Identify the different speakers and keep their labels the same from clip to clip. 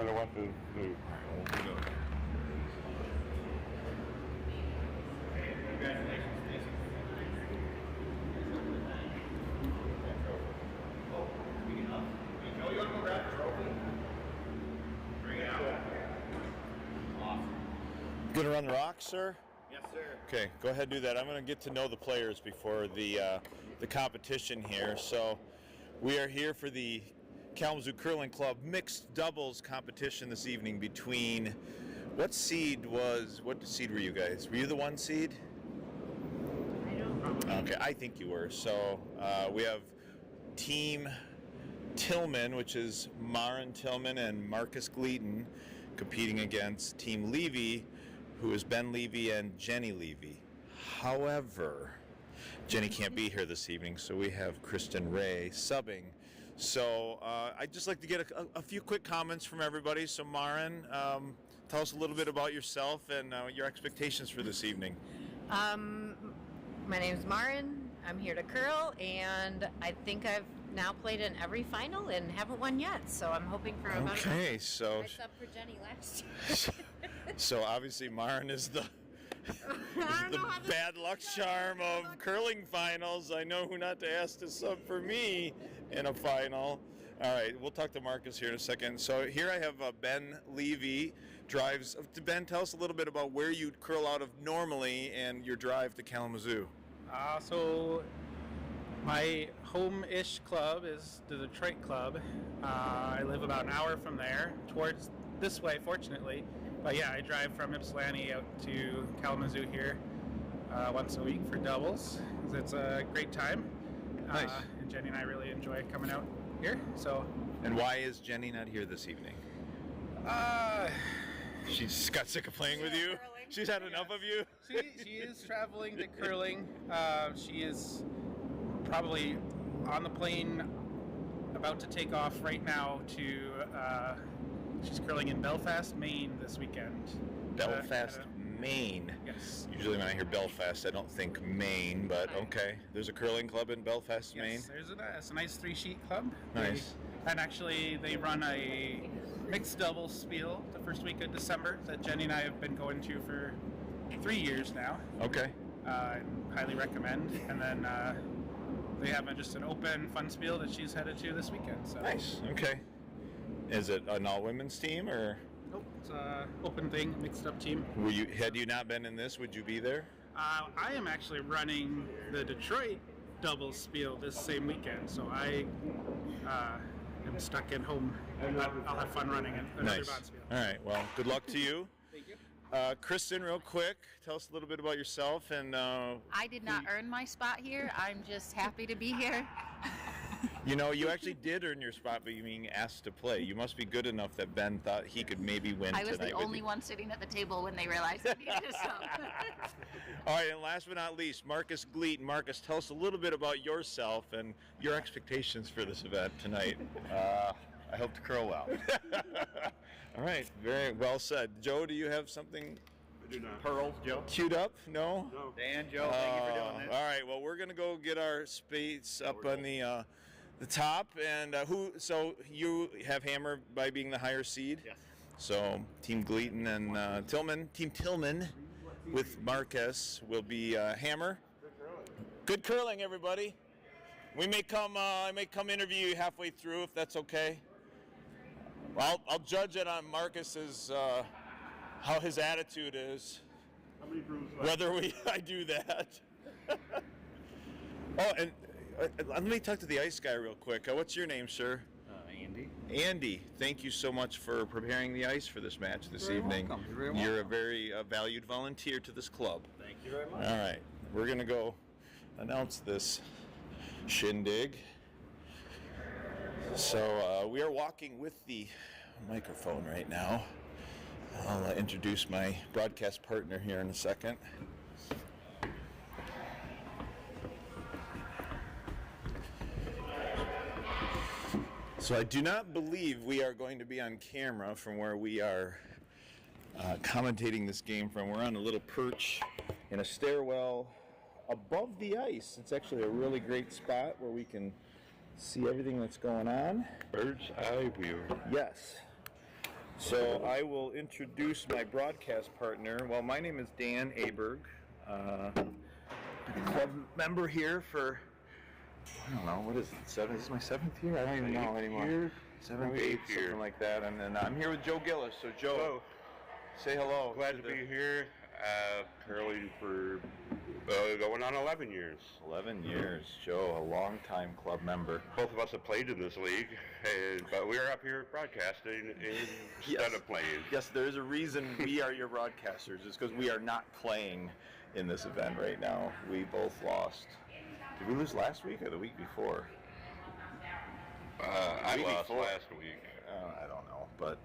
Speaker 1: know what to do.
Speaker 2: Congratulations, Stacy. Bring it up. Hey, Joe, you want to go grab the trophy? Bring it out. Awesome.
Speaker 3: Gonna run the rocks, sir?
Speaker 2: Yes, sir.
Speaker 3: Okay, go ahead and do that. I'm going to get to know the players before the competition here. So we are here for the Kalamazoo Curling Club mixed doubles competition this evening between what seed were you guys? Were you the 1 seed?
Speaker 4: I don't know.
Speaker 3: Okay, I think you were. So we have Team Tillman, which is Maren Tillman and Marcus Gleaton, competing against Team Levy, who is Ben Levy and Jenny Levy. However, Jenny can't be here this evening, so we have Kristen Ray subbing. So I'd just like to get a few quick comments from everybody. So Maren, tell us a little bit about yourself and your expectations for this evening.
Speaker 4: My name's Maren. I'm here to curl, and I think I've now played in every final and haven't won yet. So I'm hoping for a better.
Speaker 3: Okay, so
Speaker 4: I subbed for Jenny last year.
Speaker 3: so obviously Maren is the bad luck charm of curling finals. I know who not to ask to sub for me in a final. All right, we'll talk to Marcus here in a second. So here I have Ben Levy drives. Ben, tell us a little bit about where you curl out of normally and your drive to Kalamazoo.
Speaker 5: So my home-ish club is the Detroit Club. I live about an hour from there, towards this way, fortunately. But yeah, I drive from Ypsilanti out to Kalamazoo here once a week for doubles. It's a great time.
Speaker 3: Nice.
Speaker 5: And Jenny and I really enjoy coming out here. So.
Speaker 3: And why is Jenny not here this evening? She's got sick of playing with you?
Speaker 4: Curling.
Speaker 3: She's had enough of you?
Speaker 5: She is traveling to curling. She is probably on the plane about to take off right now to she's curling in Belfast, Maine this weekend.
Speaker 3: Belfast, Maine.
Speaker 5: Yes.
Speaker 3: Usually when I hear Belfast, I don't think Maine, but okay. There's a curling club in Belfast, Maine?
Speaker 5: Yes, there's it's a nice 3-sheet club.
Speaker 3: Nice.
Speaker 5: And actually they run a mixed doubles spiel the first week of December that Jenny and I have been going to for 3 years now.
Speaker 3: Okay.
Speaker 5: I highly recommend. And then they have just an open fun spiel that she's headed to this weekend. So.
Speaker 3: Nice. Okay. Is it an all-women's team or?
Speaker 5: Nope, it's an open thing, mixed up team.
Speaker 3: Had you not been in this, would you be there?
Speaker 5: I am actually running the Detroit doubles spiel this same weekend, so I am stuck at home. I'll have fun running it.
Speaker 3: Nice. All right. Well, good luck to you.
Speaker 5: Thank you.
Speaker 3: Kristen, real quick, tell us a little bit about yourself and.
Speaker 6: I did not earn my spot here. I'm just happy to be here.
Speaker 3: You know, you actually did earn your spot by being asked to play. You must be good enough that Ben thought he could maybe win tonight.
Speaker 6: I was the only one sitting at the table when they realized I needed a sub.
Speaker 3: All right, and last but not least, Marcus Gleaton. Marcus, tell us a little bit about yourself and your expectations for this event tonight.
Speaker 1: I hope to curl well.
Speaker 3: All right, very well said. Joe, do you have something
Speaker 1: I do not. Pearls, Joe?
Speaker 3: queued up? No?
Speaker 1: No.
Speaker 2: Dan, Joe, thank you for doing this.
Speaker 3: All right, well, we're going to go get our spates up on the top. And so you have Hammer by being the higher seed?
Speaker 1: Yes.
Speaker 3: So Team Gleaton and Team Tillman with Marcus will be Hammer. Good curling, everybody. We may come. I may come interview you halfway through if that's okay. Well, I'll judge it on Marcus's how his attitude is.
Speaker 1: How many grooves left?
Speaker 3: Whether I do that. Oh, and let me talk to the ice guy real quick. What's your name, sir?
Speaker 2: Andy.
Speaker 3: Andy, thank you so much for preparing the ice for this match this
Speaker 2: You're
Speaker 3: evening.
Speaker 2: welcome. You're very
Speaker 3: You're a
Speaker 2: welcome.
Speaker 3: very valued volunteer to this club.
Speaker 2: Thank you very much.
Speaker 3: All right, we're going to go announce this shindig. So we are walking with the microphone right now. I'll introduce my broadcast partner here in a second. So I do not believe we are going to be on camera from where we are commentating this game from. We're on a little perch in a stairwell above the ice. It's actually a really great spot where we can see everything that's going on.
Speaker 1: Bird's eye view.
Speaker 3: Yes. So I will introduce my broadcast partner. Well, my name is Dan Aberg. Been a club member here for, I don't know, what is it, this is my 7th year? I don't even know anymore. 7th, 8th, something like that. And then I'm here with Joe Gillis. So Joe,
Speaker 1: Hello.
Speaker 3: say hello.
Speaker 1: Glad to be here. Curling for going on 11 years.
Speaker 3: 11 years, Joe, a long-time club member.
Speaker 1: Both of us have played in this league, but we are up here broadcasting instead of playing.
Speaker 3: Yes, there is a reason we are your broadcasters. It's because we are not playing in this event right now. We both lost. Did we lose last week or the week before?
Speaker 1: I lost last week.
Speaker 3: I don't know, but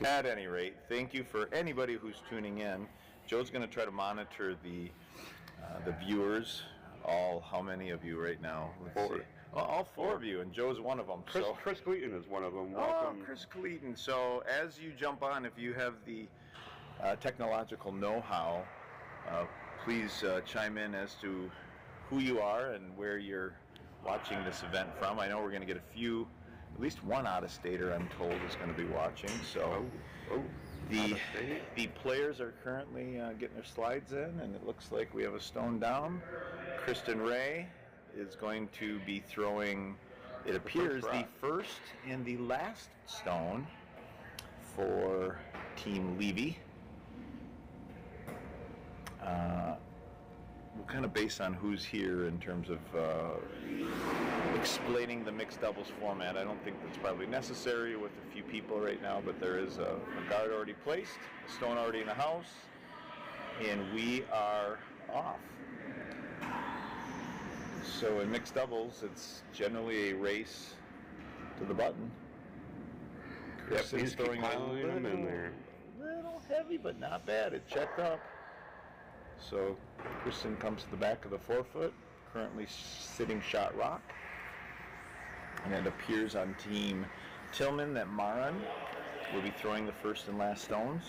Speaker 3: at any rate, thank you for anybody who's tuning in. Joe's going to try to monitor the viewers. How many of you right now? Let's see. Well, all 4 of you, and Joe's one of them.
Speaker 1: Chris Clayton is one of them.
Speaker 3: Welcome. Chris Clayton. So as you jump on, if you have the technological know-how, please chime in as to who you are and where you're watching this event from. I know we're going to get at least one out-of-stater, I'm told, is going to be watching. So the players are currently getting their slides in, and it looks like we have a stone down. Kristen Ray is going to be throwing, it appears, the first and the last stone for Team Levy. We'll kind of base on who's here in terms of explaining the mixed doubles format. I don't think that's probably necessary with a few people right now, but there is a guard already placed, a stone already in the house, and we are off. So in mixed doubles, it's generally a race to the button. Chris is throwing a little heavy, but not bad. It checked up. So Kristen comes to the back of the 4-foot, currently sitting shot rock. And it appears on Team Tillman that Marin will be throwing the first and last stones,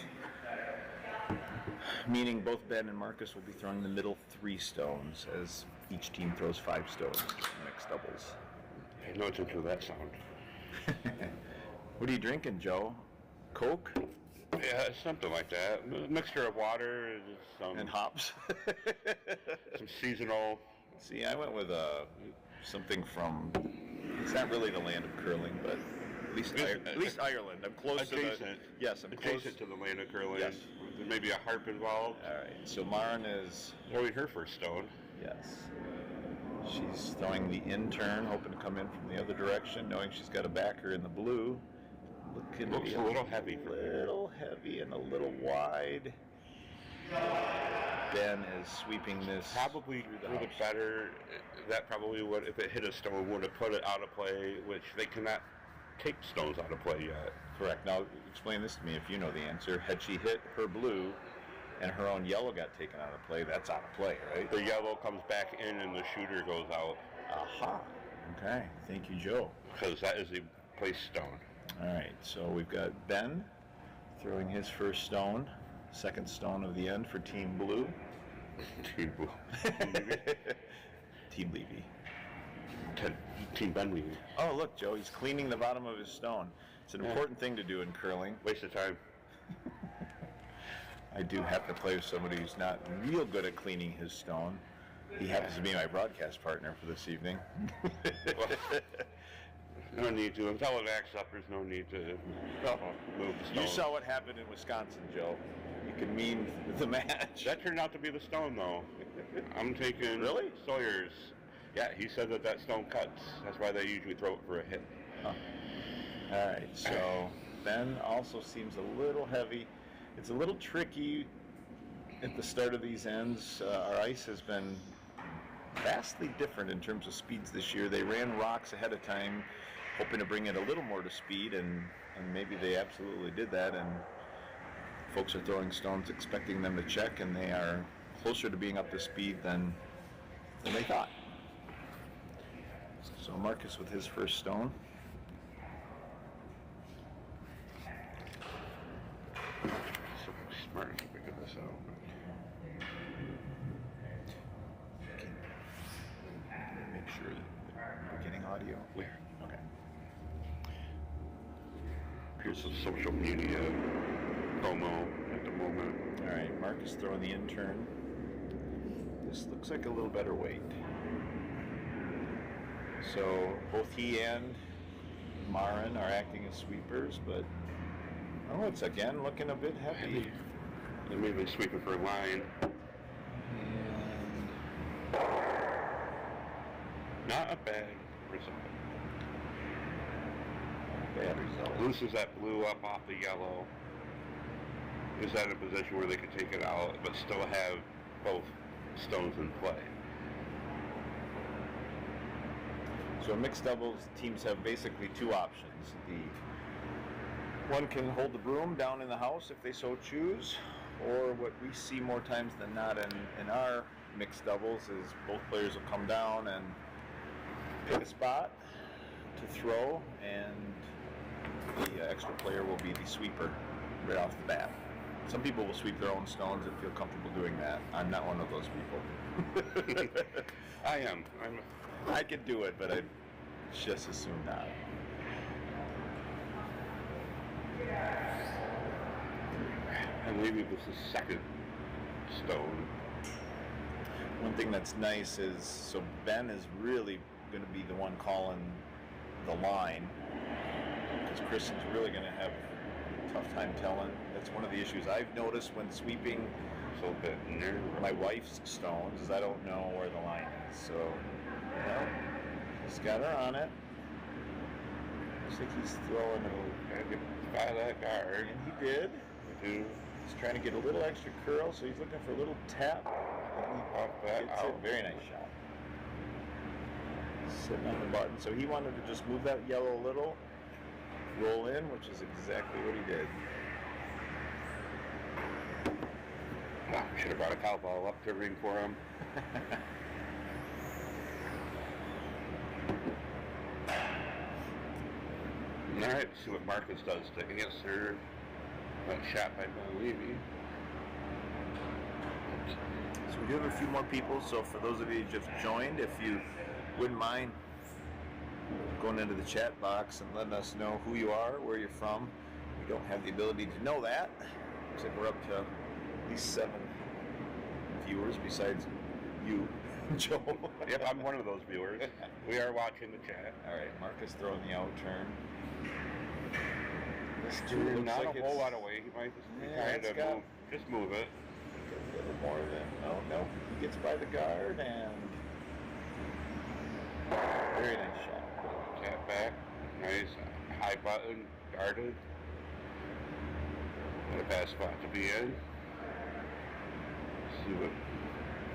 Speaker 3: meaning both Ben and Marcus will be throwing the middle 3 stones, as each team throws 5 stones in mixed doubles.
Speaker 1: I know it's into that sound.
Speaker 3: What are you drinking, Joe? Coke?
Speaker 1: Yeah, something like that. A mixture of water
Speaker 3: and hops.
Speaker 1: Some seasonal.
Speaker 3: See, I went with something from, it's not really the land of curling, but at least Ireland. I'm close
Speaker 1: adjacent.
Speaker 3: to the, yes, I'm
Speaker 1: adjacent to the land of curling.
Speaker 3: Yes.
Speaker 1: There may be a harp involved.
Speaker 3: All right, so Marin is
Speaker 1: throwing her first stone.
Speaker 3: Yes. She's throwing the in-turn, hoping to come in from the other direction, knowing she's got a backer in the blue.
Speaker 1: Looks a little heavy.
Speaker 3: A little heavy and a little wide. Ben is sweeping this.
Speaker 1: Probably would have better. That probably would, if it hit a stone, would have put it out of play, which they cannot take stones out of play yet.
Speaker 3: Correct. Now explain this to me if you know the answer. Had she hit her blue and her own yellow got taken out of play, that's out of play, right?
Speaker 1: The yellow comes back in and the shooter goes out.
Speaker 3: Aha. Okay. Thank you, Joe.
Speaker 1: Because that is the place stone.
Speaker 3: All right. So we've got Ben throwing his first stone, second stone of the end for Team Blue.
Speaker 1: Team Blue.
Speaker 3: Team Levy.
Speaker 1: Team Ben Levy.
Speaker 3: Oh, look, Joe, he's cleaning the bottom of his stone. It's an important thing to do in curling.
Speaker 1: Waste of time.
Speaker 3: I do have to play with somebody who's not real good at cleaning his stone. He happens to be my broadcast partner for this evening.
Speaker 1: No need to. Until it acts up, there's no need to move the stone.
Speaker 3: You saw what happened in Wisconsin, Joe. You can mean the match.
Speaker 1: That turned out to be the stone, though. I'm taking
Speaker 3: Really?
Speaker 1: Sawyer's. Yeah, he said that stone cuts. That's why they usually throw it for a hit.
Speaker 3: Huh. All right, so Ben also seems a little heavy. It's a little tricky at the start of these ends. Our ice has been vastly different in terms of speeds this year. They ran rocks ahead of time, hoping to bring it a little more to speed, and maybe they absolutely did that. And folks are throwing stones expecting them to check, and they are closer to being up to speed than they thought. So Marcus with his first stone.
Speaker 1: So smart to figure this out.
Speaker 3: Make sure that we're getting audio.
Speaker 1: Where?
Speaker 3: Okay.
Speaker 1: Here's some social media promo at the moment.
Speaker 3: All right, Marcus throwing the intern. This looks like a little better weight. So both he and Marin are acting as sweepers, but oh, it's again looking a bit heavy.
Speaker 1: They may be sweeping for a line.
Speaker 3: And
Speaker 1: Not a bad result.
Speaker 3: bad result.
Speaker 1: Looses that blue up off the yellow. Is that a position where they could take it out but still have both stones in play?
Speaker 3: So in mixed doubles, teams have basically two options. The one can hold the broom down in the house if they so choose, or what we see more times than not in our mixed doubles is both players will come down and pick a spot to throw, and the extra player will be the sweeper right off the bat. Some people will sweep their own stones and feel comfortable doing that. I'm not one of those people.
Speaker 1: I am.
Speaker 3: I could do it, but I'd just as soon not.
Speaker 1: I believe it was his second stone.
Speaker 3: One thing that's nice is, so Ben is really going to be the one calling the line, because Kristen's really going to have a tough time telling. That's one of the issues I've noticed when sweeping
Speaker 1: So bit near
Speaker 3: my wife's stones, is I don't know where the line is. So, well, he's got her on it. Looks like he's throwing a,
Speaker 1: Gotta get by that guard.
Speaker 3: and he did.
Speaker 1: Do
Speaker 3: He's trying to get a little extra curl, so he's looking for a little tap. And he
Speaker 1: Off that
Speaker 3: gets it.
Speaker 1: out.
Speaker 3: Very nice shot. Sitting on the button. So he wanted to just move that yellow a little, roll in, which is exactly what he did.
Speaker 1: Should have brought a foul ball up to ring for him. All right, see what Marcus does to answer that shot by Von Levy.
Speaker 3: So we do have a few more people, so for those of you who just joined, if you wouldn't mind going into the chat box and letting us know who you are, where you're from. We don't have the ability to know that. Looks like we're up to at least 7 viewers besides you, Joe.
Speaker 1: Yep, I'm one of those viewers. We are watching the chat.
Speaker 3: All right, Marcus throwing the out turn. This
Speaker 1: Not a whole lot of weight. He might just be trying to just move it.
Speaker 3: A little more than, oh no, he gets by the guard and very nice shot.
Speaker 1: Tap back. Nice. High button. Guarded. What a bad spot to be in. See what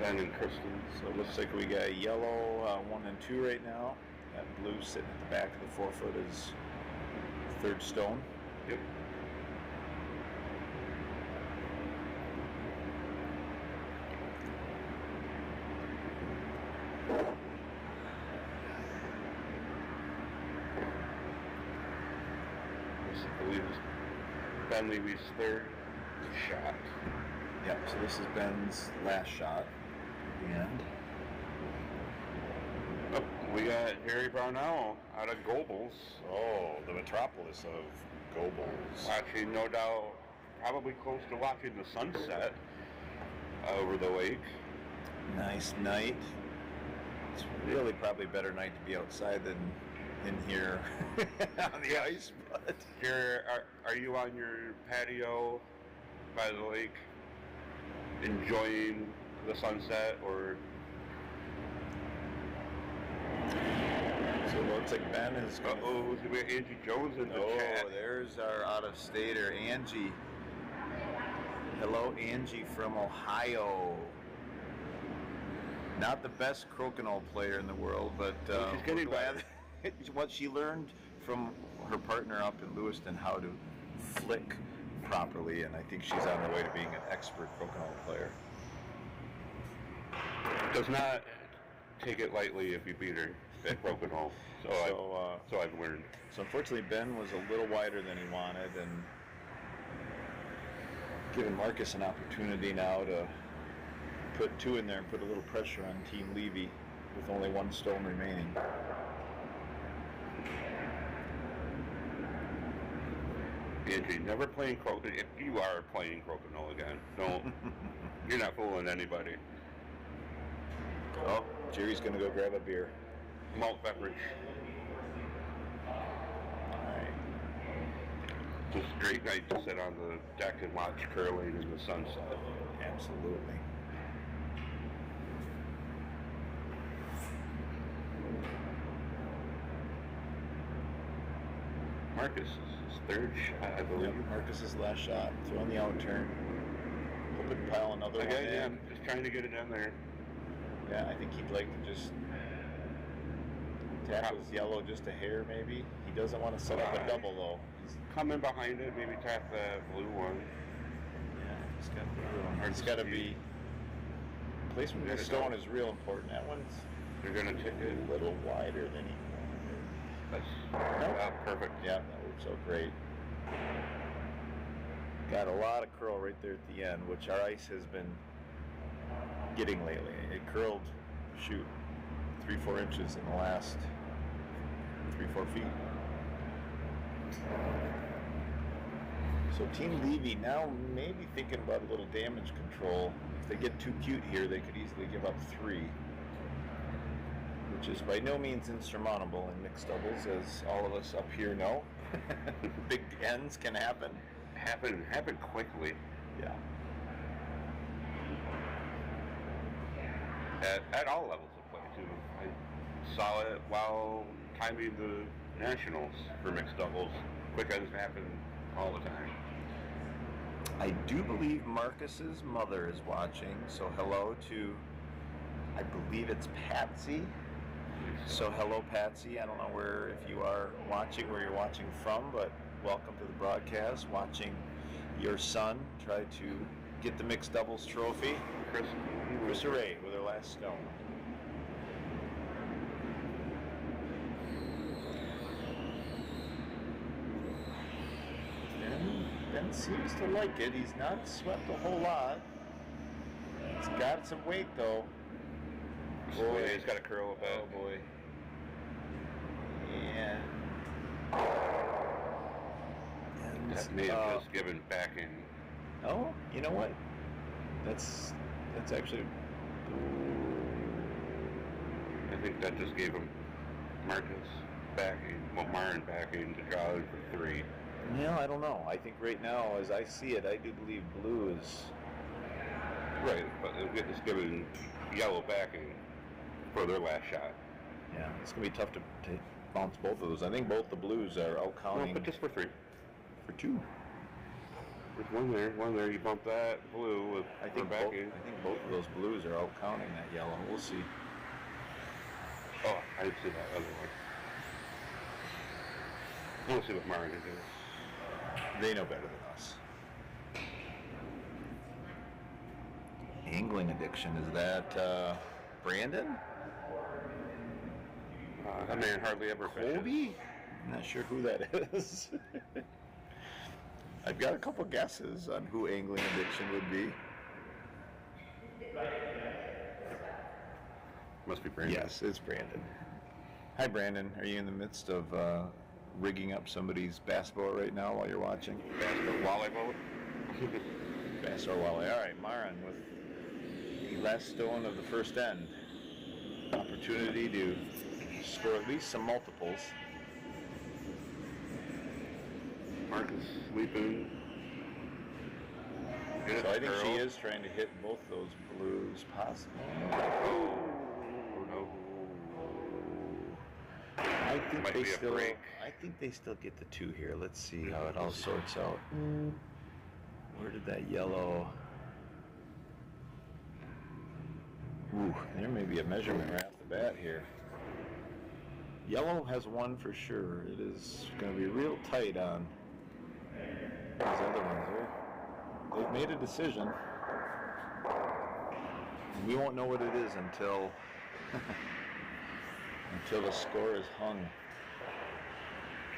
Speaker 1: Ben and Kristen.
Speaker 3: So it looks like we got yellow 1 and 2 right now. That blue sitting at the back of the 4 foot is third stone.
Speaker 1: Yep. This, I believe, is Ben Levy's third shot.
Speaker 3: Yep, so this is Ben's last shot at the end.
Speaker 1: Oh, we got Harry Brownell out of Gobles.
Speaker 3: Oh, the metropolis of Gobles.
Speaker 1: Watching, no doubt, probably close to watching the sunset over the lake.
Speaker 3: Nice night. It's really probably a better night to be outside than in here on the ice, but
Speaker 1: Here, are you on your patio by the lake enjoying the sunset, or
Speaker 3: so it looks like Ben is going
Speaker 1: uh-oh, we have Angie Jones in the chat.
Speaker 3: Oh, there's our out-of-stater, Angie. Hello, Angie from Ohio. Not the best crokinole player in the world, but
Speaker 1: Well, she's getting
Speaker 3: we're glad what she learned from her partner up in Lewiston, how to flick properly, and I think she's on her way to being an expert crokinole player.
Speaker 1: Does not take it lightly if you beat her at broken hole. So I've learned.
Speaker 3: So unfortunately, Ben was a little wider than he wanted, and giving Marcus an opportunity now to put 2 in there and put a little pressure on Team Levy with only 1 stone remaining.
Speaker 1: Angie, never playing crokinole. If you are playing crokinole again, don't. You're not fooling anybody.
Speaker 3: Oh, Jerry's going to go grab a beer.
Speaker 1: Malt beverage.
Speaker 3: Alright.
Speaker 1: Just a great night to sit on the deck and watch curling in the sunset.
Speaker 3: Absolutely.
Speaker 1: Marcus is his third shot, I believe.
Speaker 3: Yep, Marcus's last shot, throwing the out turn. Hoping to pile another one
Speaker 1: Again, yeah,
Speaker 3: in.
Speaker 1: just trying to get it in there.
Speaker 3: Yeah, I think he'd like to just tap his yellow just a hair, maybe. He doesn't want to set up a double, though. He's,
Speaker 1: Come in behind it, maybe tap the blue one.
Speaker 3: yeah, he's got to be. Placement of the stone is real important. That one's
Speaker 1: They're going to take it.
Speaker 3: a little wider than he.
Speaker 1: That's perfect.
Speaker 3: Yeah, that works out great. Got a lot of curl right there at the end, which our ice has been getting lately. It curled, 3-4 inches in the last 3-4 feet. So Team Levy now maybe thinking about a little damage control. If they get too cute here, they could easily give up 3, which is by no means insurmountable in mixed doubles, as all of us up here know. Big ends can happen.
Speaker 1: Happen quickly.
Speaker 3: Yeah.
Speaker 1: At all levels of play, too. I saw it while timing the Nationals for mixed doubles. Quick ends happen all the time.
Speaker 3: I do believe Marcus's mother is watching, so hello to, I believe it's Patsy. So hello, Patsy. I don't know if you are watching, where you're watching from, but welcome to the broadcast. Watching your son try to get the mixed doubles trophy. Chris Array with her last stone. Ben seems to like it. He's not swept a whole lot. He's got some weight though.
Speaker 1: Boy, he's got a curl up.
Speaker 3: Oh boy. And
Speaker 1: that may have just given backing.
Speaker 3: Oh, you know what? That's actually.
Speaker 1: I think that just gave him Marcus backing, well, Marin backing to draw in for 3.
Speaker 3: No, I don't know. I think right now, as I see it, I do believe blue is.
Speaker 1: Right, but it's giving yellow backing for their last shot.
Speaker 3: Yeah, it's going to be tough to bounce both of those. I think both the blues are out counting.
Speaker 1: Well, but just for 3.
Speaker 3: For 2.
Speaker 1: There's one there. You bump that blue with backing.
Speaker 3: I think both of those blues are out counting that yellow. We'll see.
Speaker 1: Oh, I didn't see that other one. We'll see what Marin can do.
Speaker 3: They know better than us. Angling addiction, is that Brandon?
Speaker 1: That man hardly ever fishes.
Speaker 3: Colby? I'm not sure who that is. I've got a couple guesses on who angling addiction would be.
Speaker 1: Must be Brandon.
Speaker 3: Yes, it's Brandon. Hi, Brandon. Are you in the midst of rigging up somebody's bass boat right now while you're watching?
Speaker 1: Bass boat, walleye boat.
Speaker 3: Bass or walleye. All right, Marin with the last stone of the first end. Opportunity to score at least some multiples.
Speaker 1: Marcus sleeping.
Speaker 3: So I think she is trying to hit both those blues possible.
Speaker 1: Oh, no.
Speaker 3: I think
Speaker 1: Might
Speaker 3: they
Speaker 1: be a
Speaker 3: still.
Speaker 1: break.
Speaker 3: I think they still get the 2 here. Let's see how it all sorts out. Where did that yellow? Ooh, there may be a measurement right off the bat here. Yellow has 1 for sure. It is going to be real tight on these other ones. They've made a decision. We won't know what it is until until the score is hung.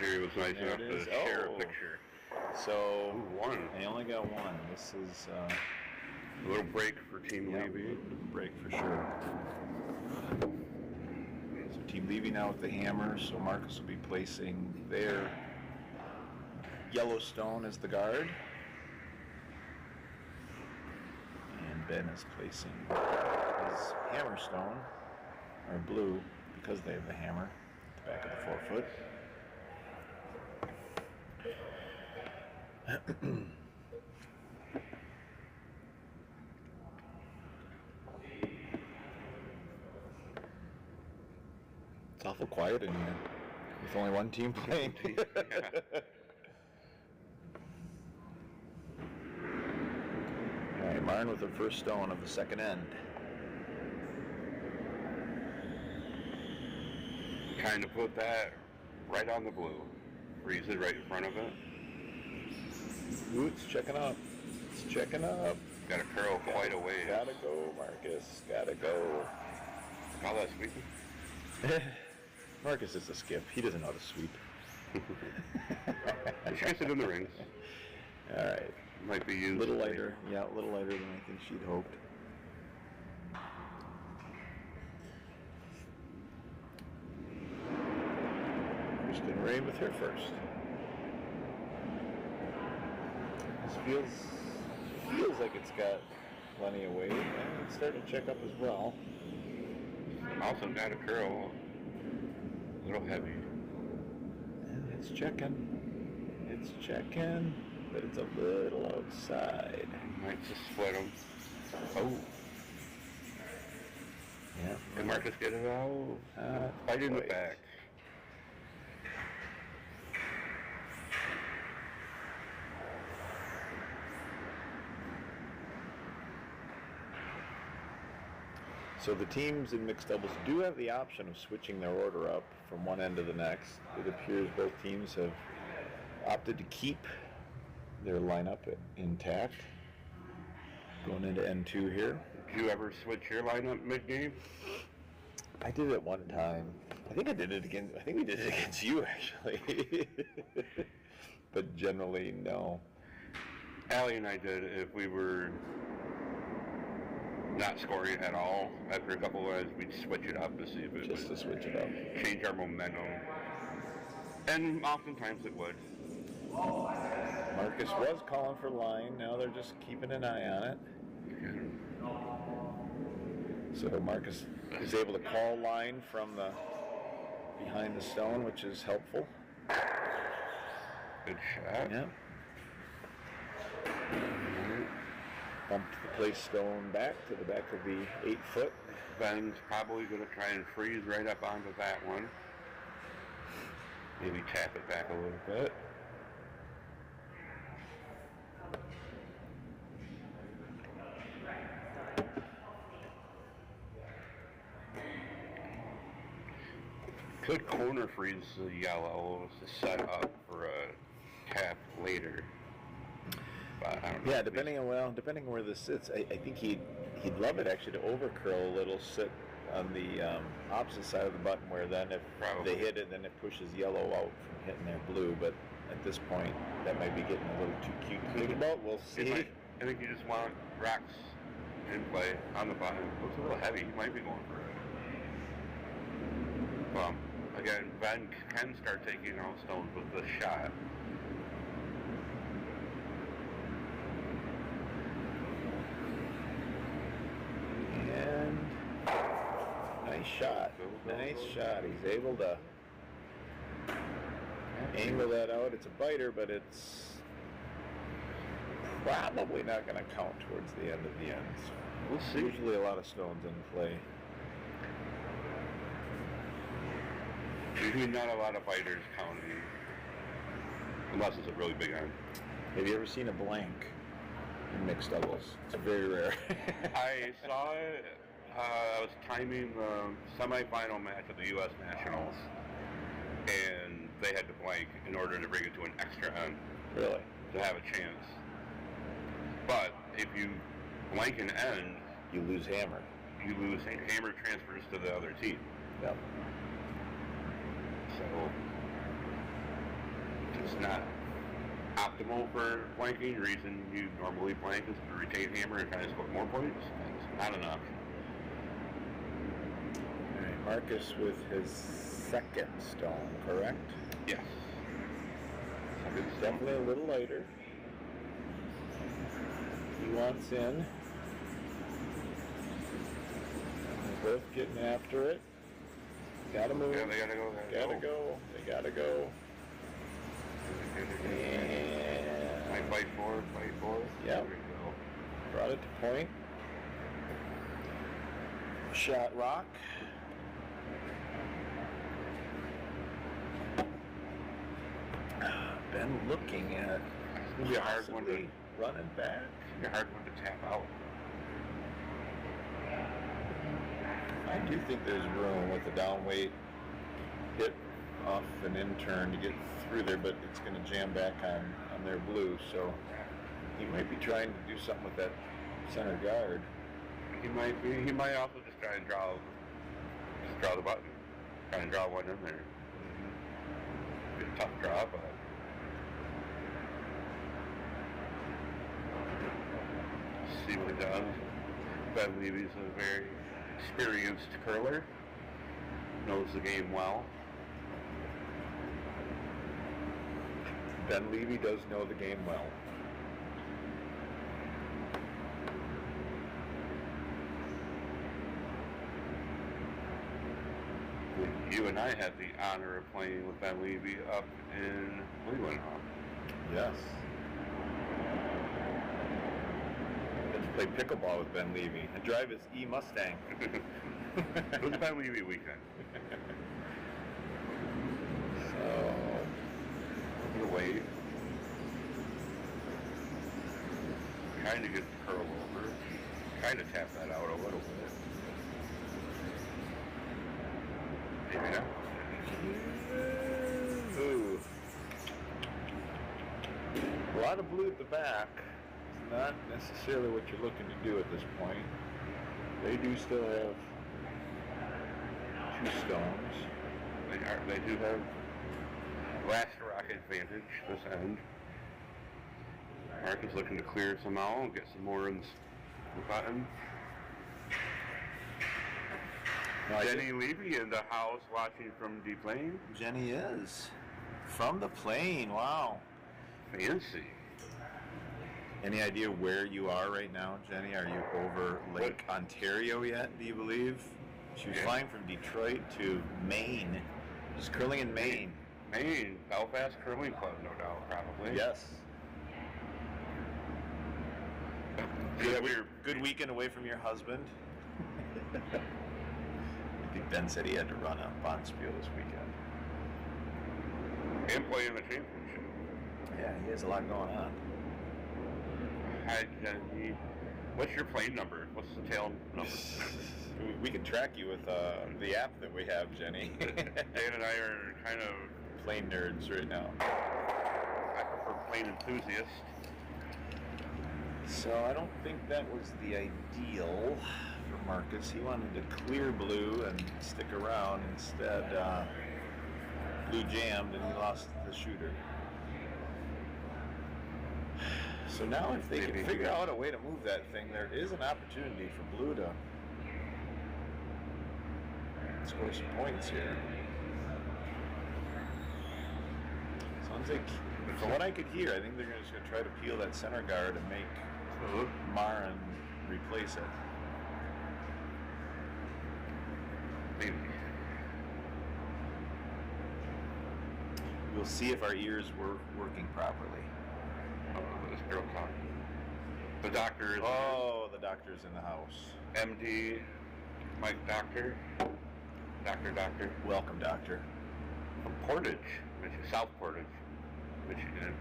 Speaker 1: Jerry was nice enough to share a picture.
Speaker 3: So,
Speaker 1: 1.
Speaker 3: they only got 1. This is
Speaker 1: A little break for Team
Speaker 3: yeah,
Speaker 1: Levy.
Speaker 3: a little break for sure. So Team Levy now with the hammer. So Marcus will be placing their Yellowstone as the guard. And Ben is placing his hammerstone, or blue, because they have the hammer at the back of the forefoot. It's awful quiet in here, with only one team playing. All right, Marn with the first stone of the second end.
Speaker 1: Trying to put that right on the blue. Freeze it right in front of it.
Speaker 3: Ooh, it's checking up. It's checking up.
Speaker 1: Got to curl quite a ways.
Speaker 3: Gotta go, Marcus. Gotta go.
Speaker 1: Call that sweeping?
Speaker 3: Marcus is a skip. He doesn't know how to sweep.
Speaker 1: She gets it in the rings.
Speaker 3: All right.
Speaker 1: Might be used.
Speaker 3: A little lighter. Yeah, a little lighter than I think she'd hoped. Kristen Ray with her first. This feels like it's got plenty of weight, and it's starting to check up as well.
Speaker 1: Also got a curl. A little heavy.
Speaker 3: And it's checking. It's checking, but it's a little outside.
Speaker 1: Might just split them. Oh.
Speaker 3: Yeah.
Speaker 1: Can Marcus get it out? Right in the back.
Speaker 3: So the teams in mixed doubles do have the option of switching their order up from one end to the next. It appears both teams have opted to keep their lineup intact. Going into N2 here.
Speaker 1: Did you ever switch your lineup mid-game?
Speaker 3: I did it one time. I think we did it against you, actually. But generally, no.
Speaker 1: Allie and I did if we were not scoring at all. After a couple of runs, we'd switch it up to see if it
Speaker 3: Just
Speaker 1: would
Speaker 3: to switch it up.
Speaker 1: change our momentum. And oftentimes it would.
Speaker 3: Marcus was calling for line. Now they're just keeping an eye on it. So Marcus is able to call line from the behind the stone, which is helpful.
Speaker 1: Good shot.
Speaker 3: Yeah. Bumped the place stone back to the back of the 8 foot.
Speaker 1: Ben's probably going to try and freeze right up onto that one. Maybe tap it back a little bit. Could corner freeze the yellow to set up for a tap later. But I don't know.
Speaker 3: Yeah, depending on where this sits, I think he'd love it actually to overcurl a little, sit on the opposite side of the button where then if
Speaker 1: Probably.
Speaker 3: they hit it, then it pushes yellow out from hitting their blue. But at this point, that might be getting a little too cute to think about. We'll see.
Speaker 1: I think you just want rocks in play on the button. Looks a little heavy. He might be going for it. Well, again, Ben can start taking out stones with this shot.
Speaker 3: And nice shot. Nice shot. He's able to angle that out. It's a biter, but it's probably not going to count towards the end of the ends.
Speaker 1: We'll see.
Speaker 3: Usually a lot of stones in play.
Speaker 1: Usually not a lot of fighters counting, unless it's a really big end.
Speaker 3: Have you ever seen a blank in mixed doubles? It's very rare.
Speaker 1: I saw it. I was timing the semifinal match of the U.S. Nationals, and they had to blank in order to bring it to an extra end
Speaker 3: Really?
Speaker 1: to have a chance. But if you blank an end,
Speaker 3: You lose hammer.
Speaker 1: you lose. Hammer transfers to the other team.
Speaker 3: Yep.
Speaker 1: So it's not optimal for blanking. The reason you normally blank is to retain hammer and kind of score more points. It's not an option.
Speaker 3: All right, Marcus with his second stone, correct?
Speaker 1: Yes.
Speaker 3: It's definitely a little lighter. He wants in. They're both getting after it. Gotta move.
Speaker 1: Yeah, they gotta go.
Speaker 3: Gotta go. They gotta go. And
Speaker 1: Fight for.
Speaker 3: Yep.
Speaker 1: There we go.
Speaker 3: Brought it to point. Shot rock. Been looking at
Speaker 1: It's gonna be a hard one to.
Speaker 3: possibly running back.
Speaker 1: It's gonna be a hard one to tap out.
Speaker 3: I do think there's room with the down weight hit off an in turn to get through there, but it's going to jam back on their blue. So he might be trying to do something with that center guard.
Speaker 1: He might be. He might also just try and draw the button. Try and draw one in there. Be a tough draw, but. See what he does. Ben Levy's a very experienced curler. Knows the game well.
Speaker 3: Ben Levy does know the game well.
Speaker 1: You and I had the honor of playing with Ben Levy up in Leland.
Speaker 3: Yes. Got to play pickleball with Ben Levy and drive his E-Mustang.
Speaker 1: It was Ben Levy weekend.
Speaker 3: So,
Speaker 1: The wave. Kind of get the curl over. Kind of tap that out a little bit. Maybe not.
Speaker 3: ooh. A lot of blue at the back. Not necessarily what you're looking to do at this point. They do still have 2 stones.
Speaker 1: They do have last rock advantage this end. Mark is looking to clear somehow and get some more in the button.
Speaker 3: No,
Speaker 1: Jenny Levy in the house watching from deep lane.
Speaker 3: Jenny is. From the plane, wow.
Speaker 1: Fancy.
Speaker 3: Any idea where you are right now, Jenny? Are you over Lake Ontario yet, do you believe? She was flying from Detroit to Maine. She's curling in Maine.
Speaker 1: Maine, Belfast Curling Club, no doubt, probably.
Speaker 3: Yes. Good weekend away from your husband. I think Ben said he had to run a Bonspiel this weekend.
Speaker 1: And play in the championship.
Speaker 3: Yeah, he has a lot going on.
Speaker 1: Hi, Jenny. What's your plane number? What's the tail number?
Speaker 3: We can track you with the app that we have, Jenny.
Speaker 1: Dan and I are kind of
Speaker 3: Plane nerds right now.
Speaker 1: I prefer plane enthusiast.
Speaker 3: So I don't think that was the ideal for Marcus. He wanted to clear blue and stick around. Instead, blue jammed and he lost the shooter. So now if they can figure out a way to move that thing, there is an opportunity for blue to score some points here. Sounds like, from what I could hear, I think they're just going to try to peel that center guard and make Marin replace it.
Speaker 1: Maybe.
Speaker 3: We'll see if our ears were working properly.
Speaker 1: Oh, this girl talking. The doctor is
Speaker 3: Oh, the doctor's in the house.
Speaker 1: MD, Mike Doctor. Doctor.
Speaker 3: Welcome, doctor.
Speaker 1: From Portage, South Portage, Michigan.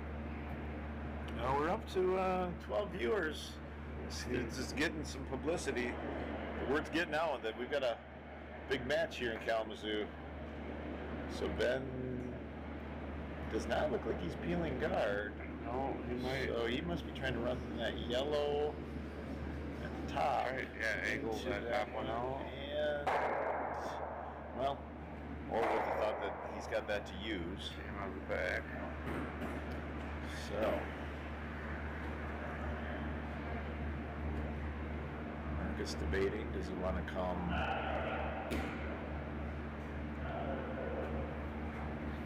Speaker 3: Now we're up to 12 viewers. It's just getting some publicity. The word's getting out that we've got a big match here in Kalamazoo. So Ben does not look like he's peeling guard.
Speaker 1: No, he might.
Speaker 3: So he must be trying to run that yellow at the top.
Speaker 1: Right, yeah, angle that top one out.
Speaker 3: And, well, or with the thought that he's got that to use.
Speaker 1: Jam on the back.
Speaker 3: So, Marcus debating, does he want to come? I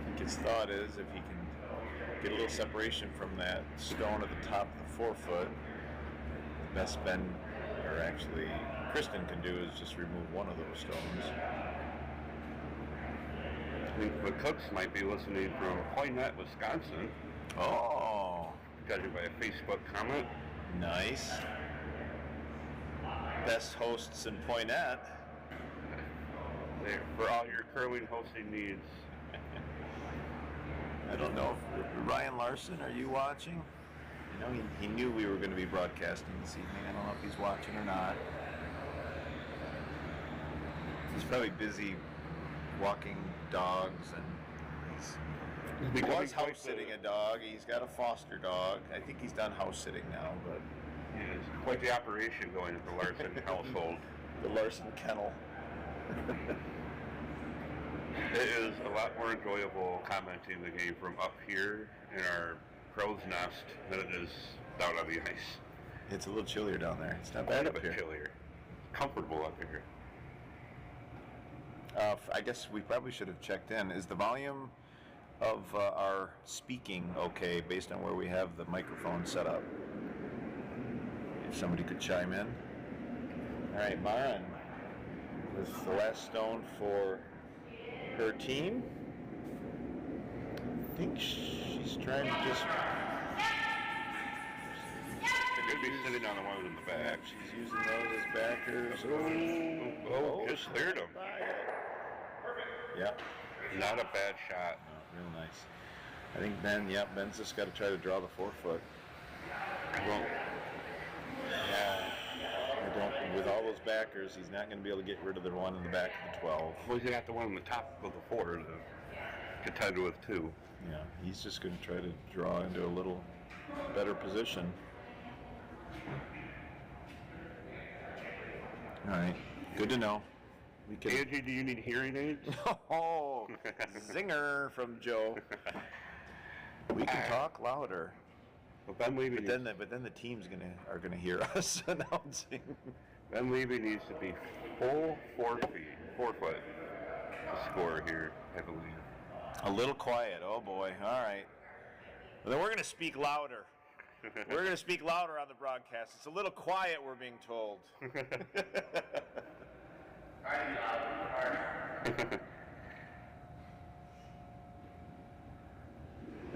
Speaker 3: think his thought is if he can get a little separation from that stone at the top of the forefoot. The best Ben, or actually Kristen, can do is just remove one of those stones.
Speaker 1: I think the Cooks might be listening from Poynette, Wisconsin,
Speaker 3: Oh,
Speaker 1: judging by a Facebook comment.
Speaker 3: nice. Best hosts in Poynette.
Speaker 1: There, for all your curling hosting needs.
Speaker 3: I don't know if Ryan Larson, are you watching? You know, he knew we were going to be broadcasting this evening. I don't know if he's watching or not. He's probably busy walking dogs, and he was house sitting a dog. He's got a foster dog. I think he's done house sitting now, but
Speaker 1: Yeah, it's quite the operation going at the Larson household.
Speaker 3: the Larson kennel.
Speaker 1: It is a lot more enjoyable commenting the game from up here in our crow's nest than it is down on the ice.
Speaker 3: It's a little chillier down there. It's not bad
Speaker 1: A
Speaker 3: up
Speaker 1: bit
Speaker 3: here.
Speaker 1: chillier. Comfortable up here.
Speaker 3: I guess we probably should have checked in. Is the volume of our speaking okay based on where we have the microphone set up? If somebody could chime in. All right, Maren, this is the last stone for her team. I think she's trying to just...
Speaker 1: Could be sitting on the ones in the back.
Speaker 3: She's using those as backers.
Speaker 1: Just cleared them.
Speaker 3: Yeah.
Speaker 1: Not a bad shot.
Speaker 3: No, real nice. I think Ben's just got to try to draw the forefoot.
Speaker 1: Well,
Speaker 3: With all those backers, he's not going to be able to get rid of the one in the back of the 12.
Speaker 1: well, he's got the one on the top of the 4 to contend with, too.
Speaker 3: Yeah, he's just going to try to draw into a little better position. All right, good to know. We can.
Speaker 1: Angie, do you need hearing aids?
Speaker 3: Oh, zinger from Joe. We can talk louder.
Speaker 1: Well, Ben Levy
Speaker 3: But then the team's are gonna hear us announcing.
Speaker 1: Ben Levy needs to be full 4 foot to score here, I believe.
Speaker 3: A little quiet. Oh boy. All right. Well, then we're gonna speak louder. We're gonna speak louder on the broadcast. It's a little quiet, we're being told.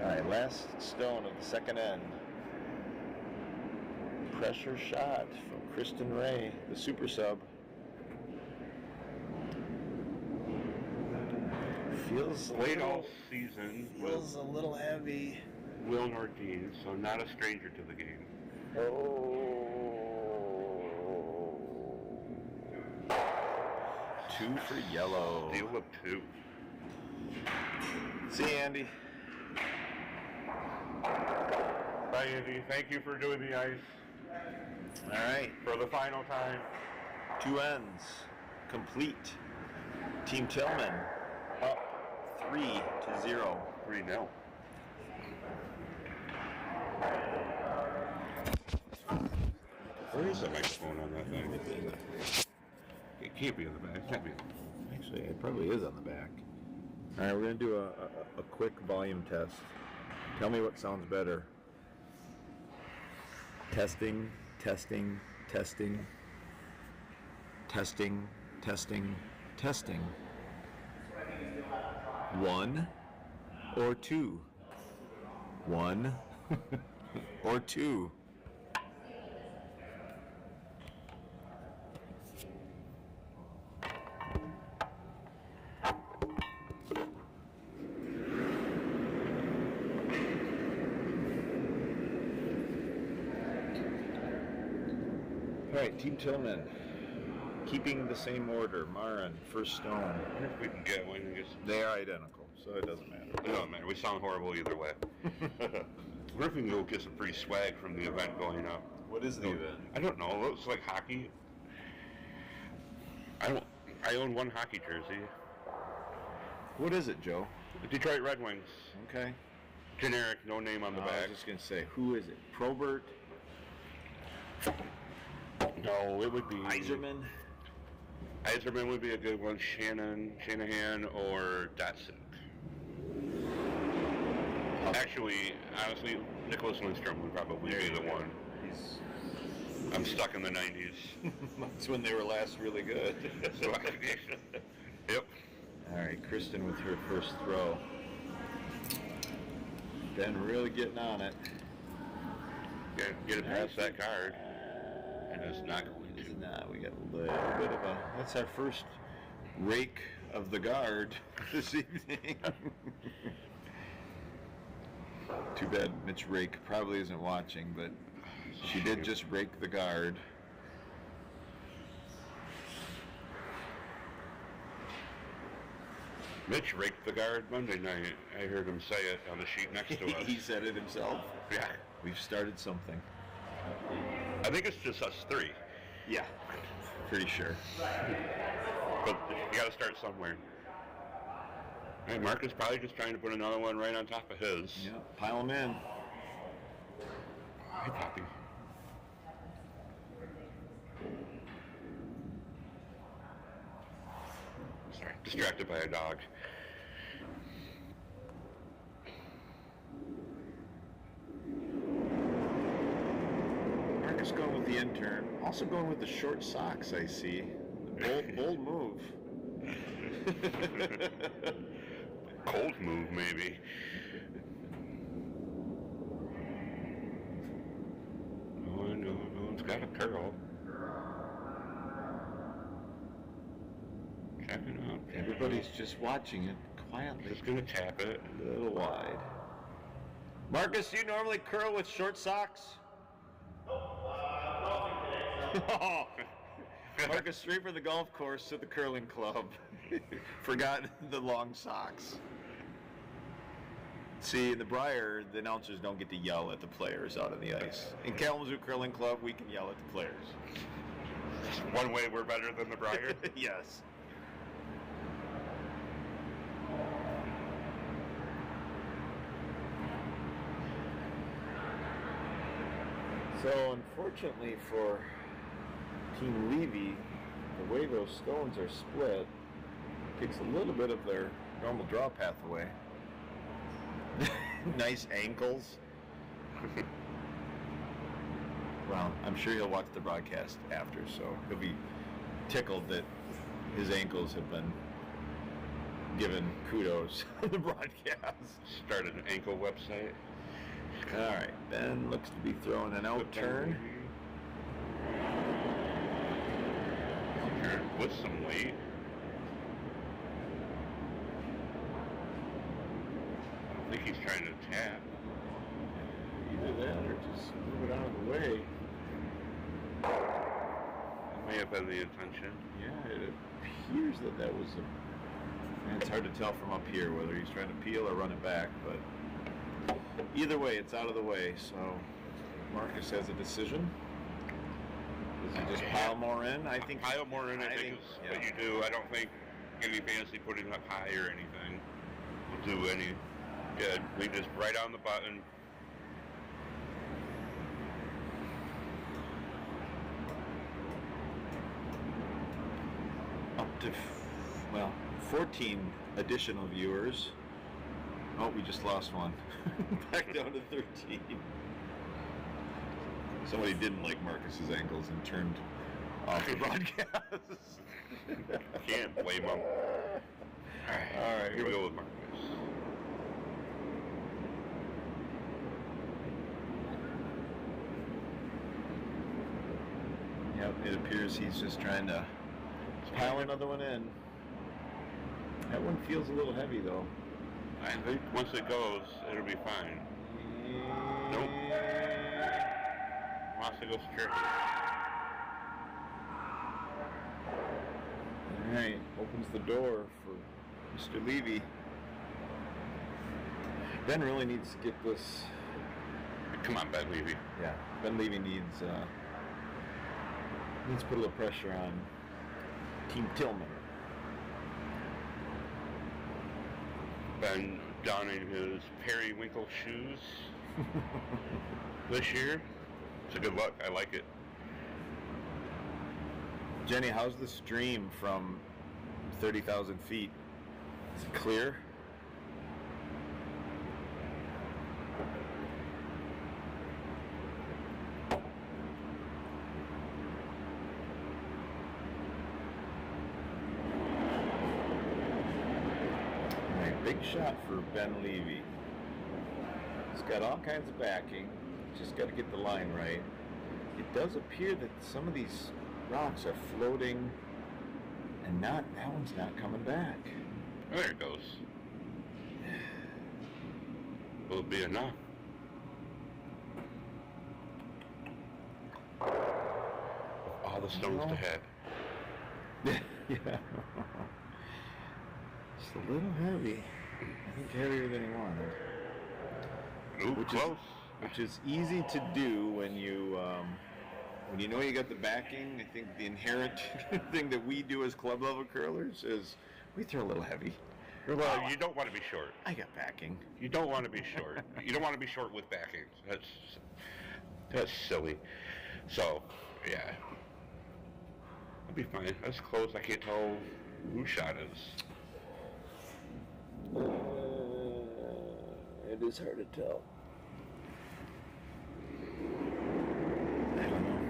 Speaker 3: All right, last stone of the second end. Pressure shot from Kristen Ray, the super sub. Feels
Speaker 1: Played all season
Speaker 3: feels a little heavy.
Speaker 1: with Will Nordine, so not a stranger to the game.
Speaker 3: Oh. 2 for yellow.
Speaker 1: Deal of 2.
Speaker 3: See you, Andy.
Speaker 1: Bye, Andy. Thank you for doing the ice
Speaker 3: All right.
Speaker 1: for the final time.
Speaker 3: 2 ends complete. Team Tillman up 3-0.
Speaker 1: 3-0. Where is the microphone on that thing? It can't be in the back. It can't be.
Speaker 3: Actually, it probably is on the back. All right, we're going to do a quick volume test. Tell me what sounds better. Testing, testing, testing, testing, testing, testing. 1 or 2? 1 or 2? All right, Team Tillman, keeping the same order. Maren, first stone.
Speaker 1: I wonder if we can get one.
Speaker 3: They are identical, so it doesn't matter.
Speaker 1: It doesn't matter. We sound horrible either way. What if we can go get some free swag from the event going up?
Speaker 3: What is the event?
Speaker 1: I don't know. It looks like hockey. I own one hockey jersey.
Speaker 3: What is it, Joe?
Speaker 1: The Detroit Red Wings.
Speaker 3: Okay.
Speaker 1: Generic, no name on the
Speaker 3: I
Speaker 1: back.
Speaker 3: was just going to say, who is it? Probert?
Speaker 1: No, it would be
Speaker 3: Iserman?
Speaker 1: Iserman would be a good one. Shanahan, or Dotson. Actually, honestly, Nicholas Lindstrom would probably be the one.
Speaker 3: He's
Speaker 1: I'm stuck in the 90s.
Speaker 3: that's when they were last really good.
Speaker 1: So yep.
Speaker 3: All right, Kristen with her first throw. Ben really getting on it.
Speaker 1: Get it past that card. And it's not going to.
Speaker 3: Nah, we got a little bit of a. That's our first rake of the guard this evening. Too bad Mitch Rake probably isn't watching, but she did just rake the guard.
Speaker 1: Mitch raked the guard Monday night. I heard him say it on the sheet next to us.
Speaker 3: He said it himself.
Speaker 1: Yeah.
Speaker 3: We've started something.
Speaker 1: I think it's just us three.
Speaker 3: Yeah, pretty sure.
Speaker 1: But you got to start somewhere. Hey, Mark is probably just trying to put another one right on top of his.
Speaker 3: Yeah, pile them in.
Speaker 1: Hey, Poppy. Sorry, distracted by a dog.
Speaker 3: Marcus going with the intern. Also going with the short socks, I see. Bold move.
Speaker 1: Cold move, maybe. No one's got a curl. Checking up.
Speaker 3: Everybody's just watching it quietly.
Speaker 1: Just gonna tap it.
Speaker 3: A little wide. Marcus, do you normally curl with short socks? Oh. Marcus, straight for the golf course to the curling club. Forgot the long socks. See, in the Briar, the announcers don't get to yell at the players out on the ice. In Kalamazoo Curling Club, we can yell at the players.
Speaker 1: One way we're better than the Briar.
Speaker 3: Yes. So, unfortunately for Team Levy, the way those stones are split takes a little bit of their normal draw path away. Nice ankles. Well, I'm sure he'll watch the broadcast after, so he'll be tickled that his ankles have been given kudos on the broadcast.
Speaker 1: Started an ankle website.
Speaker 3: All right, Ben looks to be throwing an out turn.
Speaker 1: With some weight. I don't think he's trying to tap.
Speaker 3: Either that or just move it out of the way.
Speaker 1: That may have been the intention.
Speaker 3: Yeah, it appears that that was a... And it's hard to tell from up here whether he's trying to peel or run it back, but either way, it's out of the way, so Marcus has a decision. Does he just pile more in? I think
Speaker 1: pile more in, I think is what you do. I don't think any fancy putting up high or anything will do any good. We just right on the button.
Speaker 3: Up to, 14 additional viewers. Oh, we just lost one. Back down to 13. Somebody didn't like Marcus's ankles and turned off the broadcast.
Speaker 1: Can't blame them. All right, here we go with Marcus.
Speaker 3: Yep, it appears he's just trying to pile another one in. That one feels a little heavy, though.
Speaker 1: I think once it goes, it'll be fine. Nope. Wants to go straight.
Speaker 3: All right, opens the door for Mr. Levy. Ben really needs to get this.
Speaker 1: Come on, Ben Levy.
Speaker 3: Yeah, Ben Levy needs to put a little pressure on Team Tillman.
Speaker 1: Ben donning his periwinkle shoes this year. It's a good look. I like it.
Speaker 3: Jenny, how's the stream from 30,000 feet? Is it clear? Big shot for Ben Levy. He's got all kinds of backing. Just got to get the line right. It does appear that some of these rocks are floating, and that one's not coming back.
Speaker 1: Oh, there it goes. Will it be enough? All the stones to head.
Speaker 3: Yeah. Just a little heavy. I think heavier than he wanted.
Speaker 1: Ooh, close.
Speaker 3: Which is easy to do when you know you got the backing. I think the inherent thing that we do as club level curlers is we throw a little heavy.
Speaker 1: Well, you don't want to be short.
Speaker 3: I got backing.
Speaker 1: You don't want to be short. You don't want to be short with backing. That's silly. So, yeah. I'll be fine. That's close. I can't tell whose shot is.
Speaker 3: It is hard to tell. I don't know.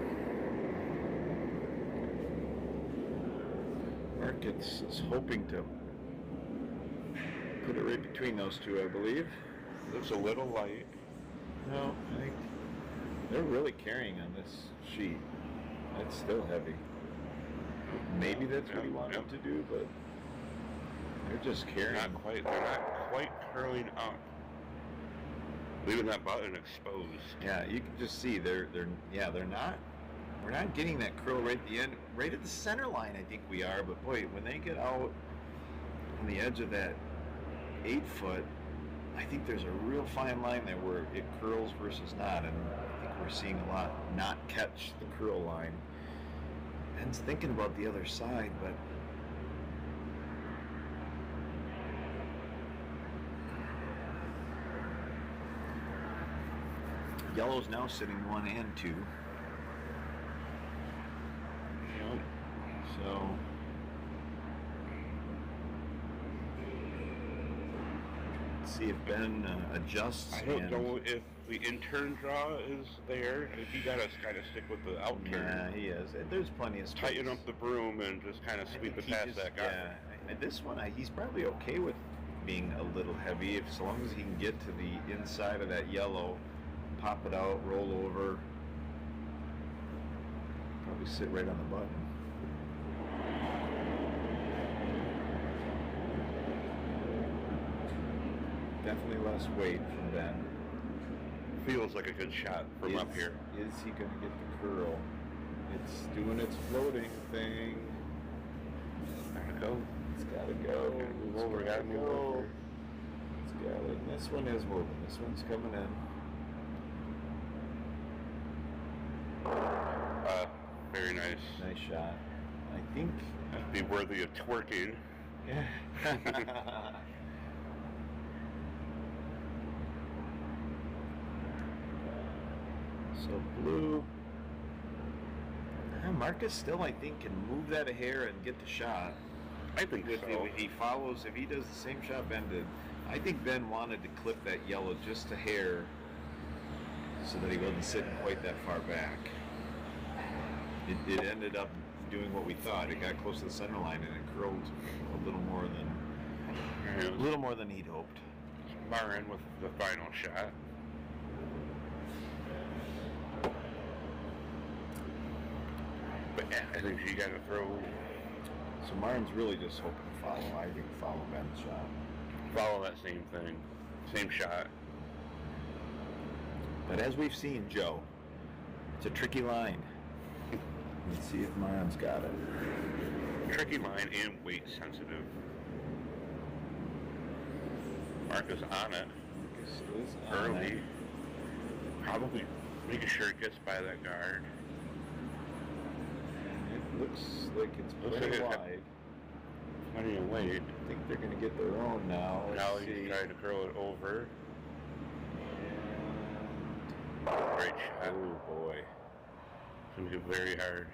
Speaker 3: Markets is hoping to put it right between those two, I believe.
Speaker 1: Looks a little light.
Speaker 3: No, I think they're really carrying on this sheet. That's still heavy. Maybe that's what he wanted to do, but they're just carrying.
Speaker 1: Not quite. They're not quite curling up. Leaving that button exposed.
Speaker 3: Yeah, you can just see they're not. We're not getting that curl right at the end, right at the center line. I think we are, but boy, when they get out on the edge of that 8 foot, I think there's a real fine line there where it curls versus not, and I think we're seeing a lot not catch the curl line. Ben's thinking about the other side, but yellow's now sitting 1 and 2. Yep. So let's see if Ben adjusts.
Speaker 1: I don't know if the intern draw is there. If you gotta kind of stick with the outturn.
Speaker 3: Yeah, he is. There's plenty of space.
Speaker 1: Tighten up the broom and just kind of sweep it past that guy.
Speaker 3: Yeah, and this one, he's probably okay with being a little heavy, as long as he can get to the inside of that yellow, pop it out, roll over, probably sit right on the button. Definitely less weight from Ben.
Speaker 1: Feels like a good shot from up here.
Speaker 3: Is he going to get the curl? It's doing its floating thing.
Speaker 1: Gotta go.
Speaker 3: It's got to go.
Speaker 1: Move over. Gotta move over.
Speaker 3: It's got it. And this one is moving. This one's coming in.
Speaker 1: Very nice.
Speaker 3: Nice shot. I think
Speaker 1: That'd be worthy of twerking.
Speaker 3: Yeah. So blue. Marcus still, I think, can move that a hair and get the shot.
Speaker 1: I think so.
Speaker 3: If he follows, if he does the same shot Ben did, I think Ben wanted to clip that yellow just a hair so that he wasn't sitting quite that far back. It ended up doing what we thought. It got close to the center line and it curled a little more than he'd hoped.
Speaker 1: Marin with the final shot. But yeah, I think you got to throw.
Speaker 3: So Marin's really just hoping to follow. I think follow Ben's shot.
Speaker 1: Follow that same thing, same shot.
Speaker 3: But as we've seen, Joe, it's a tricky line. Let's see if Marin's got it.
Speaker 1: Tricky line and weight sensitive. Marcus on it.
Speaker 3: Marcus is on
Speaker 1: early.
Speaker 3: it.
Speaker 1: Probably making sure it gets by that guard.
Speaker 3: It looks like it's
Speaker 1: Looks
Speaker 3: pretty
Speaker 1: like it-
Speaker 3: wide.
Speaker 1: Plenty of weight.
Speaker 3: I think they're going to get their own now.
Speaker 1: Now
Speaker 3: Let's see.
Speaker 1: he's trying to curl it over. Great shot.
Speaker 3: Oh boy.
Speaker 1: It's going to get very hard.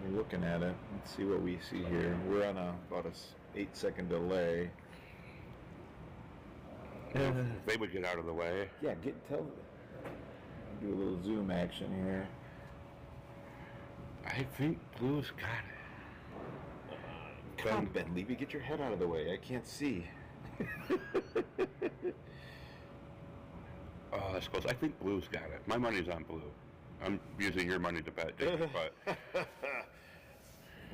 Speaker 3: We're looking at it. Let's see what we see here. We're on about a 8-second delay.
Speaker 1: If they would get out of the way.
Speaker 3: Yeah, do a little zoom action here.
Speaker 1: I think Blue's got it.
Speaker 3: Come on, Ben Levy, get your head out of the way. I can't see.
Speaker 1: Oh, that's close. I think blue's got it. My money's on blue. I'm using your money to bet, David, but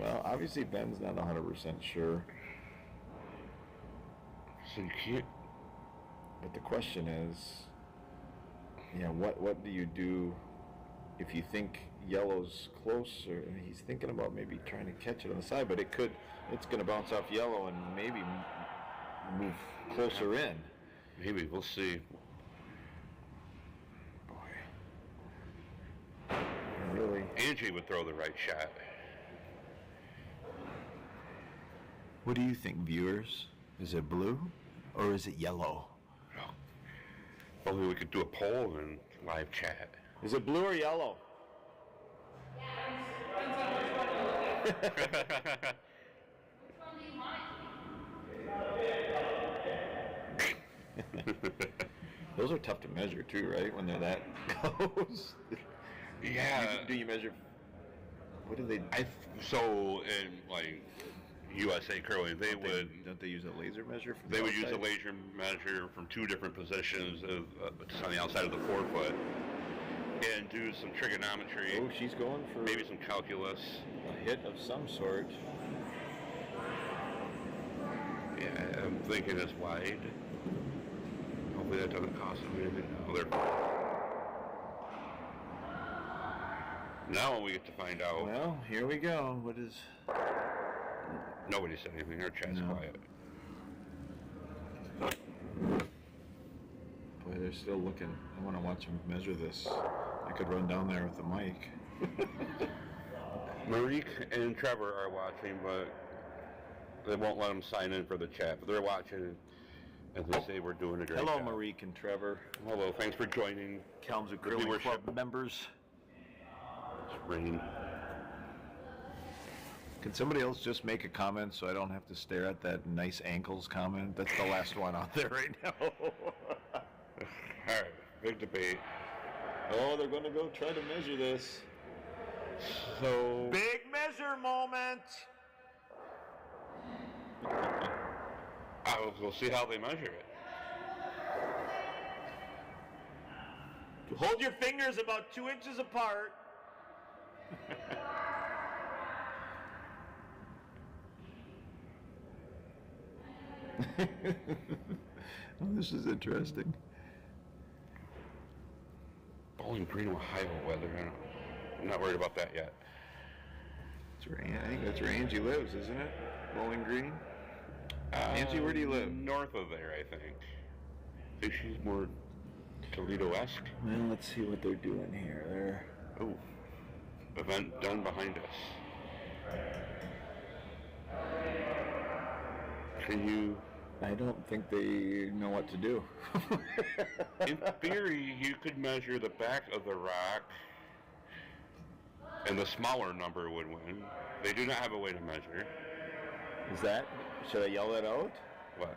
Speaker 3: Well, obviously Ben's not 100% sure.
Speaker 1: so you can't.
Speaker 3: But the question is, what do you do if you think yellow's closer? And he's thinking about maybe trying to catch it on the side, but it's going to bounce off yellow and maybe move closer in.
Speaker 1: Maybe we'll see.
Speaker 3: Really?
Speaker 1: Angie would throw the right shot.
Speaker 3: What do you think, viewers? Is it blue or is it yellow?
Speaker 1: Only we could do a poll and live chat.
Speaker 3: Is it blue or yellow? Those are tough to measure too, right? When they're that close.
Speaker 1: Yeah.
Speaker 3: Do you measure? What do they?
Speaker 1: So in like USA curling,
Speaker 3: don't they use a laser measure?
Speaker 1: They would use a laser measure from two different positions just on the outside of the forefoot, and do some trigonometry.
Speaker 3: Oh, she's going for
Speaker 1: maybe some calculus.
Speaker 3: A hit of some sort.
Speaker 1: Yeah, I'm thinking it's wide. Hopefully that doesn't cost them anything. No, now we get to find out.
Speaker 3: Well, here we go. What is?
Speaker 1: Nobody said anything. Our chat's quiet.
Speaker 3: Boy, they're still looking. I want to watch them measure this. I could run down there with the mic.
Speaker 1: Marique and Trevor are watching, but they won't let them sign in for the chat. But they're watching, and they say we're doing a great
Speaker 3: Hello,
Speaker 1: job.
Speaker 3: Marique and Trevor.
Speaker 1: Hello, thanks for joining.
Speaker 3: Kalamazoo Curling Club members.
Speaker 1: It's rain.
Speaker 3: Can somebody else just make a comment so I don't have to stare at that nice ankles comment? That's the last one out there right now.
Speaker 1: All right, big debate.
Speaker 3: Oh, they're going to go try to measure this.
Speaker 1: So
Speaker 3: big measure moment.
Speaker 1: We'll see how they measure it.
Speaker 3: Hold your fingers about 2 inches apart. Oh, this is interesting.
Speaker 1: Bowling Green, Ohio weather. I'm not worried about that yet.
Speaker 3: I think that's where Angie lives, isn't it? Bowling Green? Angie, where do you live?
Speaker 1: North of there, I think. I think she's more Toledo-esque.
Speaker 3: Well, let's see what they're doing here.
Speaker 1: Oh, event done behind us. Can you...
Speaker 3: I don't think they know what to do.
Speaker 1: In theory, you could measure the back of the rock, and the smaller number would win. They do not have a way to measure.
Speaker 3: Should I yell that out?
Speaker 1: What?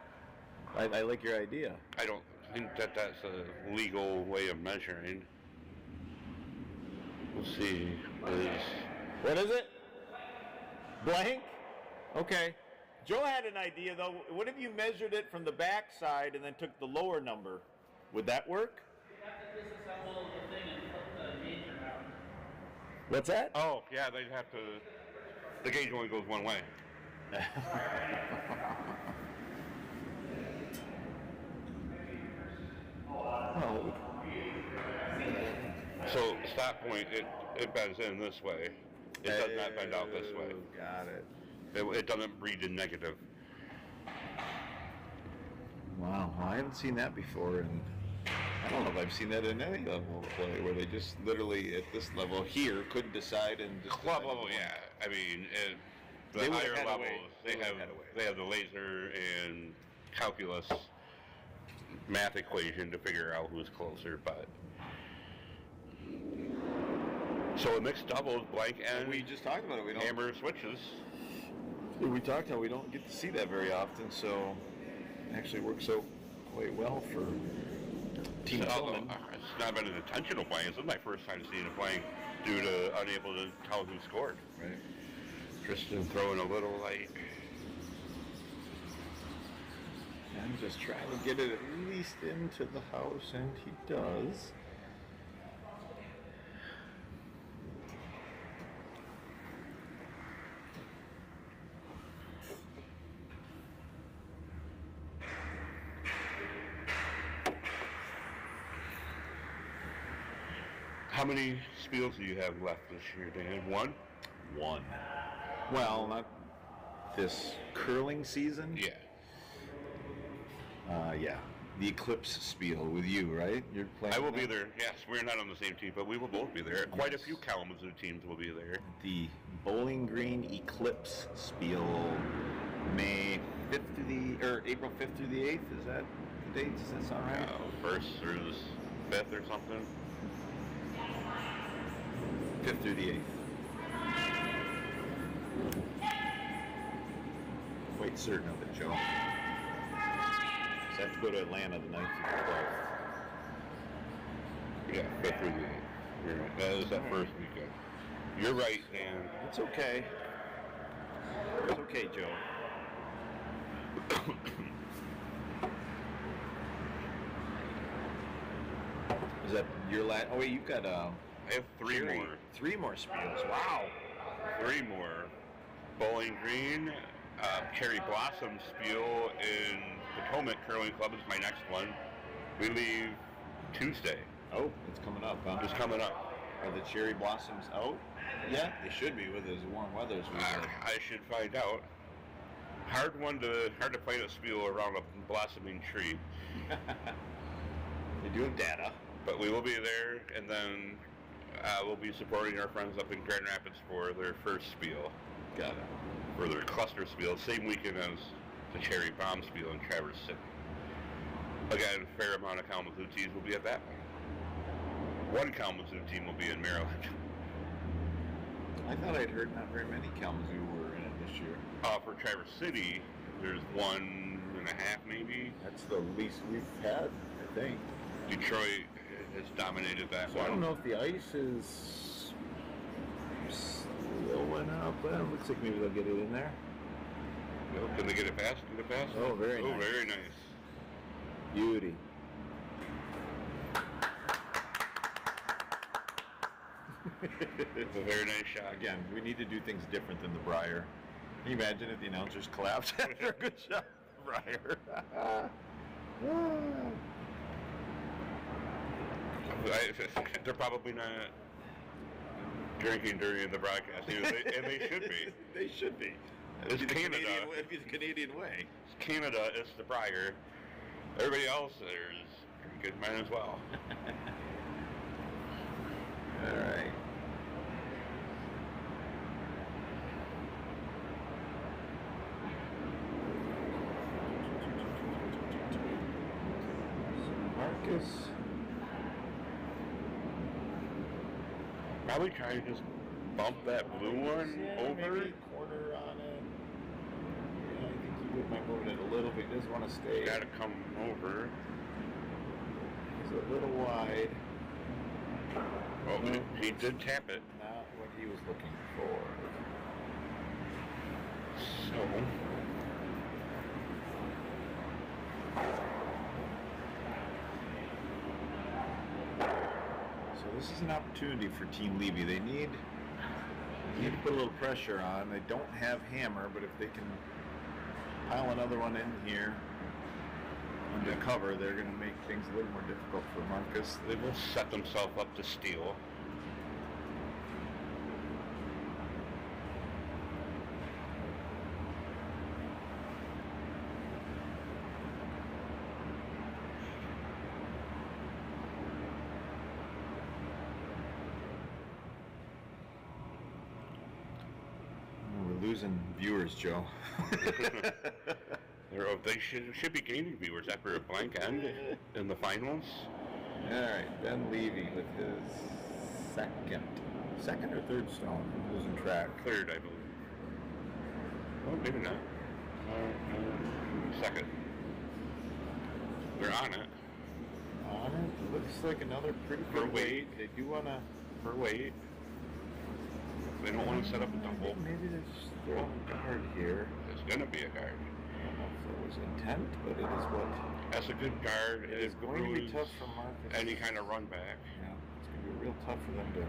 Speaker 3: I like your idea.
Speaker 1: I don't think that that's a legal way of measuring. We'll see.
Speaker 3: What is it? Blank? Okay. Joe had an idea, though. What if you measured it from the back side and then took the lower number? Would that work?
Speaker 5: You have to disassemble the thing and put the gauge around.
Speaker 3: What's that?
Speaker 1: Oh, yeah, they'd have to... The gauge only goes one way.
Speaker 3: Oh.
Speaker 1: So, stop point, it bends in this way. It does not bend out this way.
Speaker 3: Got it.
Speaker 1: It doesn't read in negative.
Speaker 3: Wow, well, I haven't seen that before, and I don't know if I've seen that in any level of play where they just literally at this level here couldn't decide and just
Speaker 1: Club
Speaker 3: decide
Speaker 1: level,
Speaker 3: to
Speaker 1: yeah. I mean, the
Speaker 3: They would've
Speaker 1: higher
Speaker 3: had a
Speaker 1: levels,
Speaker 3: way.
Speaker 1: they have the laser and calculus math equation to figure out who's closer, but... So a mixed doubles, blank and
Speaker 3: We just talked about it. We don't.
Speaker 1: hammer switches.
Speaker 3: We talked about we don't get to see that very often, so it actually works out quite well for Team Tillman.
Speaker 1: It's not been an intentional blank. This is my first time seeing a blank due to unable to tell who scored.
Speaker 3: Right.
Speaker 1: Tristan throwing a little like
Speaker 3: I'm just trying to get it at least into the house, and he does.
Speaker 1: How many spiels do you have left this year, Dan? One?
Speaker 3: One. Well, not this curling season.
Speaker 1: Yeah.
Speaker 3: Yeah. The Eclipse Spiel with you, right? You're playing.
Speaker 1: I will
Speaker 3: that?
Speaker 1: be there. Yes, we're not on the same team, but we will both be there. Quite a
Speaker 3: Yes.
Speaker 1: few Kalamazoo teams will be there.
Speaker 3: The Bowling Green Eclipse Spiel, May 5th to April 5th through the 8th. Is that the dates? Does that sound right?
Speaker 1: First through the 5th or something.
Speaker 3: 5th through the 8th. Quite certain of it, Joe. So I have to go to Atlanta the 9th through the 12th.
Speaker 1: Yeah, 5th through the 8th. You're right. That is that first weekend. You're right, Dan.
Speaker 3: It's okay. It's okay, Joe. Is that your last? Oh wait, you've got
Speaker 1: I have three more.
Speaker 3: 3 more spiels. Wow.
Speaker 1: 3 more. Bowling Green, Cherry Blossom Spiel in Potomac Curling Club is my next one. We leave Tuesday.
Speaker 3: Oh, it's coming up, huh?
Speaker 1: It's coming up.
Speaker 3: Are the cherry blossoms out? Yeah, they should be with as warm weather as we have.
Speaker 1: I should find out. Hard to find a spiel around a blossoming tree.
Speaker 3: They do have data.
Speaker 1: But we will be there, and then we'll be supporting our friends up in Grand Rapids for their first spiel.
Speaker 3: Got it.
Speaker 1: For their cluster spiel, same weekend as the Cherry Bomb Spiel in Traverse City. Again, a fair amount of Kalamazoo teams will be at that one. One Kalamazoo team will be in Maryland.
Speaker 3: I thought I'd heard not very many Kalamazoo were in it this year.
Speaker 1: For Traverse City, there's 1.5 maybe.
Speaker 3: That's the least we've had, I think.
Speaker 1: Detroit has dominated that
Speaker 3: So
Speaker 1: one.
Speaker 3: I don't know if the ice is slowing up. Well, it looks like maybe they'll get it in there.
Speaker 1: Well, can they get it past? Get it past?
Speaker 3: Oh, very nice.
Speaker 1: Oh, very nice.
Speaker 3: Beauty.
Speaker 1: It's a very nice shot.
Speaker 3: Again, we need to do things different than the Briar. Can you imagine if the announcers collapsed after a good shot of the Briar?
Speaker 1: They're probably not drinking during the broadcast, and they should be.
Speaker 3: They should be.
Speaker 1: It's Canada.
Speaker 3: It'd be the Canadian way.
Speaker 1: It's Canada. It's the Briar. Everybody else there's drinking, might as well.
Speaker 3: All right. Marcus.
Speaker 1: Probably try to just bump that blue one over.
Speaker 3: Maybe corner on it. Yeah, I think he might move it a little bit. He doesn't want to stay.
Speaker 1: Got to come over.
Speaker 3: He's a little wide.
Speaker 1: Oh, he did tap it.
Speaker 3: Not what he was looking for.
Speaker 1: So.
Speaker 3: So this is an opportunity for Team Levy. They need to put a little pressure on. They don't have hammer, but if they can pile another one in here under cover, they're going to make things a little more difficult for Marcus.
Speaker 1: They will set themselves up to steal.
Speaker 3: We're losing viewers, Joe.
Speaker 1: They should be gaining viewers after a blank end in the finals.
Speaker 3: All right, Ben Levy with his second or third stone. I'm losing track.
Speaker 1: Third, I believe. Oh, maybe not. Second. They're on it.
Speaker 3: On it. Looks like another pretty
Speaker 1: For
Speaker 3: good
Speaker 1: weight.
Speaker 3: They do want to.
Speaker 1: For weight. They don't want to set up a double.
Speaker 3: Maybe they're just throwing a guard here.
Speaker 1: There's going to be a guard.
Speaker 3: I don't know if if that was intent, but it is what
Speaker 1: That's a good guard.
Speaker 3: it is going to be
Speaker 1: ruins
Speaker 3: tough for Marcus.
Speaker 1: any kind of run back.
Speaker 3: Yeah, it's going to be real tough for them to.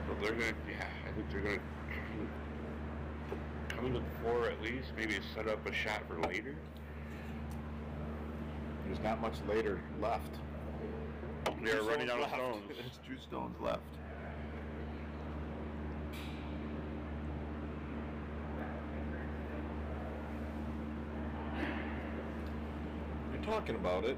Speaker 1: But they're gonna, I think they're gonna come to the floor at least. Maybe set up a shot for later.
Speaker 3: There's not much later left.
Speaker 1: They're
Speaker 3: Two
Speaker 1: running out of
Speaker 3: left.
Speaker 1: stones.
Speaker 3: There's 2 stones left. You're talking about it.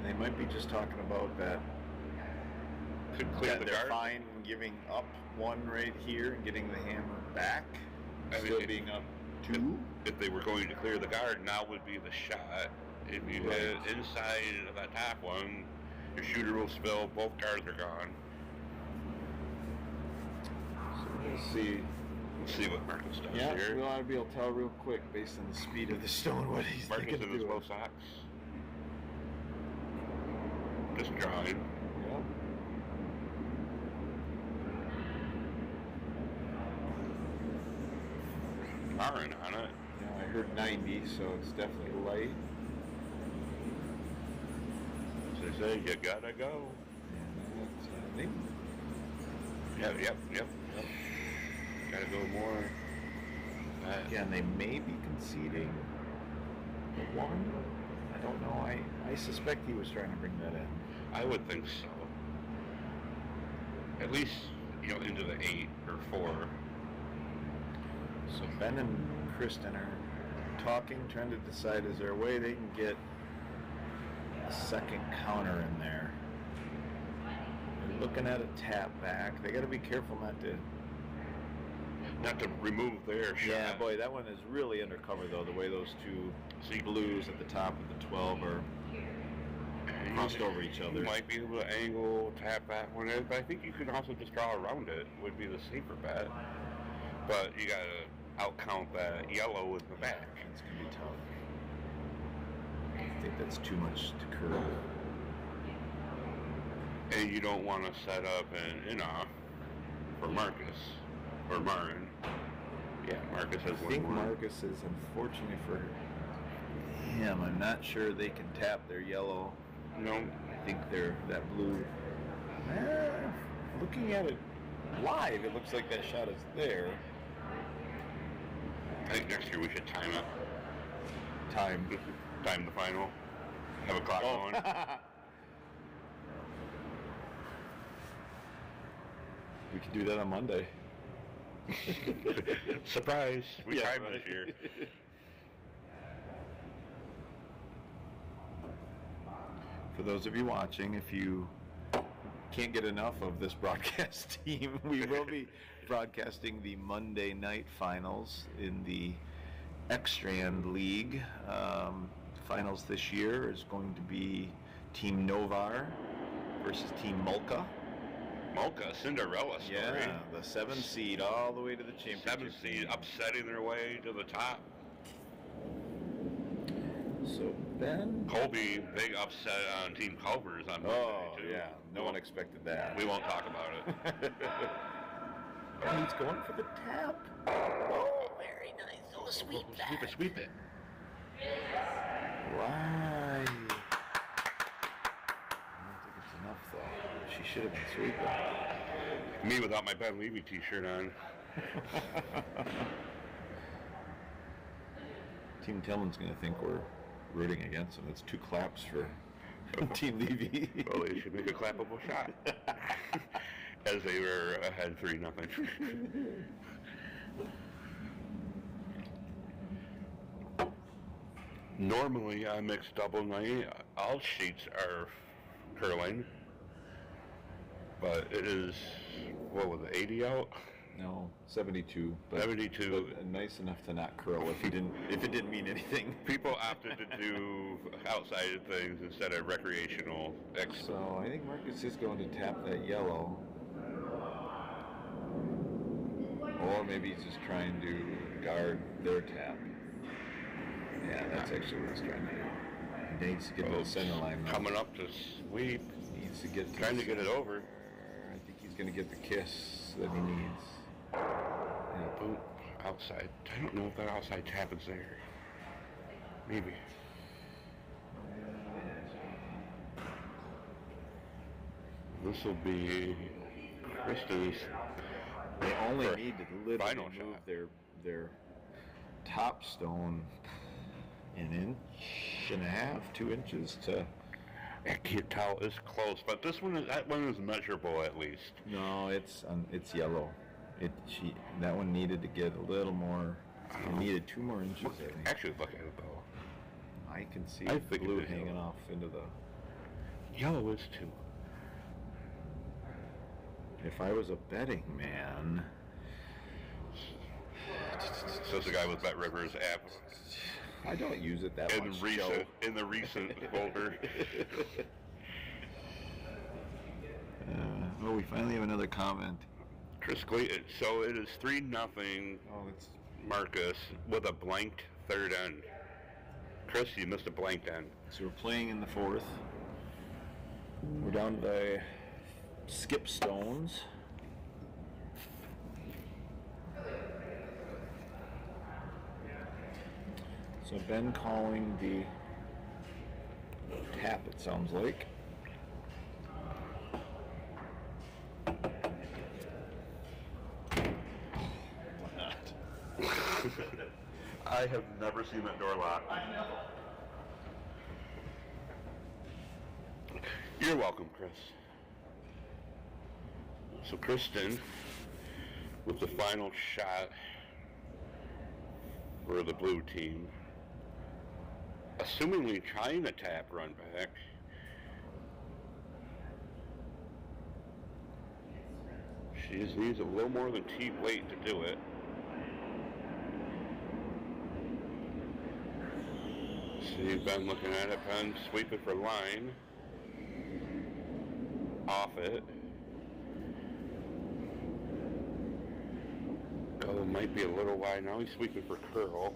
Speaker 3: They might be just talking about that.
Speaker 1: Could clear
Speaker 3: That
Speaker 1: the
Speaker 3: they're
Speaker 1: guard.
Speaker 3: fine giving up 1 right here and getting the hammer back.
Speaker 1: I mean,
Speaker 3: Still
Speaker 1: it-
Speaker 3: being up 2.
Speaker 1: If they were going to clear the guard, now would be the shot. If you hit
Speaker 3: Right.
Speaker 1: inside of that top one, your shooter will spill. Both guards are gone.
Speaker 3: So we'll see.
Speaker 1: Let's see what Marcus does
Speaker 3: Yeah,
Speaker 1: here.
Speaker 3: we ought to be able to tell real quick based on the speed of the stone what he's
Speaker 1: Marcus
Speaker 3: thinking
Speaker 1: in
Speaker 3: of
Speaker 1: his
Speaker 3: doing.
Speaker 1: low socks. Just drawing.
Speaker 3: Yep.
Speaker 1: Marin on it.
Speaker 3: Yeah, I heard 90, so it's definitely light.
Speaker 1: So they say you gotta go.
Speaker 3: And that's,
Speaker 1: Yep. Gotta go more.
Speaker 3: again, they may be conceding the 1. I don't know. I suspect he was trying to bring that in.
Speaker 1: I would think so. At least, into the 8 or 4.
Speaker 3: So Ben and Kristen are talking, trying to decide is there a way they can get a second counter in there. They're looking at a tap back. They got to be careful
Speaker 1: Not to remove their shot.
Speaker 3: Yeah, boy, that one is really undercover though. The way those 2
Speaker 1: See,
Speaker 3: blues at the top of the 12 are crossed over each other.
Speaker 1: You might be able to angle, tap that one in, but I think you can also just draw around it. Would be the safer bet. But you gotta outcount that yellow with the back.
Speaker 3: It's gonna be tough. I think that's too much to curl.
Speaker 1: And you don't want to set up an in-off for Marcus or Marin. Yeah, Marcus has
Speaker 3: I
Speaker 1: one
Speaker 3: think
Speaker 1: more.
Speaker 3: Marcus is unfortunate for him. I'm not sure they can tap their yellow.
Speaker 1: No,
Speaker 3: I think that blue. Looking at it live, it looks like that shot is there.
Speaker 1: I think next year we should time it.
Speaker 3: Time.
Speaker 1: Time the final. Have a clock going.
Speaker 3: We can do that on Monday.
Speaker 1: Surprise! We
Speaker 3: Yeah,
Speaker 1: timed
Speaker 3: right.
Speaker 1: this year.
Speaker 3: For those of you watching, if you can't get enough of this broadcast team, we will be broadcasting the Monday night finals in the X-Strand League. Finals this year is going to be Team Novar versus Team Mulka.
Speaker 1: Mocha, Cinderella story.
Speaker 3: Yeah, the 7 seed all the way to the championship.
Speaker 1: 7 seed, upsetting their way to the top.
Speaker 3: So Ben.
Speaker 1: Colby, big upset on Team Culver's on Monday,
Speaker 3: Oh
Speaker 1: too.
Speaker 3: yeah, no one expected that.
Speaker 1: We won't talk about it.
Speaker 3: Oh, he's going for the tap. Oh, very nice. Oh, sweep that.
Speaker 1: Sweep it.
Speaker 3: Why? I don't think it's enough though. She should have been sweeping.
Speaker 1: Me without my Ben Levy t-shirt on.
Speaker 3: Team Tillman's going to think we're rooting against him. That's 2 claps for Team Levy.
Speaker 1: Well, they should make a clappable shot. As they were ahead 3-0. Normally on mixed double night, all sheets are curling. But it is, what was it, 80 out?
Speaker 3: No, 72. But,
Speaker 1: 72.
Speaker 3: But nice enough to not curl if it didn't mean anything.
Speaker 1: People opted to do outside things instead of recreational.
Speaker 3: So I think Marcus is going to tap that yellow. Or maybe he's just trying to guard their tap. Yeah, that's actually what he's trying to do. He needs to get to the center line. Though.
Speaker 1: Coming up to sweep.
Speaker 3: Needs to get to
Speaker 1: Trying
Speaker 3: the
Speaker 1: to get it
Speaker 3: center.
Speaker 1: over.
Speaker 3: I think he's he's going to get the kiss that he needs. Yeah.
Speaker 1: Oh, outside. I don't know if that outside tap is there. Maybe. This will be Kristen's.
Speaker 3: They only
Speaker 1: For
Speaker 3: need to literally
Speaker 1: final
Speaker 3: move
Speaker 1: shot.
Speaker 3: their top stone an inch and a half, 2 inches to.
Speaker 1: I can't tell. It's close, but that one is measurable at least.
Speaker 3: No, it's yellow. That one needed to get a little more. It needed 2 more inches. I think.
Speaker 1: Actually, look at it though.
Speaker 3: I can see
Speaker 1: I think
Speaker 3: blue
Speaker 1: it is
Speaker 3: hanging
Speaker 1: yellow.
Speaker 3: off into the.
Speaker 1: Yellow is too.
Speaker 3: If I was a betting man,
Speaker 1: Says the guy with Bet Rivers app
Speaker 3: I don't use it that
Speaker 1: in
Speaker 3: much.
Speaker 1: the recent folder.
Speaker 3: We finally have another comment.
Speaker 1: Chris Gleason. So it is 3-0
Speaker 3: Oh, it's
Speaker 1: Marcus with a blanked third end. Chris, you missed a blanked end.
Speaker 3: so we're playing in the fourth. We're down to the skip stones. So Ben calling the tap, it sounds like.
Speaker 1: I have never seen that door locked. You're welcome, Chris. So Kristen, with the final shot for the blue team, assumingly trying a tap run back. She just needs a little more than team weight to do it. See Ben looking at it. Ben sweeping for line. Off it. Go might be a little wide. Now he's sweeping for curl.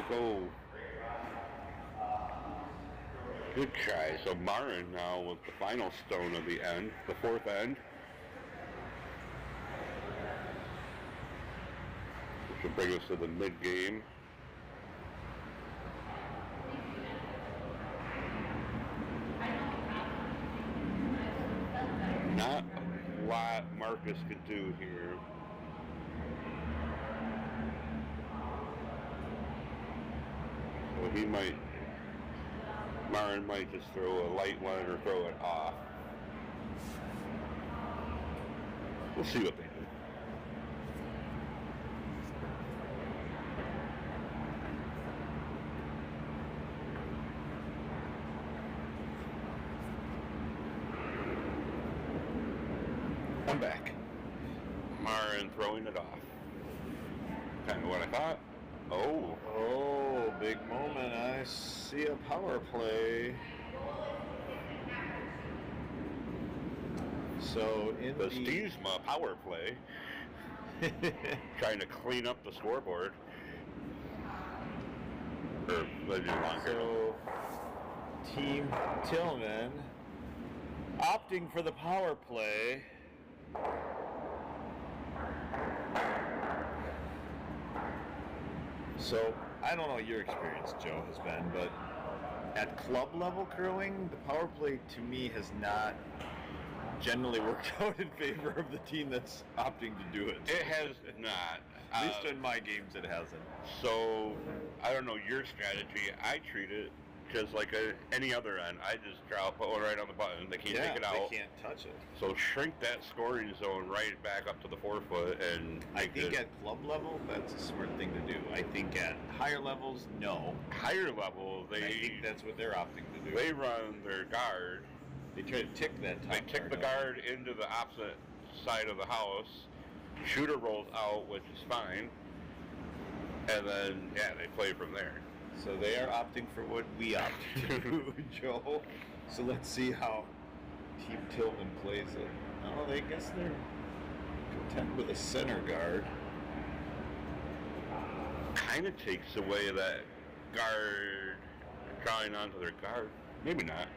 Speaker 1: Go. Good try. So Marin now with the final stone of the end, the fourth end. Which will bring us to the mid-game. Not a lot Marcus could do here. So he might, Marin might just throw a light one or throw it off. We'll see what they do.
Speaker 3: I'm back.
Speaker 1: Marin throwing it off. Kind of what I thought.
Speaker 3: Oh, big moment. I see a power play. So in
Speaker 1: The Stiesma power play. Trying to clean up the scoreboard. Or maybe longer.
Speaker 3: So Team Tillman opting for the power play. So I don't know what your experience, Joe, has been, but at club level curling, the power play to me has not generally worked out in favor of the team that's opting to do it.
Speaker 1: It has not.
Speaker 3: At least in my games, it hasn't.
Speaker 1: So, I don't know your strategy. I treat it just like any other end. I just put one right on the button. They can't take it out.
Speaker 3: They can't touch it.
Speaker 1: So shrink that scoring zone right back up to the 4 foot, and
Speaker 3: I think at club level, that's a smart thing to do. I think at higher levels, no.
Speaker 1: higher level,
Speaker 3: I think that's what they're opting to do.
Speaker 1: they run their guard.
Speaker 3: They try to tick that top
Speaker 1: They tick the
Speaker 3: up.
Speaker 1: guard into the opposite side of the house. Shooter rolls out, which is fine, and then they play from there.
Speaker 3: So they are opting for what we opt to do, Joe. So let's see how Team Tillman plays it. Oh, I guess they're content with a center guard.
Speaker 1: Kind of takes away that guard drawing onto their guard. Maybe not.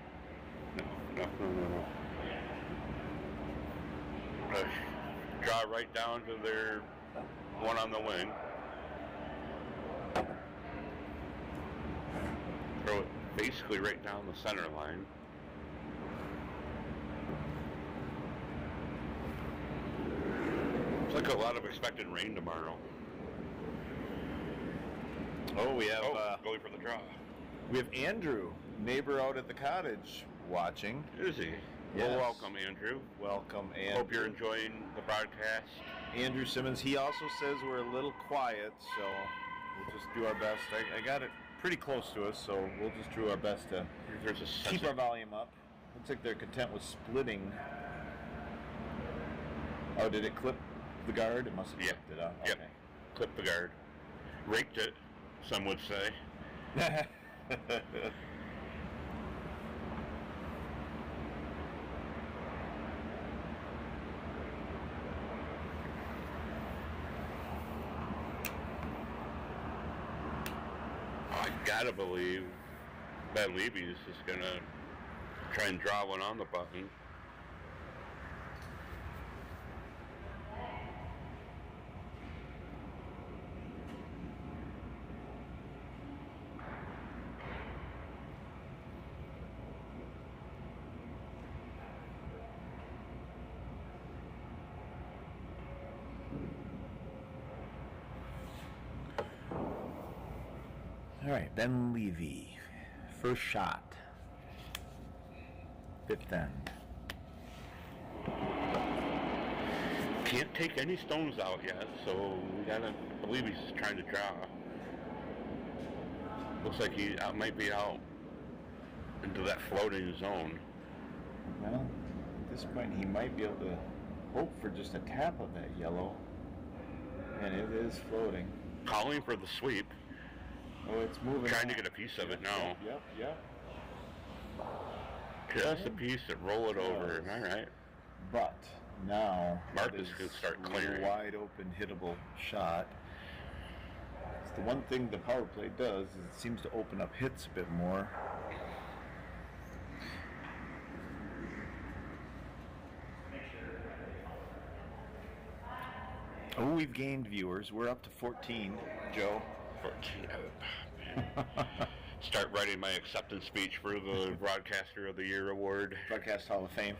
Speaker 1: No. No. Draw right down to their one on the wing. Throw it basically right down the center line. It's like a lot of expected rain tomorrow.
Speaker 3: Oh, we have
Speaker 1: going for the draw.
Speaker 3: we have Andrew, neighbor out at the cottage, watching.
Speaker 1: Is he?
Speaker 3: Yes.
Speaker 1: Well, welcome, Andrew.
Speaker 3: Welcome, Andrew.
Speaker 1: Hope you're enjoying the broadcast.
Speaker 3: Andrew Simmons. He also says we're a little quiet, so we'll just do our best. I got it pretty close to us, so we'll just do our best to
Speaker 1: There's a
Speaker 3: keep our volume up. Looks like they're content with splitting. Oh, did it clip the guard? It must have clipped it up.
Speaker 1: Yep. Clip the guard. Raked it, some would say.
Speaker 3: Okay.
Speaker 1: I gotta believe Ben Levy's just gonna try and draw one on the button.
Speaker 3: All right, Ben Levy, first shot, fifth end.
Speaker 1: Can't take any stones out yet, so we gotta believe he's trying to draw. Looks like he might be out into that floating zone.
Speaker 3: Well, at this point, he might be able to hope for just a tap of that yellow, and it is floating.
Speaker 1: Calling for the sweep.
Speaker 3: Oh, it's moving.
Speaker 1: Trying to
Speaker 3: on.
Speaker 1: get a piece of it now.
Speaker 3: Yep.
Speaker 1: Just a piece that roll it over. All right.
Speaker 3: But now
Speaker 1: Marcus
Speaker 3: that
Speaker 1: can
Speaker 3: is
Speaker 1: start
Speaker 3: a
Speaker 1: clearing.
Speaker 3: wide open hittable shot. It's the one thing the power play does is it seems to open up hits a bit more. Oh, we've gained viewers. We're up to 14, Joe.
Speaker 1: 14. Start writing my acceptance speech for the Broadcaster of the Year award.
Speaker 3: Broadcast Hall of Fame.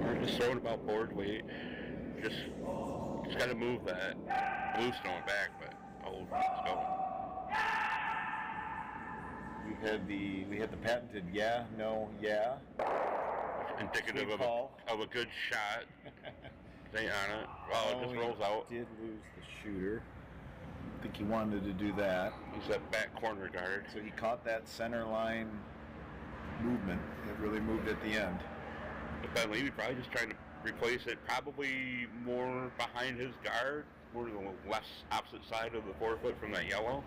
Speaker 1: We're just throwing about board weight. Just got to move that blue stone back, but it's going.
Speaker 3: We had the patented yeah, no, yeah.
Speaker 1: Indicative
Speaker 3: Sweet
Speaker 1: of
Speaker 3: call.
Speaker 1: a good shot. Stay on it. Oh, it just rolls out.
Speaker 3: Did lose the shooter. I think he wanted to do that.
Speaker 1: He's that back corner guard.
Speaker 3: So he caught that center line movement. It really moved at the end.
Speaker 1: But Ben Levy probably just trying to replace it, probably more behind his guard, more to the left opposite side of the 4 foot from that yellow.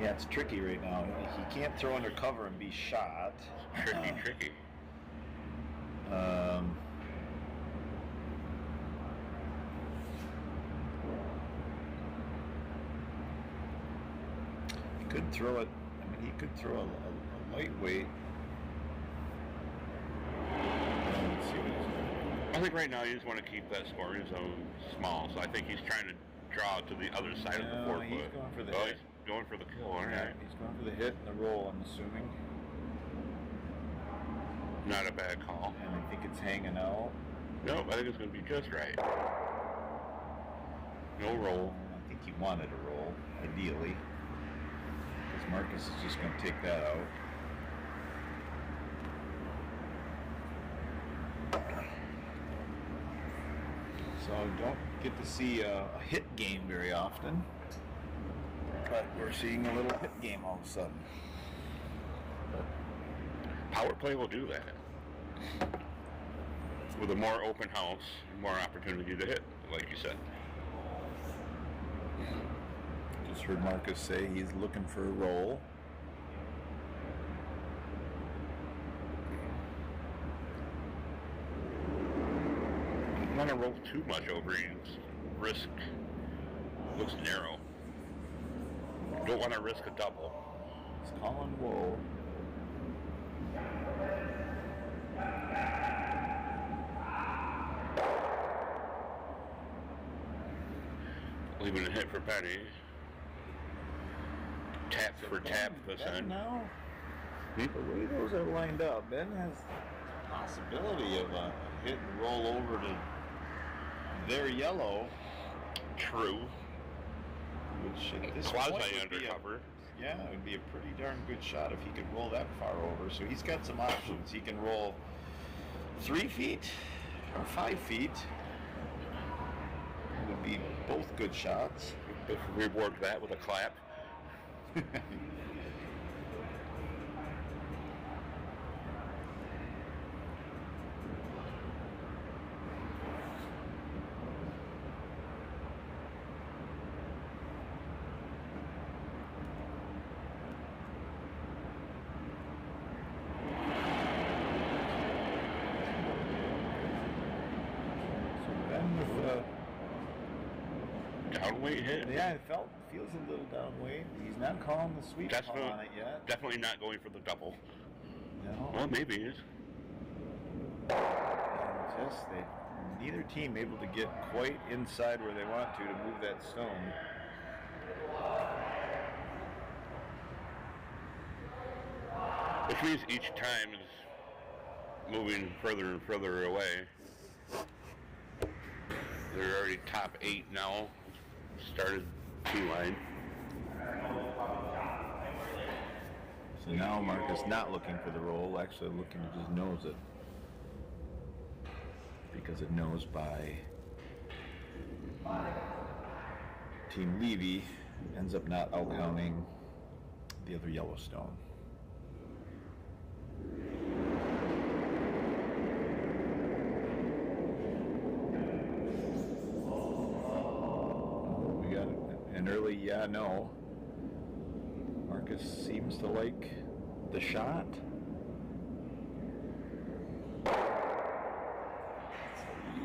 Speaker 3: Yeah, it's tricky right now. He can't throw under cover and be shot.
Speaker 1: Tricky.
Speaker 3: He could throw it. I mean, he could throw a lightweight. Let's see what he's doing.
Speaker 1: I think right now you just want to keep that scoring zone small, so I think he's trying to draw to the other side of the 4 foot.
Speaker 3: He's going for the hit.
Speaker 1: He's going for the kill, all
Speaker 3: Yeah,
Speaker 1: right.
Speaker 3: he's going for the hit and the roll, I'm assuming.
Speaker 1: Not a bad call.
Speaker 3: And I think it's hanging out.
Speaker 1: No, I think it's going to be just right. No roll.
Speaker 3: I think he wanted a roll, ideally. Because Marcus is just going to take that out. So don't get to see a hit game very often. But we're seeing a little hit game all of a sudden.
Speaker 1: Power play will do that. With a more open house, more opportunity to hit, like you said.
Speaker 3: Just heard Marcus say he's looking for a roll.
Speaker 1: Don't want to roll too much over. Risk looks narrow. Don't want to risk a double.
Speaker 3: He's calling roll.
Speaker 1: Leaving a hit for Penny. Tap for tap this
Speaker 3: Ben
Speaker 1: end.
Speaker 3: now, the way those are lined up, Ben has the possibility of a hit and roll over to their yellow.
Speaker 1: True.
Speaker 3: Which at this point
Speaker 1: Quasi
Speaker 3: would be
Speaker 1: undercover.
Speaker 3: yeah, it would be a pretty darn good shot if he could roll that far over. So he's got some options. He can roll 3 feet or 5 feet. It would be both good shots.
Speaker 1: Reward that with a clap. Downweight hit.
Speaker 3: Yeah, it feels a little downweight. He's not calling the sweep call on it yet.
Speaker 1: Definitely not going for the double.
Speaker 3: No.
Speaker 1: Well, maybe he is.
Speaker 3: Just neither team able to get quite inside where they want to move that stone.
Speaker 1: Which means each time is moving further and further away. They're already top 8 now. Started 2 line.
Speaker 3: So now Marcus not looking for the roll, actually looking to just nose it. Because it knows by Team Levy ends up not out counting the other Yellowstone. We got an early no. Marcus seems to like the shot.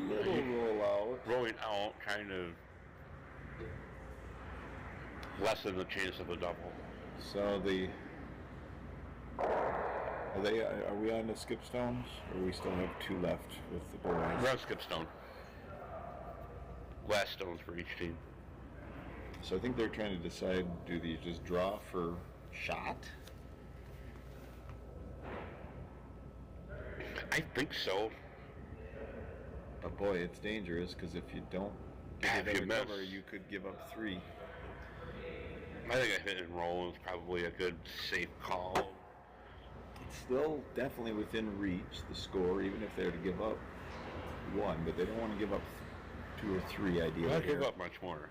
Speaker 3: Little roll out.
Speaker 1: Rolling out kind of lessen the chance of a double.
Speaker 3: So are we on the skip stones, or we still have 2 left with the boys?
Speaker 1: We're on skipstone. Glass stones for each team.
Speaker 3: So I think they're trying to decide, do they just draw for shot?
Speaker 1: I think so.
Speaker 3: But boy, it's dangerous, because if you don't
Speaker 1: If
Speaker 3: hit
Speaker 1: you
Speaker 3: or
Speaker 1: miss.
Speaker 3: cover, you could give up 3.
Speaker 1: I think a hit and roll is probably a good safe call.
Speaker 3: It's still definitely within reach, the score, even if they're to give up 1, but they don't want to give up 2 or 3 ideally.
Speaker 1: Not give
Speaker 3: here.
Speaker 1: up much more.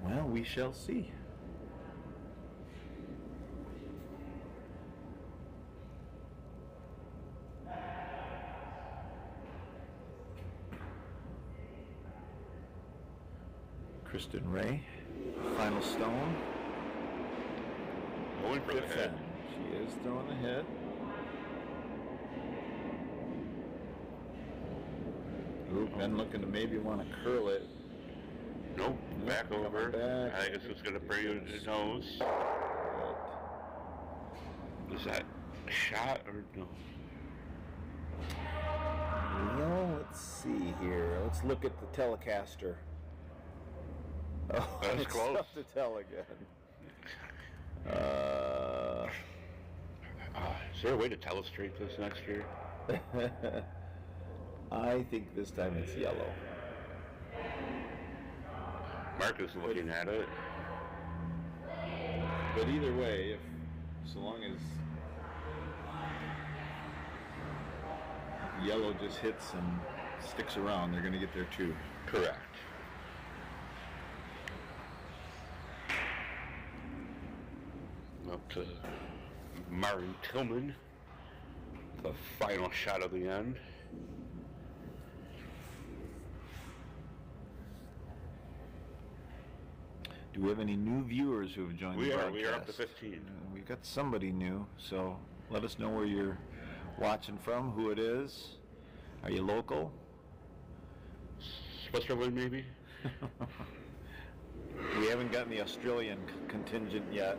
Speaker 3: Well, we shall see. Kristen Ray, final stone.
Speaker 1: Going for the
Speaker 3: Fifth
Speaker 1: head.
Speaker 3: end. She is throwing the hit. Ooh, Ben looking to maybe want to curl it.
Speaker 1: Nope, back
Speaker 3: coming
Speaker 1: over.
Speaker 3: back.
Speaker 1: I guess it's going to bring it to his nose. Is that a shot or no?
Speaker 3: No, let's see here. Let's look at the Telecaster. Oh,
Speaker 1: That's
Speaker 3: it's
Speaker 1: close.
Speaker 3: tough to tell again.
Speaker 1: Is there a way to telestrate this next year?
Speaker 3: I think this time it's yellow.
Speaker 1: Marcus is looking at it.
Speaker 3: But either way, so long as yellow just hits and sticks around, they're going to get there too.
Speaker 1: Correct. Up to Marin Tillman. The final shot of the end.
Speaker 3: Do we have any new viewers who have joined the broadcast?
Speaker 1: We are up to 15.
Speaker 3: We got somebody new, so let us know where you're watching from, who it is. Are you local?
Speaker 1: Switzerland, maybe?
Speaker 3: We haven't gotten the Australian contingent yet.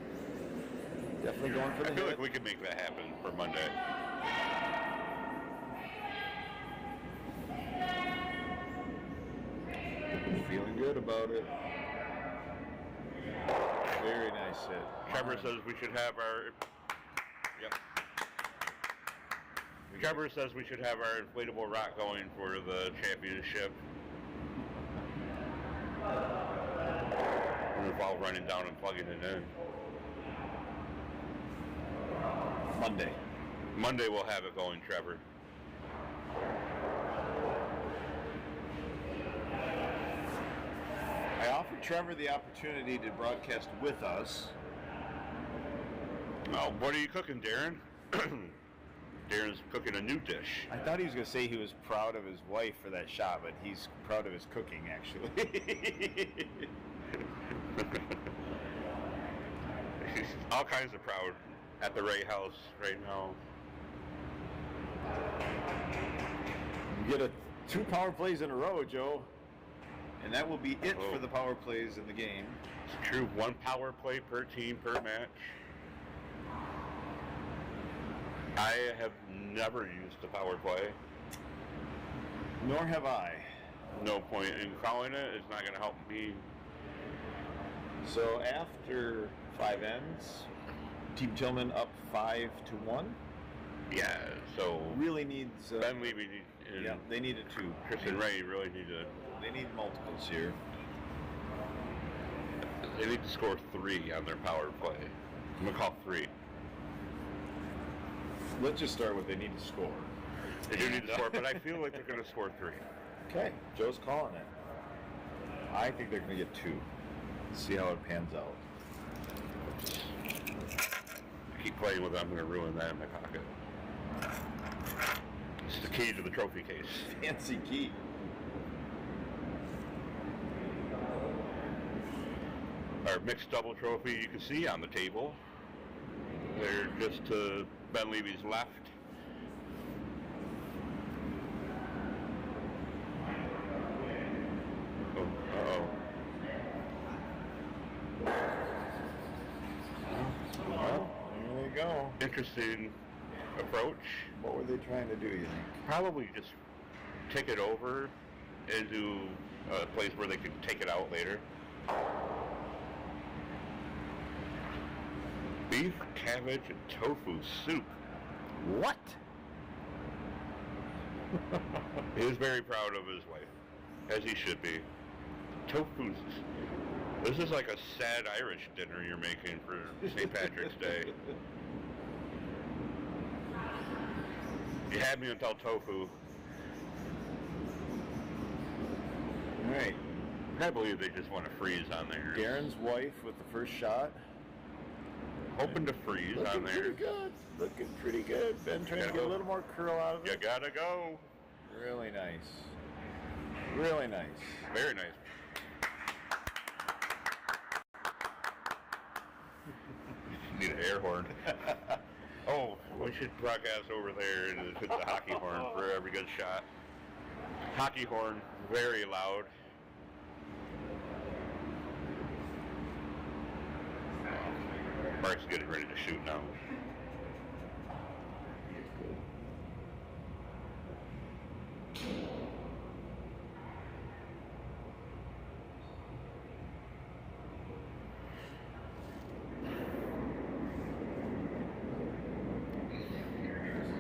Speaker 3: Definitely going for the
Speaker 1: I feel
Speaker 3: hit.
Speaker 1: like we could make that happen for Monday.
Speaker 3: Feeling good about it. Very nice hit.
Speaker 1: Trevor says we should have our... Yep. Trevor says we should have our inflatable rock going for the championship. While running down and plugging it in. Monday we'll have it going, Trevor.
Speaker 3: I offered Trevor the opportunity to broadcast with us.
Speaker 1: Oh, what are you cooking, Darren? Darren's cooking a new dish.
Speaker 3: I thought he was going to say he was proud of his wife for that shot, but he's proud of his cooking, actually.
Speaker 1: He's all kinds of proud at the Ray house right now.
Speaker 3: You get 2 power plays in a row, Joe, and that will be it for the power plays in the game.
Speaker 1: It's true. 1 power play per team per match. I have never used a power play.
Speaker 3: Nor have I.
Speaker 1: No point in calling it. It's not going to help me.
Speaker 3: So after 5 ends, Team Tillman up 5-1.
Speaker 1: Yeah, so
Speaker 3: Really needs.
Speaker 1: Ben Levy and
Speaker 3: Yeah, they need a 2.
Speaker 1: Chris and Ray really need to.
Speaker 3: They need multiples here.
Speaker 1: They need to score 3 on their power play. I'm gonna call 3.
Speaker 3: Let's just start with they need to score.
Speaker 1: They do need to score, but I feel like they're gonna score 3.
Speaker 3: Okay, Joe's calling it. I think they're going to get 2. Let's see how it pans out.
Speaker 1: I keep playing with it. I'm gonna ruin that in my pocket. This is the key to the trophy case.
Speaker 3: Fancy key.
Speaker 1: Our mixed double trophy you can see on the table. They're just to Ben Levy's left. Oh, uh-oh.
Speaker 3: Well, there you go.
Speaker 1: Interesting approach.
Speaker 3: What were they trying to do, you think?
Speaker 1: Probably just take it over into a place where they can take it out later. Beef, cabbage, and tofu soup.
Speaker 3: What?
Speaker 1: He is very proud of his wife, as he should be. Tofu. This is like a sad Irish dinner you're making for St. Patrick's Day. You had me until tofu.
Speaker 3: All right.
Speaker 1: I believe they just want to freeze on there.
Speaker 3: Darren's wife with the first shot.
Speaker 1: Hoping to freeze
Speaker 3: Looking
Speaker 1: on there.
Speaker 3: pretty good. Looking pretty good. Ben trying to get a little more curl out of
Speaker 1: You
Speaker 3: it.
Speaker 1: gotta go.
Speaker 3: Really nice. Really nice.
Speaker 1: Very nice. Need an air horn. Oh, we should broadcast over there and hit the hockey horn for every good shot. Hockey horn, very loud. Mark's getting ready to shoot now.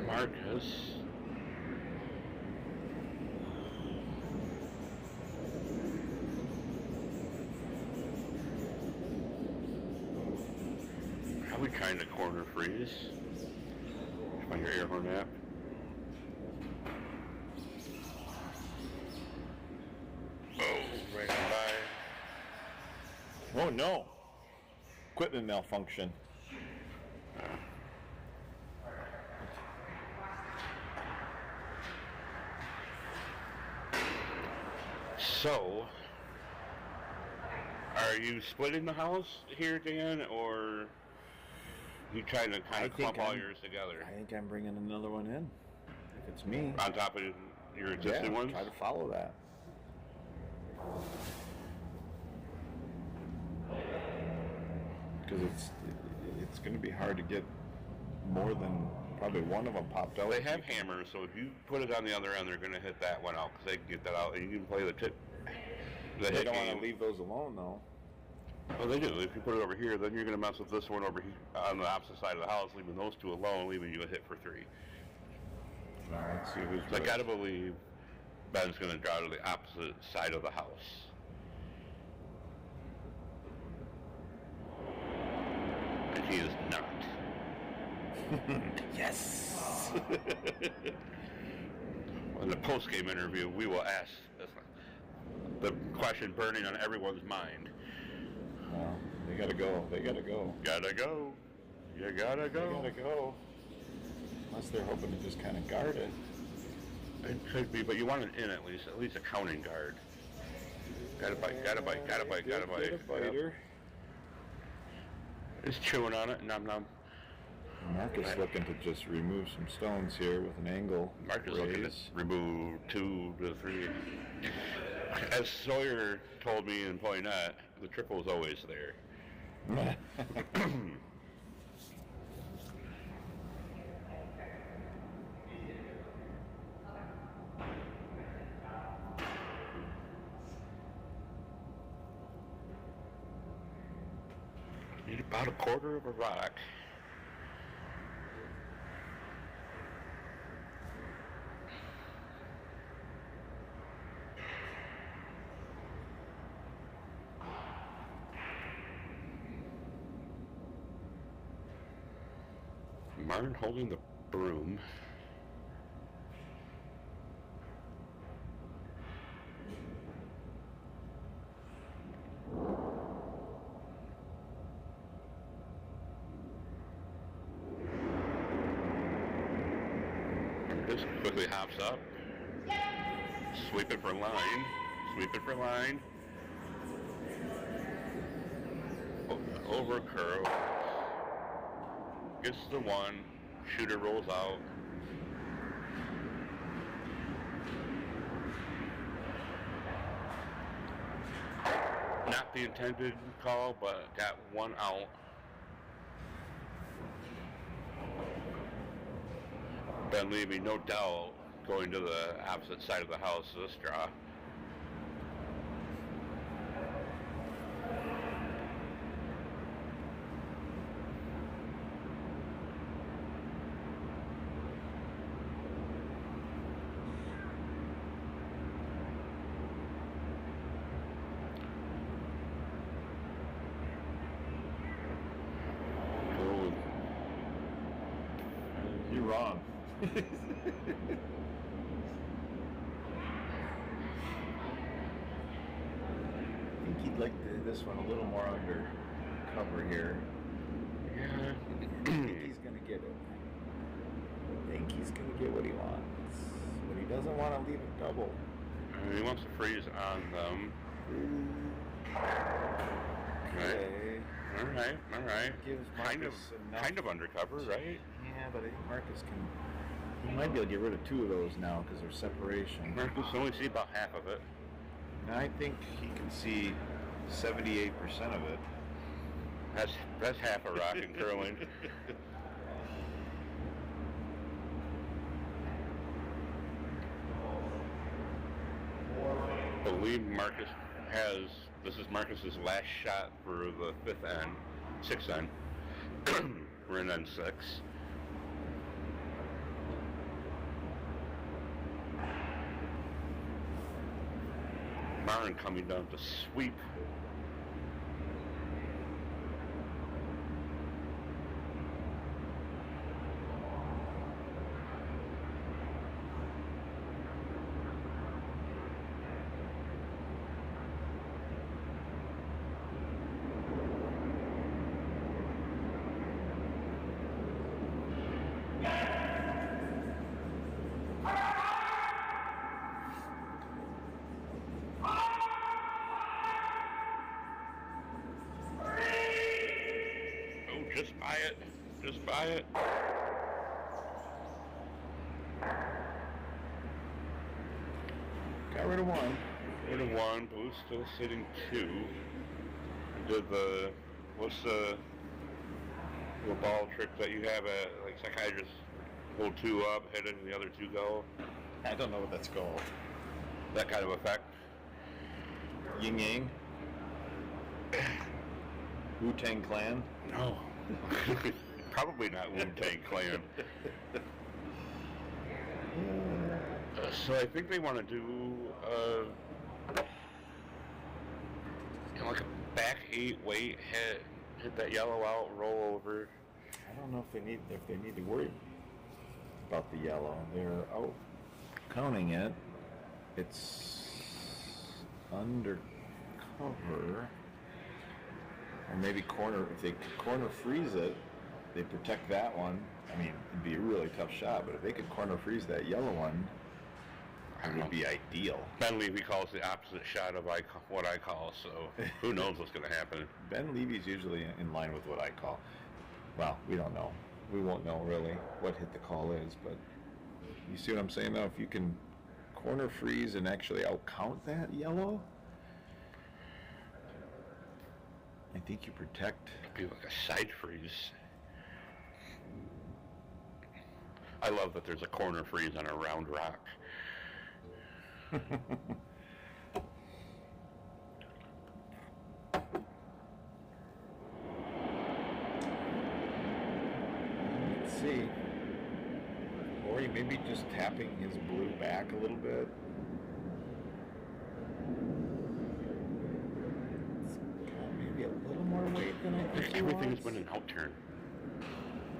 Speaker 1: Marcus. Probably trying to corner freeze. On your air horn app. Oh, right by.
Speaker 3: Oh no. Equipment malfunction.
Speaker 1: So, Are you splitting the house here, Dan, or you trying to kind of clump all yours together?
Speaker 3: I think I'm bringing another one in. If it's me.
Speaker 1: On top of your existing ones?
Speaker 3: Try to follow that. Because it's going to be hard to get more than probably one of them popped out.
Speaker 1: They have hammers, so if you put it on the other end, they're going to hit that one out because they can get that out, and you can play the tip.
Speaker 3: They don't want to leave those alone, though.
Speaker 1: Well, they do. If you put it over here, then you're going to mess with this one over here on the opposite side of the house, leaving those two alone, leaving you a hit for 3.
Speaker 3: All right, let's see who's.
Speaker 1: I gotta believe Ben's going to draw to the opposite side of the house. And he is not.
Speaker 3: Yes.
Speaker 1: In the post-game interview, we will ask the question burning on everyone's mind.
Speaker 3: Well, they gotta go. They gotta go.
Speaker 1: Gotta go. You gotta go.
Speaker 3: They gotta go. Unless they're hoping to just kind of guard it.
Speaker 1: It could be, but you want an in at least a counting guard. Gotta bite, gotta bite, gotta bite, gotta bite.
Speaker 3: Get a biter.
Speaker 1: It's chewing on it, nom nom.
Speaker 3: Marcus looking to just remove some stones here with an angle.
Speaker 1: Marcus looking to remove 2 to 3. As Sawyer told me in Poynette, the triple is always there. Need about a quarter of a rock. Martin holding the broom. Just quickly hops up. Sweep it for line. Sweep it for line. Over curl. Gets the 1. Shooter rolls out. Not the intended call, but got 1 out. Ben leaving no doubt going to the opposite side of the house this draw.
Speaker 3: You're wrong.
Speaker 7: I think he'd like this one a little more under cover here.
Speaker 1: Yeah.
Speaker 7: I think he's going to get it. I think he's going to get what he wants. But he doesn't want to leave it double.
Speaker 1: He wants to freeze on them.
Speaker 7: Okay.
Speaker 1: All right.
Speaker 7: Gives
Speaker 1: Kind
Speaker 7: Marcus enough.
Speaker 1: of undercover, right?
Speaker 7: Yeah, but I think Marcus can... He might be able to get rid of 2 of those now because there's separation.
Speaker 1: Marcus can only see about half of it.
Speaker 3: And I think he can see 78% of it.
Speaker 1: That's half a rock in curling. I believe Marcus has. This is Marcus's last shot for the 5th end, 6th end. We're in end 6. Marin coming down to sweep. it. Just buy it.
Speaker 7: Got rid of one.
Speaker 1: Rid of one, but we're still sitting 2. Did the, what's the ball trick that you have at, like, psychiatrists hold 2 up, hit it, and the other 2 go?
Speaker 3: I don't know what that's called.
Speaker 1: That kind of effect.
Speaker 3: Yin Yang? Wu-Tang Clan?
Speaker 1: No. Probably not Wu-Tang Clan. So I think they want to do, like a back 8 weight, hit that yellow out, roll over.
Speaker 7: I don't know if they need to worry about the yellow. They're out counting it. It's undercover. Or maybe corner, if they could corner freeze it, they protect that one. I mean, it'd be a really tough shot, but if they could corner freeze that yellow one, it would be ideal.
Speaker 1: Ben Levy calls the opposite shot of what I call, so who knows what's going to happen.
Speaker 7: Ben Levy's usually in line with what I call. Well, we don't know. We won't know really what hit the call is, but you see what I'm saying though? If you can corner freeze and actually outcount that yellow, I think you protect.
Speaker 1: It'd be like a side freeze. I love that there's a corner freeze on a round rock.
Speaker 7: Let's see. Or you maybe just tapping his blue back a little bit. It's got maybe a little more weight than I think he
Speaker 1: Everything's
Speaker 7: wants.
Speaker 1: been an out turn.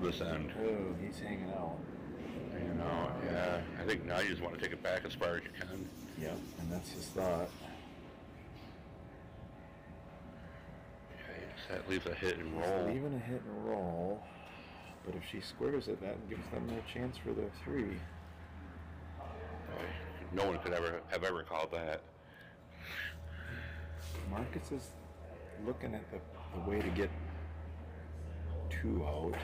Speaker 1: This end.
Speaker 7: Oh, he's hanging out.
Speaker 1: You know, yeah. I think now you just want to take it back as far as you can.
Speaker 7: Yep, and that's his thought.
Speaker 1: Okay, so that leaves a hit and
Speaker 7: He's
Speaker 1: roll.
Speaker 7: leaving a hit and roll, but if she squares it, that gives them their chance for the 3.
Speaker 1: No one could have ever called that.
Speaker 7: Marcus is looking at the way to get 2 out.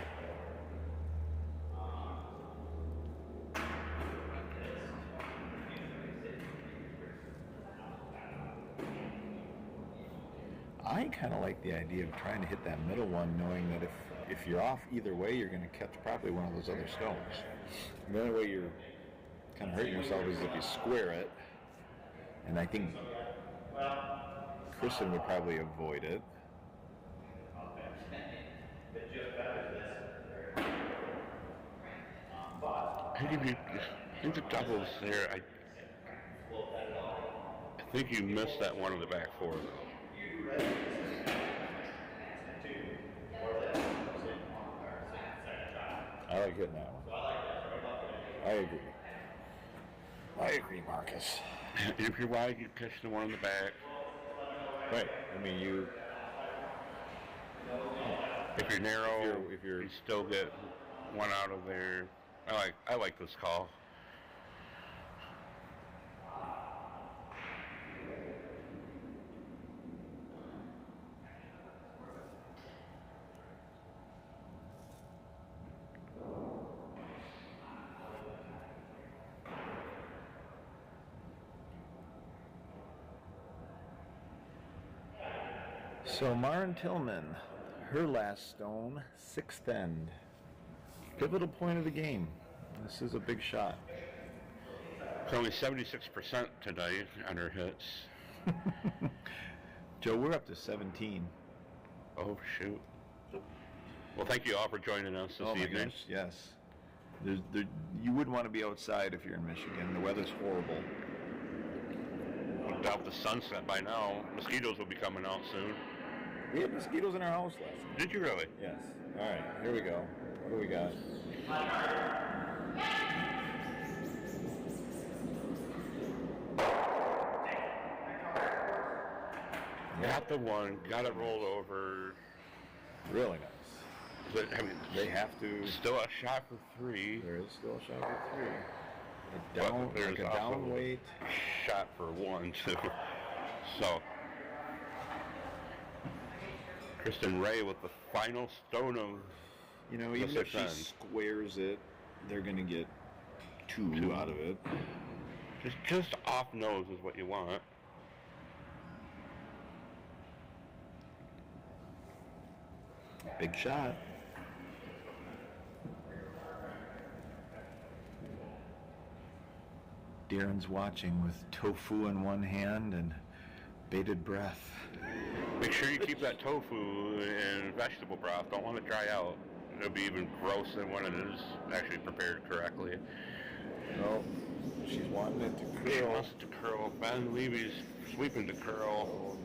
Speaker 7: I kind of like the idea of trying to hit that middle one, knowing that if you're off either way, you're going to catch probably one of those other stones. The only way you're kind of hurting yourself is if you square it, and I think Kristen would probably avoid it.
Speaker 1: I think the double's there. I think you missed that one on the back 4, though.
Speaker 7: I like hitting that one. I agree, Marcus.
Speaker 1: If you're wide, you catch the one on the back.
Speaker 7: Right. I mean,
Speaker 1: If you're narrow,
Speaker 7: if you're
Speaker 1: you still get one out of there. I like this call.
Speaker 7: So Maren Tillman, her last stone, 6th end. Pivotal point of the game. This is a big shot.
Speaker 1: It's only 76% tonight on her hits.
Speaker 7: Joe, we're up to 17.
Speaker 1: Oh, shoot. Well, thank you all for joining us this
Speaker 7: my
Speaker 1: evening.
Speaker 7: gosh, yes. You wouldn't want to be outside if you're in Michigan. The weather's horrible.
Speaker 1: No doubt the sunset by now. Mosquitoes will be coming out soon.
Speaker 7: We had mosquitoes in our house last night.
Speaker 1: Did you really?
Speaker 7: Yes. All right, here we go. What do we got?
Speaker 1: Got the one, got it rolled over.
Speaker 7: Really nice.
Speaker 1: But, I mean,
Speaker 7: They have to.
Speaker 1: still a shot for 3.
Speaker 7: There is still a shot for 3. A
Speaker 1: But
Speaker 7: down,
Speaker 1: there's
Speaker 7: like a
Speaker 1: also
Speaker 7: down weight.
Speaker 1: shot for 1, too. So, Kristen Ray with the final stone of
Speaker 7: You know,
Speaker 1: The
Speaker 7: even if she
Speaker 1: 6N.
Speaker 7: squares it, they're going to get two out of it.
Speaker 1: Just off nose is what you want.
Speaker 7: Big shot. Darren's watching with tofu in one hand and bated breath.
Speaker 1: Make sure you keep that tofu in vegetable broth. Don't let it dry out. It'll be even gross than when it is actually prepared correctly.
Speaker 7: No, she's wanting it to
Speaker 1: She
Speaker 7: curl.
Speaker 1: wants it to curl. Ben Levy's sweeping to curl.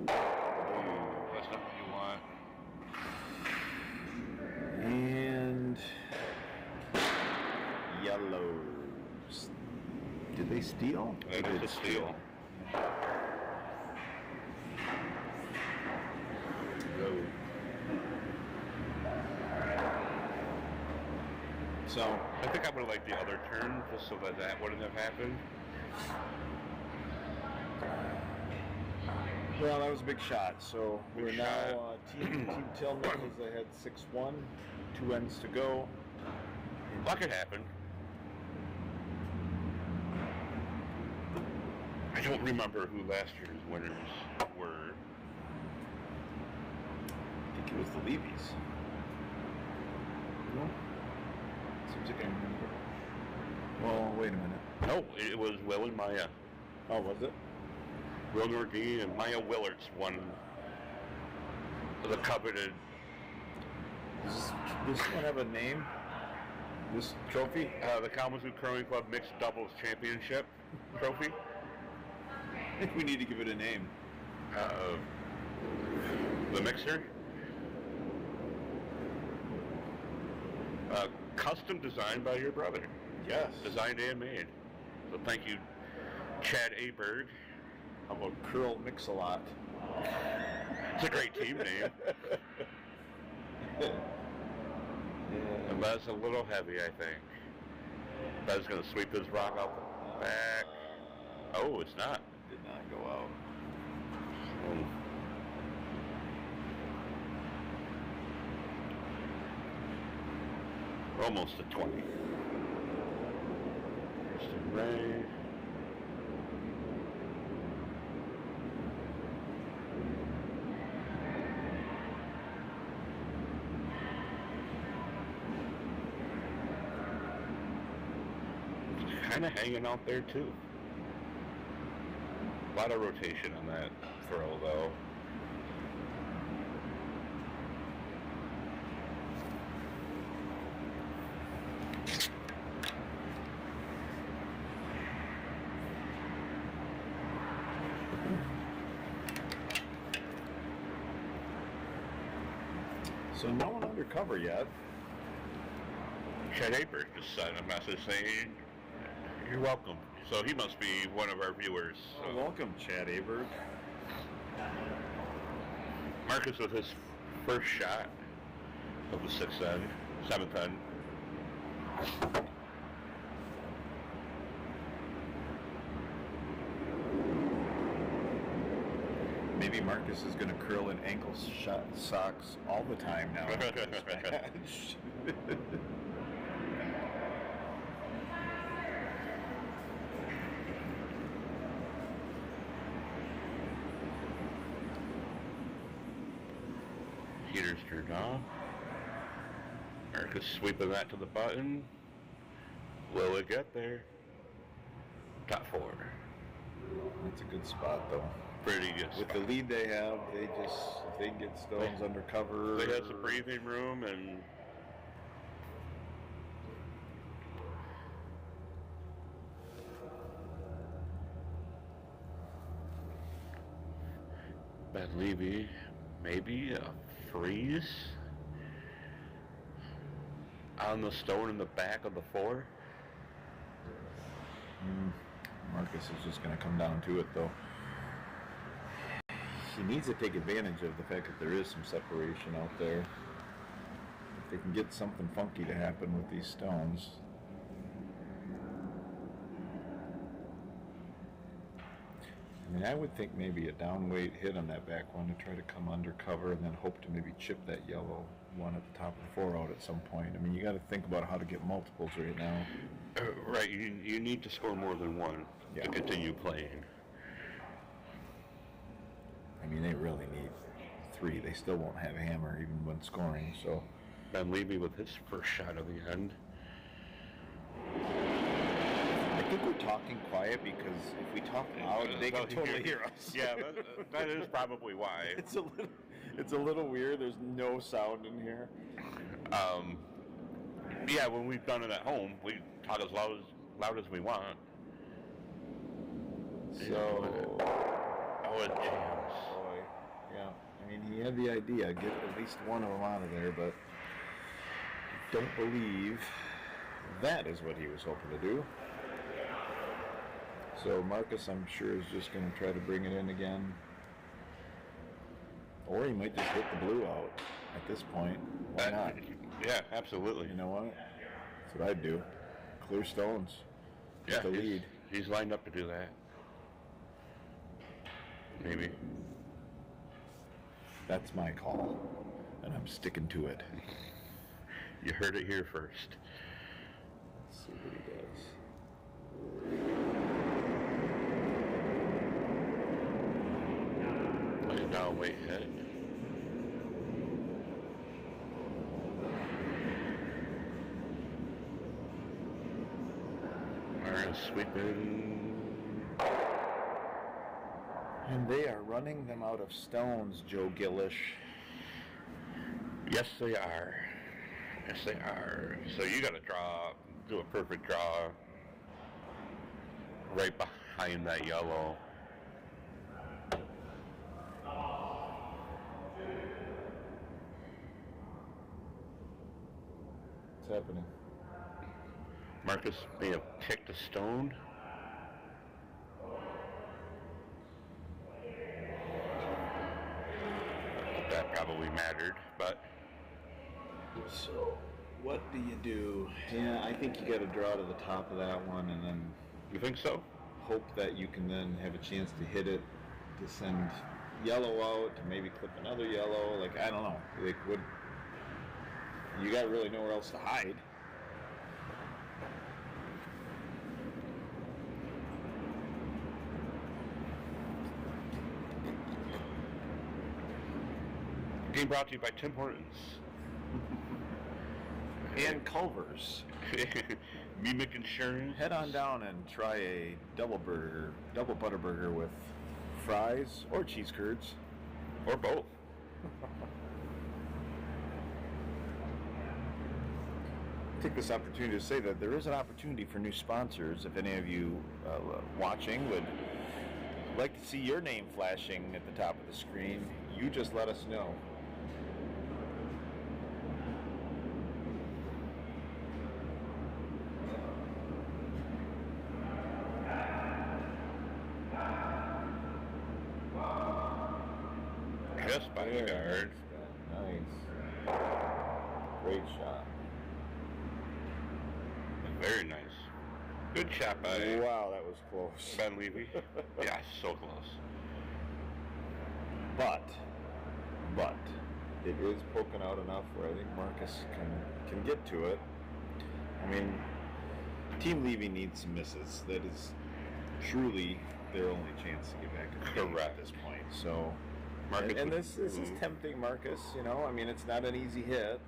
Speaker 1: That's not what you want.
Speaker 7: And yellows. Did they steal?
Speaker 1: That
Speaker 7: They
Speaker 1: is
Speaker 7: did
Speaker 1: a steal.
Speaker 7: So,
Speaker 1: I think I would have liked the other turn just so that that wouldn't have happened.
Speaker 7: well, that was a big shot. So
Speaker 1: Big
Speaker 7: we're
Speaker 1: shot.
Speaker 7: now Team Tillman is ahead 6-1. 2 ends to go.
Speaker 1: That could happen. I don't remember who last year's winners were.
Speaker 7: I think it was the Levies. No? Seems like I remember. Well, wait a minute.
Speaker 1: No, it was Will and Maya.
Speaker 7: Oh, was it?
Speaker 1: Will Nordine and Maya Willards won the coveted.
Speaker 7: Does this one have a name? This trophy?
Speaker 1: The Kalamazoo Curling Club Mixed Doubles Championship trophy.
Speaker 7: I think we need to give it a name.
Speaker 1: The mixer. Custom designed by your brother.
Speaker 7: Yes.
Speaker 1: Designed and made. So thank you, Chad Aberg.
Speaker 7: How about Curl Mix-a-Lot?
Speaker 1: It's a great team name. And that's a little heavy, I think. That's going to sweep his rock out the back. Oh, it's not.
Speaker 7: Did not go out.
Speaker 1: We're almost at 20. Mr. Ray. Kind of hanging out there too. A lot of rotation on that throw though.
Speaker 7: So no one undercover yet.
Speaker 1: Chad Aper just sent a message saying, "You're welcome." So he must be one of our viewers. So.
Speaker 7: Welcome, Chad Aberg.
Speaker 1: Marcus with his first shot of the 6N, 7th end.
Speaker 7: Maybe Marcus is going to curl in ankle socks all the time now after this match.
Speaker 1: Heater's turned off. Marcus sweeping that to the button. Will it get there? Top 4.
Speaker 7: That's a good spot, though.
Speaker 1: Pretty good
Speaker 7: With
Speaker 1: spot.
Speaker 7: the lead they have, they just, if they can get stones under cover.
Speaker 1: They have some breathing room and Ben Levy, maybe a freeze on the stone in the back of the 4.
Speaker 7: Marcus is just going to come down to it, though. He needs to take advantage of the fact that there is some separation out there. If they can get something funky to happen with these stones. I mean, I would think maybe a downweight hit on that back one to try to come under cover and then hope to maybe chip that yellow one at the top of the 4 out at some point. I mean, you got to think about how to get multiples right now.
Speaker 1: Right, you need to score more than one to continue playing.
Speaker 7: I mean, they really need 3. They still won't have a hammer even when scoring, so.
Speaker 1: Ben Levy with his first shot of the end.
Speaker 7: I think we're talking quiet because if we talk loud, they can totally hear us.
Speaker 1: Yeah, that is probably why.
Speaker 7: It's a little weird. There's no sound in here.
Speaker 1: Yeah, when we've done it at home, we talk as loud as we want.
Speaker 7: So,
Speaker 1: it jams.
Speaker 7: Boy, yeah. I mean, he had the idea, get at least one of them out of there, but I don't believe that is what he was hoping to do. So Marcus, I'm sure, is just going to try to bring it in again. Or he might just hit the blue out at this point. Why not?
Speaker 1: Yeah, absolutely.
Speaker 7: You know what? That's what I'd do. Clear stones.
Speaker 1: Yeah,
Speaker 7: the lead.
Speaker 1: He's lined up to do that. Maybe.
Speaker 7: That's my call, and I'm sticking to it.
Speaker 1: You heard it here first.
Speaker 7: Let's see what he does.
Speaker 1: Like a down weight hit. Alright, sweeping.
Speaker 7: And they are running them out of stones, Joe Gillish.
Speaker 1: Yes, they are. Yes, they are. So you got to do a perfect draw right behind that yellow.
Speaker 7: What's happening?
Speaker 1: Marcus may have kicked a stone. That probably mattered, but...
Speaker 7: So, what do you do? Yeah, I think you got to draw to the top of that one and then...
Speaker 1: You think so?
Speaker 7: Hope that you can then have a chance to hit it, to send yellow out, to maybe clip another yellow. Like, I don't know. Like, what... You got really nowhere else to hide.
Speaker 1: Game brought to you by Tim Hortons.
Speaker 7: And Culver's.
Speaker 1: Mimic Insurance.
Speaker 7: Head on down and try a double butter burger with fries or cheese curds.
Speaker 1: Or both.
Speaker 7: Take this opportunity to say that there is an opportunity for new sponsors. If any of you watching would like to see your name flashing at the top of the screen, you just let us know.
Speaker 1: Just by the guard.
Speaker 7: Nice. Great shot.
Speaker 1: Very nice. Good shot by
Speaker 7: Wow, that was close.
Speaker 1: Ben Levy. Yeah, so close.
Speaker 7: But it is poking out enough where I think Marcus can get to it. I mean, Team Levy needs some misses. That is truly their only chance to get back in the game at this point. So,
Speaker 1: Marcus
Speaker 7: and this is tempting Marcus. You know, I mean, it's not an easy hit.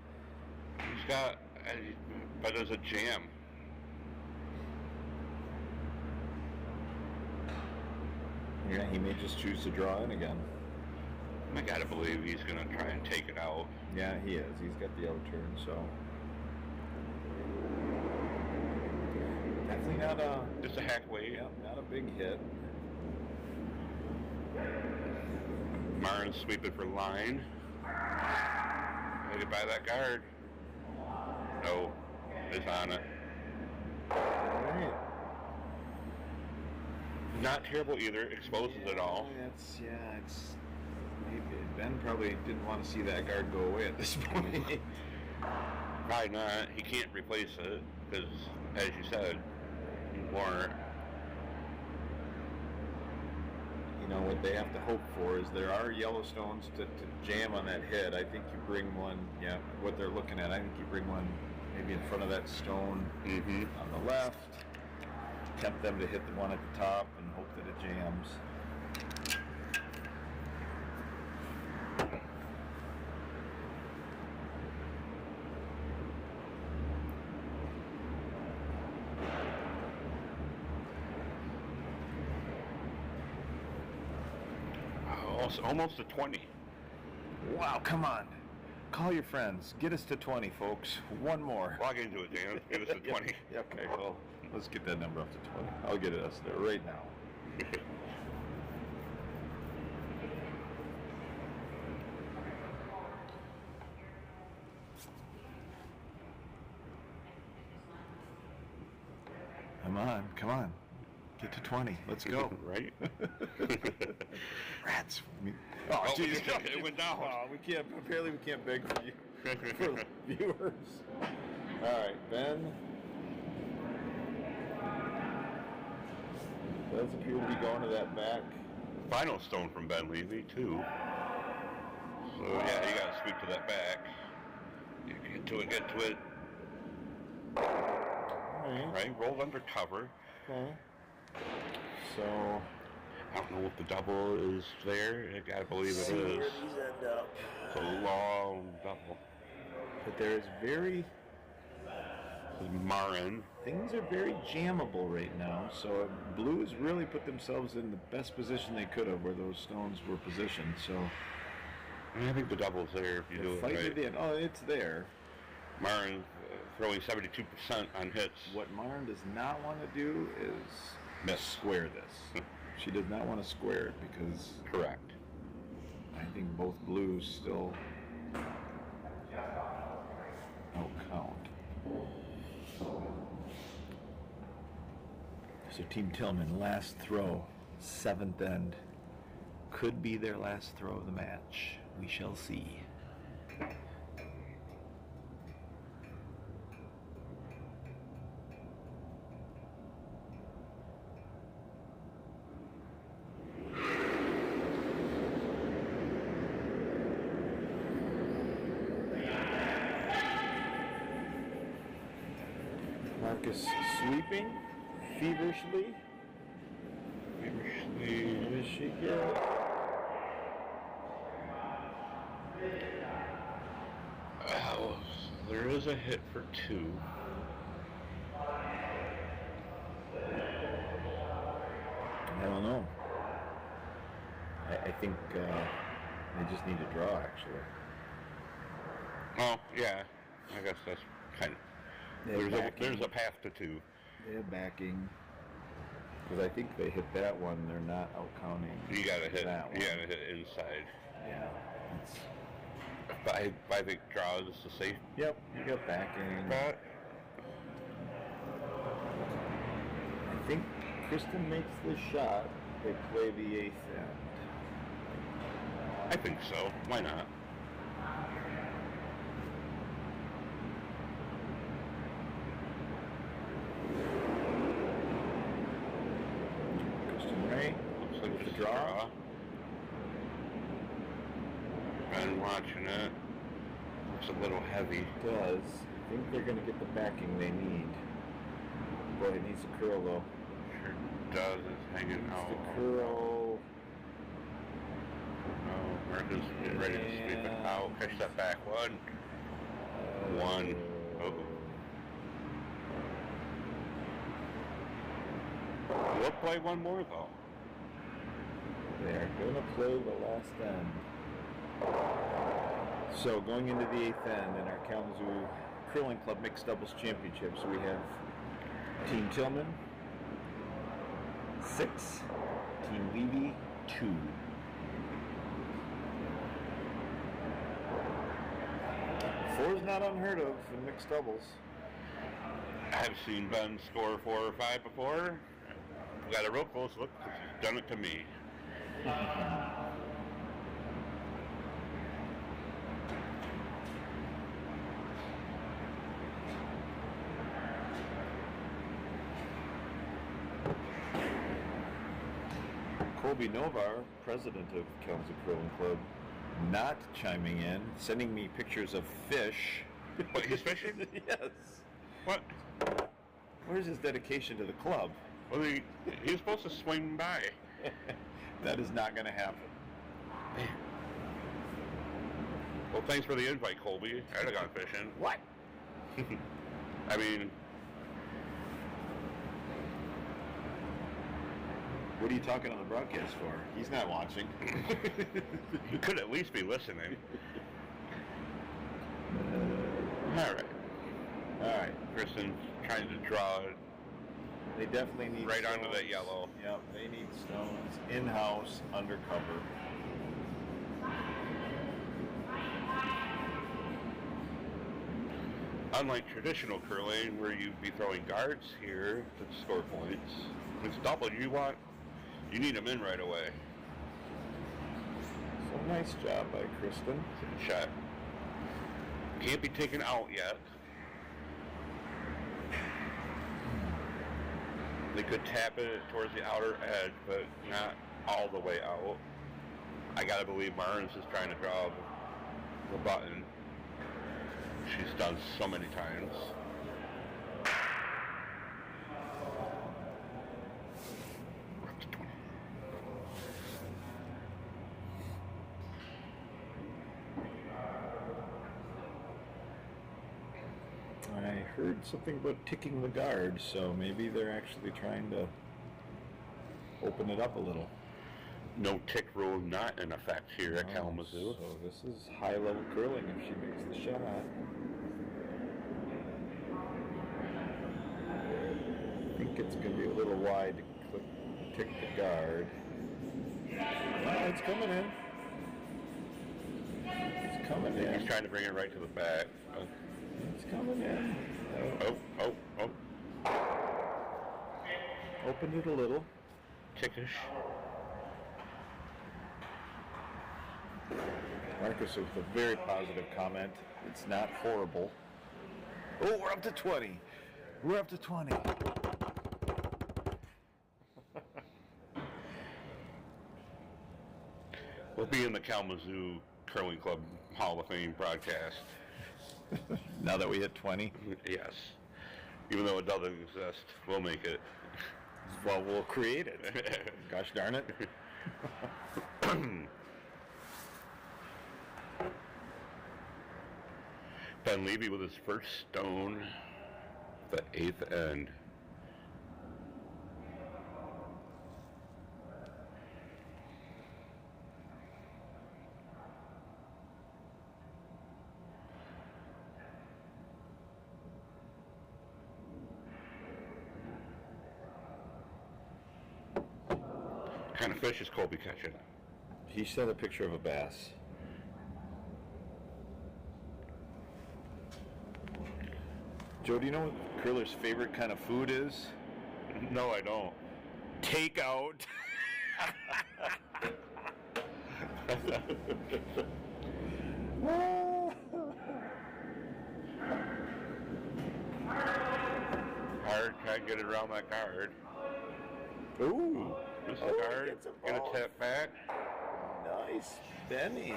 Speaker 1: He's got, but there's a jam.
Speaker 7: Yeah, he may just choose to draw in again.
Speaker 1: I gotta believe he's gonna try and take it out.
Speaker 7: Yeah, he is. He's got the out turn, so definitely not a
Speaker 1: Just a hack weight.
Speaker 7: yeah, not a big hit.
Speaker 1: Marin sweeping for line. Headed by that guard. No, it's on it.
Speaker 7: All right.
Speaker 1: Not terrible either. Exposes it all.
Speaker 7: It's maybe Ben probably didn't want to see that guard go away at this point.
Speaker 1: Probably not. He can't replace it because, as you said, he wore
Speaker 7: what they have to hope for is there are yellow stones to jam on that hit. I think you bring one, what they're looking at, I think you bring one maybe in front of that stone on the left, tempt them to hit the one at the top and hope that it jams.
Speaker 1: Almost a 20.
Speaker 7: Wow, come on. Call your friends. Get us to 20, folks. One more.
Speaker 1: Log into it, Dan. Get us to 20.
Speaker 7: Yeah, okay, well, let's get that number up to 20. I'll get us there right now. Come on. Get to 20. Let's go.
Speaker 1: Right?
Speaker 7: Rats.
Speaker 1: Oh,
Speaker 7: Jesus.
Speaker 1: it went down.
Speaker 7: Oh, apparently we can't beg for you. For the viewers. All right, Ben. Does appear to be going to that back.
Speaker 1: Final stone from Ben Levy, too. So, yeah, you got to sweep to that back. Get to it.
Speaker 7: All
Speaker 1: Right? Roll under cover.
Speaker 7: Okay. So,
Speaker 1: I don't know if the double is there. I gotta believe it is.
Speaker 7: where these end up.
Speaker 1: It's a long double.
Speaker 7: But there is
Speaker 1: Marin.
Speaker 7: things are very jammable right now. So Blues really put themselves in the best position they could have where those stones were positioned. So
Speaker 1: I think the double's there if you do it
Speaker 7: fight
Speaker 1: right.
Speaker 7: it in. Oh, it's there.
Speaker 1: Marin throwing 72% on hits.
Speaker 7: What Marin does not want to do is
Speaker 1: Miss.
Speaker 7: square this. She does not want to square it because
Speaker 1: Correct.
Speaker 7: I think both Blues still count. So Team Tillman, last throw, 7th end. Could be their last throw of the match. We shall see. Marcus sweeping feverishly. What does she get?
Speaker 1: Well, there is a hit for 2.
Speaker 7: I don't know. I think they just need to draw, actually.
Speaker 1: Well, yeah. I guess that's kind of... There's a path to 2.
Speaker 7: They have backing. Because I think they hit that one, they're not out counting.
Speaker 1: You gotta hit.
Speaker 7: that
Speaker 1: You
Speaker 7: one.
Speaker 1: gotta hit inside.
Speaker 7: Yeah. It's,
Speaker 1: But I think draw is the safe
Speaker 7: yep, you got backing.
Speaker 1: bet.
Speaker 7: I think Kristen makes the shot. They play the 8th end.
Speaker 1: I think so. Why not?
Speaker 7: Kristen Ray.
Speaker 1: Looks like
Speaker 7: With
Speaker 1: it's
Speaker 7: the draw.
Speaker 1: Been watching it. Looks a little heavy.
Speaker 7: Does. I think they're going to get the backing they need. Boy, it needs a curl, though.
Speaker 1: Sure does. It's hanging
Speaker 7: Needs
Speaker 1: out.
Speaker 7: the curl.
Speaker 1: Oh, Marcus getting ready to sweep it out. Catch that back one. One. Oh. We'll play one more though.
Speaker 7: They're going to play the last end. So going into the 8th end in our Kalamazoo Curling Club Mixed Doubles Championships, we have Team Tillman 6, Team Levy 2. Four is not unheard of in mixed doubles.
Speaker 1: I've seen Ben score 4 or 5 before. Got a real close look. He's done it to me.
Speaker 7: Colby Novar, president of Kalamazoo Curling Club, not chiming in, sending me pictures of fish.
Speaker 1: What, he's fishing?
Speaker 7: Yes.
Speaker 1: What?
Speaker 7: Where's his dedication to the club?
Speaker 1: Well, he was supposed to swing by.
Speaker 7: That is not going to happen.
Speaker 1: Well, thanks for the invite, Colby. I'd have gone fishing.
Speaker 7: What?
Speaker 1: I mean,
Speaker 7: What are you talking on the broadcast for? He's not watching.
Speaker 1: you could at least be listening. All right. Kristen's trying to draw it
Speaker 7: They definitely need
Speaker 1: right
Speaker 7: stones.
Speaker 1: onto that yellow.
Speaker 7: Yep, they need stones in-house, undercover.
Speaker 1: Unlike traditional curling, where you'd be throwing guards here to score points, it's double. You need them in right away.
Speaker 7: So nice job by Kristen.
Speaker 1: Shot. Can't be taken out yet. They could tap it towards the outer edge, but not all the way out. I gotta believe Martin's is trying to draw the button. She's done so many times. We're up to 20.
Speaker 7: I heard something about ticking the guard, so maybe they're actually trying to open it up a little.
Speaker 1: No tick rule not in effect here at Kalamazoo.
Speaker 7: So this is high-level curling if she makes the shot. I think it's going to be a little wide to tick the guard. Oh, it's coming in. It's coming in.
Speaker 1: He's trying to bring it right to the back.
Speaker 7: It's coming in.
Speaker 1: Oh.
Speaker 7: Opened it a little.
Speaker 1: Tickish.
Speaker 7: Marcus with a very positive comment. It's not horrible. Oh, we're up to 20. We're up to 20.
Speaker 1: We'll be in the Kalamazoo Curling Club Hall of Fame broadcast.
Speaker 7: Now that we hit 20?
Speaker 1: Yes. Even though it doesn't exist, we'll make it.
Speaker 7: Well, we'll create it. Gosh darn it.
Speaker 1: Ben Levy with his first stone, the 8th end. What kind of fish is Colby catching?
Speaker 7: He sent a picture of a bass. Joe, do you know what curler's favorite kind of food is?
Speaker 1: No, I don't.
Speaker 7: Takeout.
Speaker 1: Hard, try to get it around that guard.
Speaker 7: Ooh.
Speaker 1: This
Speaker 7: Oh,
Speaker 1: guard,
Speaker 7: gets a
Speaker 1: gonna
Speaker 7: ball.
Speaker 1: tap back.
Speaker 7: Nice. Benny.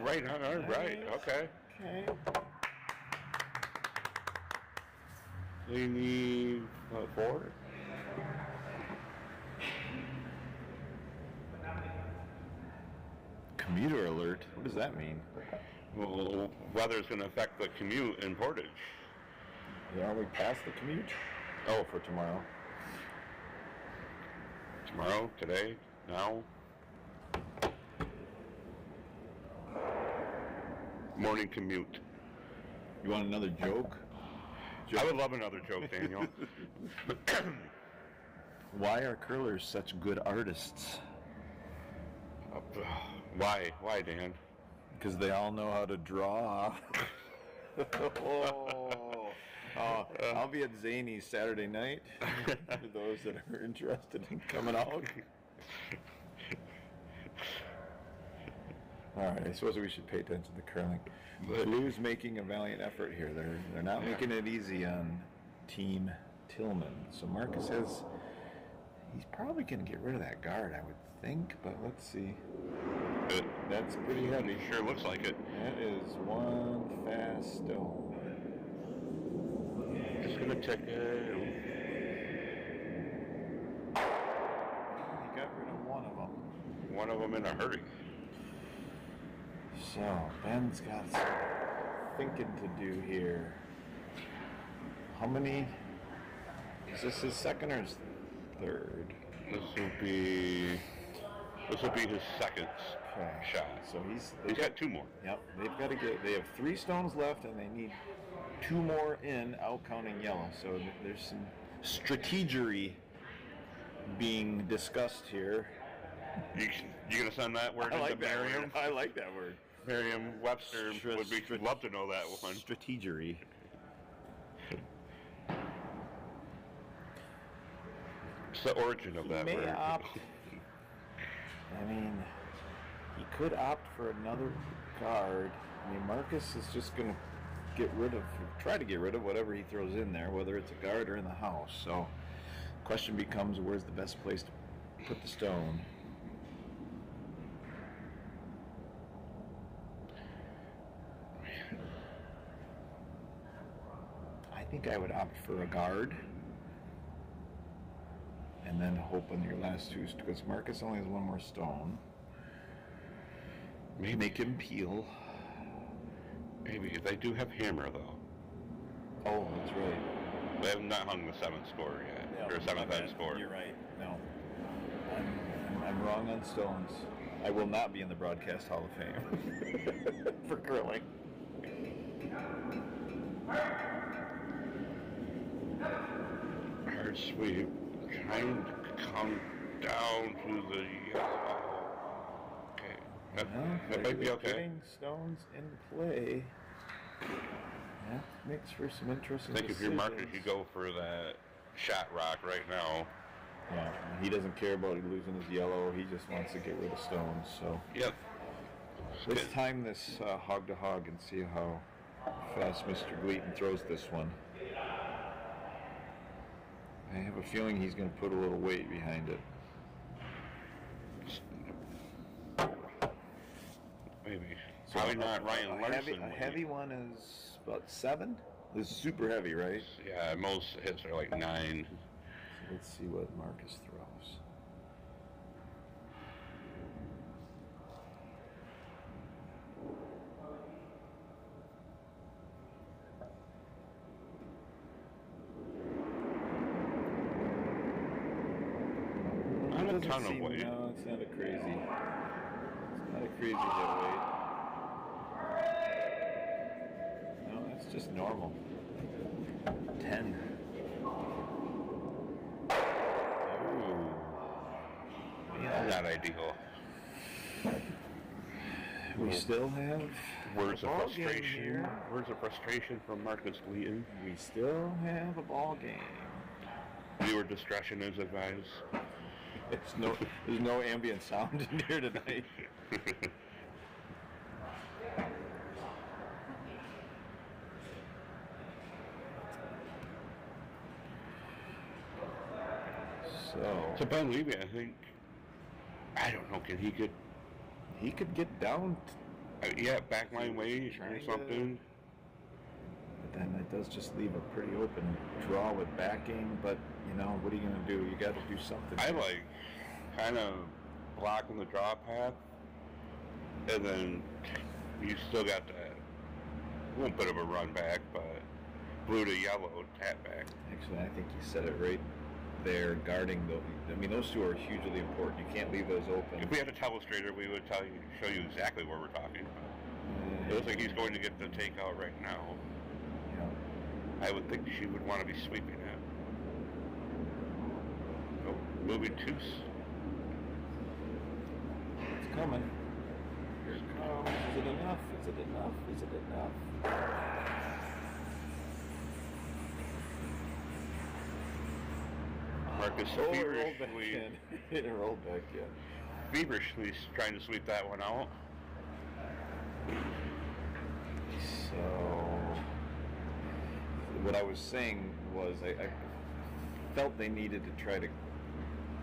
Speaker 1: Right on, right,
Speaker 7: Nice.
Speaker 1: okay.
Speaker 7: Okay.
Speaker 1: They need, what, 4?
Speaker 7: Commuter alert. What does that mean?
Speaker 1: Well, weather's gonna affect the commute in Portage.
Speaker 7: Aren't we past the commute? Oh, for tomorrow.
Speaker 1: Tomorrow, today, now. Morning commute.
Speaker 7: You want another joke?
Speaker 1: I would love another joke, Daniel.
Speaker 7: Why are curlers such good artists?
Speaker 1: Why? Why, Dan?
Speaker 7: Because they all know how to draw. I'll be at Zany's Saturday night for those that are interested in coming out. All right, I suppose we should pay attention to curling. Blue's making a valiant effort here. They're not making it easy on Team Tillman. So Marcus has He's probably going to get rid of that guard, I would think, but let's see.
Speaker 1: It
Speaker 7: That's pretty heavy.
Speaker 1: sure looks like it.
Speaker 7: That is one fast stone.
Speaker 1: Just gonna check it.
Speaker 7: He got rid of one of them.
Speaker 1: One of them in a hurry.
Speaker 7: So, Ben's got some thinking to do here. How many? Is this his second or his third?
Speaker 1: This will be his second shot.
Speaker 7: So
Speaker 1: He's got two more.
Speaker 7: Yep, they have 3 stones left and they need 2 more in, out counting yellow. So there's some strategery being discussed here.
Speaker 1: You gonna send that word into Merriam?
Speaker 7: I like that word.
Speaker 1: Merriam-Webster would love to know that one.
Speaker 7: Strategery.
Speaker 1: It's the origin of that
Speaker 7: May
Speaker 1: word.
Speaker 7: opt. I mean, he could opt for another card. I mean, Marcus is just going to try to get rid of whatever he throws in there, whether it's a guard or in the house. So, the question becomes, where's the best place to put the stone? I think I would opt for a guard. And then hope on your last 2, because Marcus only has 1 more stone.
Speaker 1: Maybe.
Speaker 7: Make him peel.
Speaker 1: Maybe. They do have hammer, though.
Speaker 7: Oh, that's right.
Speaker 1: They have not hung the 7th score yet. Or 7th end score.
Speaker 7: You're right. No. I'm wrong on stones. I will not be in the Broadcast Hall of Fame for curling.
Speaker 1: Hard sweep. Trying to come down to the yellow. Okay. That might be okay.
Speaker 7: Getting stones in play. That makes for some interesting
Speaker 1: I think if you're Marcus,
Speaker 7: decisions.
Speaker 1: you go for that shot rock right now.
Speaker 7: Yeah, he doesn't care about losing his yellow. He just wants to get rid of stones. So
Speaker 1: Yep.
Speaker 7: let's time this hog to hog and see how fast Mr. Gleaton throws this one. I have a feeling he's going to put a little weight behind it.
Speaker 1: Maybe. Probably not Ryan
Speaker 7: A
Speaker 1: Larson.
Speaker 7: heavy one is about 7. This is super heavy, right?
Speaker 1: Yeah, most hits are like 9.
Speaker 7: So let's see what Marcus throws.
Speaker 1: Not a
Speaker 7: Doesn't
Speaker 1: ton of
Speaker 7: seem-
Speaker 1: weight.
Speaker 7: No, it's not a crazy. It's not a crazy hit weight. No, that's just normal. 10. Ooh. Yeah,
Speaker 1: Not ideal.
Speaker 7: we still have
Speaker 1: Words
Speaker 7: a
Speaker 1: of
Speaker 7: ball game
Speaker 1: frustration.
Speaker 7: here.
Speaker 1: Words of frustration from Marcus Gleaton.
Speaker 7: We still have a ball game.
Speaker 1: Viewer discretion is advised.
Speaker 7: There's no ambient sound in here tonight.
Speaker 1: So Ben Levy, I don't know, can he get,
Speaker 7: He could get down,
Speaker 1: backline way or
Speaker 7: Trying to-
Speaker 1: something?
Speaker 7: but then it does just leave a pretty open draw with backing. But what are you gonna do? You got to do something.
Speaker 1: I like kind of blocking the draw path, and then you still got that little bit of a run back, but blue to yellow tap back.
Speaker 7: Actually, I think you said it right there. Guarding those 2 are hugely important. You can't leave those open.
Speaker 1: If we had a telestrator, we would show you exactly what we're talking about. It looks like he's going to get the takeout right now.
Speaker 7: Yeah.
Speaker 1: I would think she would want to be sweeping it. Oh, moving 2.
Speaker 7: It's coming. Here it comes. Is it enough? Is it enough? Is it enough?
Speaker 1: Marcus
Speaker 7: It rolled back
Speaker 1: feverishly,
Speaker 7: in. It rolled back in.
Speaker 1: feverishly trying to sweep that one out.
Speaker 7: So, what I was saying was I felt they needed to try to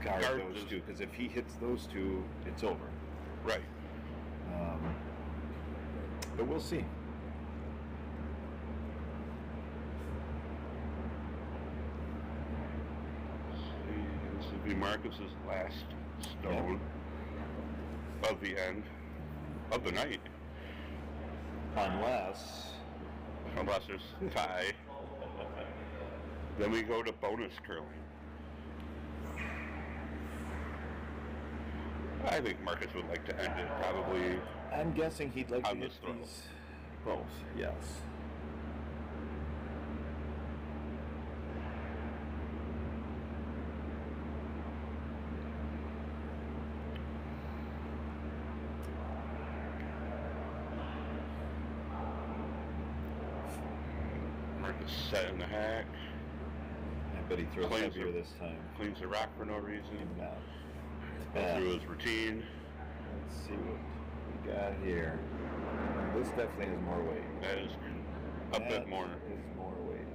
Speaker 7: guard
Speaker 1: Guard
Speaker 7: those
Speaker 1: those-
Speaker 7: two, because if he hits those two, it's over.
Speaker 1: Right.
Speaker 7: But we'll see.
Speaker 1: This will be Marcus's last stone of the end of the night,
Speaker 7: Unless
Speaker 1: there's a tie. Then we go to bonus curling. I think Marcus would like to end it probably.
Speaker 7: I'm guessing he'd like to
Speaker 1: On
Speaker 7: hit
Speaker 1: this throw.
Speaker 7: these both. Yes.
Speaker 1: Marcus set in the hack,
Speaker 7: I bet he throws
Speaker 1: Cleans
Speaker 7: heavier
Speaker 1: it.
Speaker 7: this time.
Speaker 1: cleans the rock for no reason.
Speaker 7: Yeah.
Speaker 1: Goes through his routine.
Speaker 7: Let's see what we got here. This definitely has more weight.
Speaker 1: That is a bit more.
Speaker 7: That is more weight.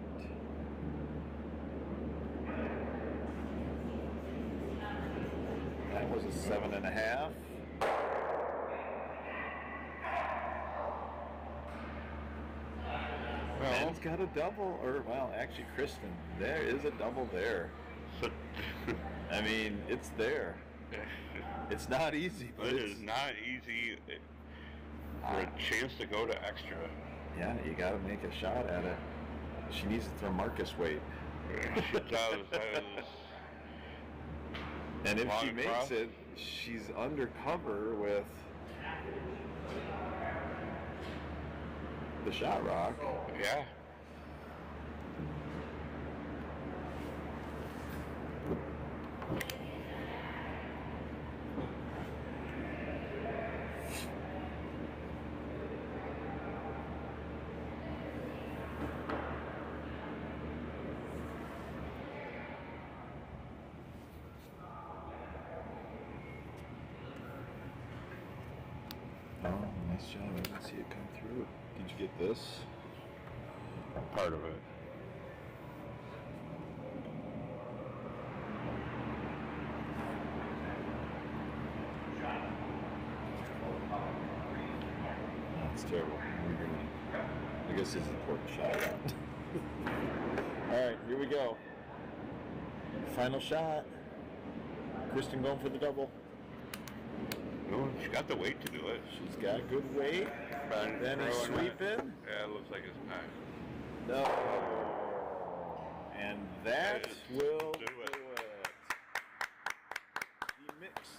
Speaker 7: That was a 7.5.
Speaker 1: Well,
Speaker 7: Ben's got a double, or well, actually, Kristen, there is a double there.
Speaker 1: so,
Speaker 7: I mean, it's there. It's not easy, but
Speaker 1: it
Speaker 7: it's,
Speaker 1: is not easy for a chance to go to extra.
Speaker 7: yeah, you got to make a shot at it. She needs to throw Marcus weight,
Speaker 1: She does. That is,
Speaker 7: and if she
Speaker 1: Long
Speaker 7: makes
Speaker 1: cross.
Speaker 7: it, she's undercover with the shot rock.
Speaker 1: yeah.
Speaker 7: Oh, nice job. I didn't see it come through. Did you get this?
Speaker 1: Part of it.
Speaker 7: That's terrible. I guess it's a important shot. All right, here we go. Final shot. Kristen going for the double.
Speaker 1: No, she got the weight to do it.
Speaker 7: She's got good weight.
Speaker 1: But
Speaker 7: Then he's
Speaker 1: throwing it.
Speaker 7: sweeping.
Speaker 1: Yeah, it looks like it's not.
Speaker 7: No. And that will
Speaker 1: do it.
Speaker 7: The mixed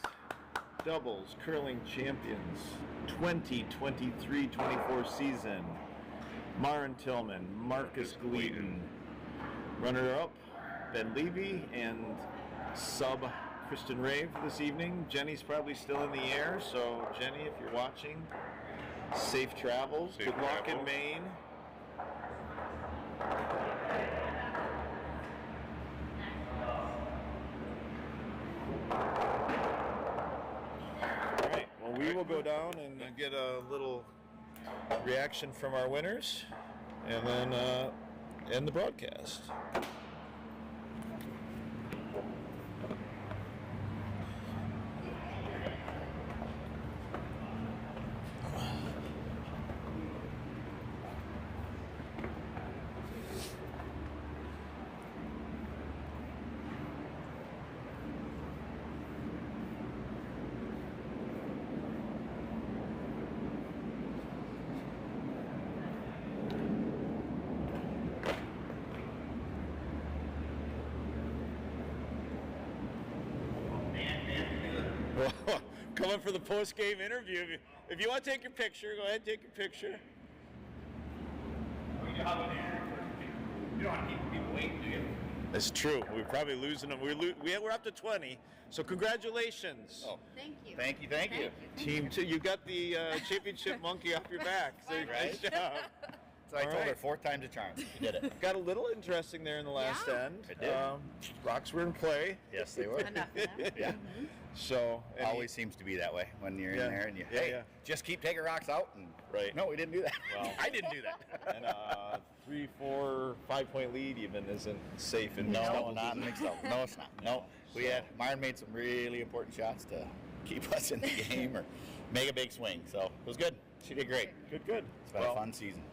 Speaker 7: doubles curling champions 2023-24 season. Maren Tillman, Marcus Gleaton. Runner-up, Ben Levy, and sub Kristen Rave this evening. Jenny's probably still in the air, so Jenny, if you're watching, safe travels.
Speaker 1: Safe
Speaker 7: Good luck in
Speaker 1: travels.
Speaker 7: Maine. All right, well, we will go down and get a little reaction from our winners, and then end the broadcast. Coming for the post-game interview. If you want to take your picture, go ahead and take your picture.
Speaker 2: You don't want to keep people waiting, do you?
Speaker 7: That's true. We're probably losing them. We're up to 20. So congratulations. Oh.
Speaker 4: Thank you.
Speaker 2: Thank you, thank you.
Speaker 7: Team 2, you got the championship monkey off your back. So nice job.
Speaker 2: So I
Speaker 3: All
Speaker 2: told her
Speaker 3: right.
Speaker 2: 4 times a charm. She did it.
Speaker 3: Got a little interesting there in the last
Speaker 4: Yeah.
Speaker 3: end.
Speaker 2: It did.
Speaker 3: Rocks were in play.
Speaker 2: Yes, they were.
Speaker 4: Enough of them.
Speaker 2: Yeah.
Speaker 3: So
Speaker 2: Always seems to be that way when you're
Speaker 3: Yeah.
Speaker 2: in there and you,
Speaker 3: Yeah,
Speaker 2: hey,
Speaker 3: yeah.
Speaker 2: just keep taking rocks out. And
Speaker 3: Right.
Speaker 2: no, we didn't do that.
Speaker 3: Well.
Speaker 2: I didn't do that.
Speaker 3: And 3, 4, 5 point lead even isn't safe in mixed
Speaker 2: No,
Speaker 3: doubles,
Speaker 2: not
Speaker 3: is it?
Speaker 2: mixed up. No, it's not. No, Myron made some really important shots to keep us in the game or make a big swing. So it was good. She did great.
Speaker 3: Good.
Speaker 2: It's been
Speaker 3: Well,
Speaker 2: a fun season.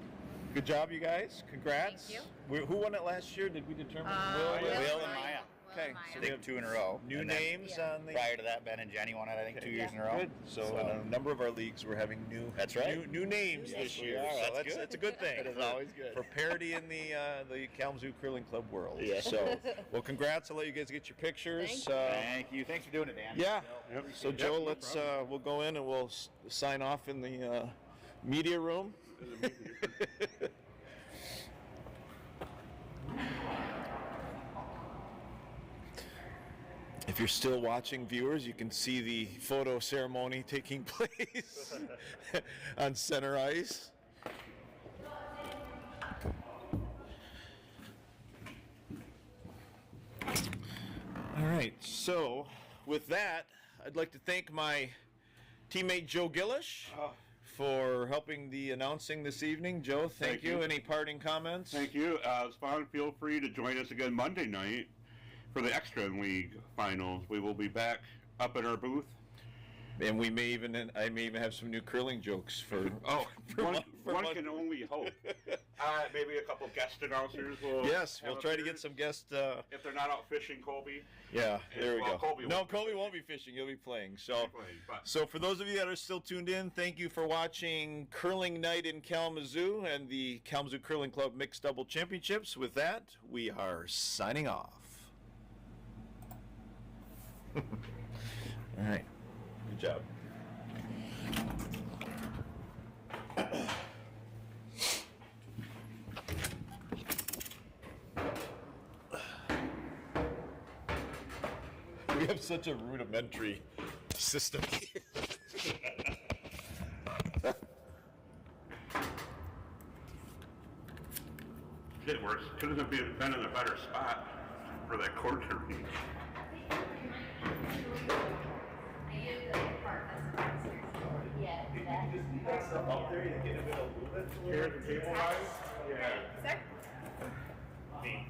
Speaker 3: Good job, you guys. Congrats.
Speaker 4: Thank
Speaker 3: Who won it last year? Did we determine?
Speaker 4: Will
Speaker 2: Will
Speaker 4: and
Speaker 2: and Maya.
Speaker 3: Okay,
Speaker 4: Maya.
Speaker 3: so
Speaker 2: I
Speaker 3: we
Speaker 2: think 2 in a row.
Speaker 3: New
Speaker 2: And then
Speaker 3: names
Speaker 4: Yeah.
Speaker 3: on the.
Speaker 2: Prior to that, Ben and Jenny won it, I think, 2 years in a row.
Speaker 3: Good. So in a number of our leagues, we're having new.
Speaker 2: That's right.
Speaker 3: New names
Speaker 2: Yes,
Speaker 3: this
Speaker 2: we
Speaker 3: year.
Speaker 2: are.
Speaker 3: So
Speaker 2: That's
Speaker 3: that's
Speaker 2: good.
Speaker 3: a good thing.
Speaker 2: It is
Speaker 3: for-
Speaker 2: always good.
Speaker 3: for parity in the Kalamazoo Curling Club world.
Speaker 2: Yes.
Speaker 3: So, well, congrats. I'll let you guys get your pictures.
Speaker 4: Thank
Speaker 2: Thank you. Thanks for doing it, Dan.
Speaker 3: Yeah.
Speaker 1: Yep.
Speaker 3: So Joe, let's we'll go in and we'll sign off in the media room. If you're still watching, viewers, you can see the photo ceremony taking place on center ice. All right, so with that, I'd like to thank my teammate Joe Gillish for helping the announcing this evening. Joe, thank
Speaker 1: Thank you.
Speaker 3: Any parting comments?
Speaker 1: Thank you. It's fun. Feel free to join us again Monday night for the Extra League finals. We will be back up in our booth.
Speaker 3: And I may even have some new curling jokes for.
Speaker 1: One
Speaker 3: Monday.
Speaker 1: can only hope. Maybe a couple guest announcers will.
Speaker 3: Yes,
Speaker 1: have
Speaker 3: we'll try to get
Speaker 1: appearance.
Speaker 3: some guest.
Speaker 1: If they're not out fishing, Colby.
Speaker 3: Yeah, there we
Speaker 1: Well,
Speaker 3: go.
Speaker 1: Colby
Speaker 3: No,
Speaker 1: won't be
Speaker 3: Colby won't be fishing. He'll be playing. So,
Speaker 1: Playing, but-
Speaker 3: so for those of you that are still tuned in, thank you for watching Curling Night in Kalamazoo and the Kalamazoo Curling Club Mixed Double Championships. With that, we are signing off. All right. Good job. We have such a rudimentary system here.
Speaker 1: Shit, worse. Couldn't have been in a better spot for that cord to reach.
Speaker 3: Up there, you get a bit of movement.
Speaker 1: Here at the table wise? Yeah.
Speaker 4: Sir?
Speaker 3: They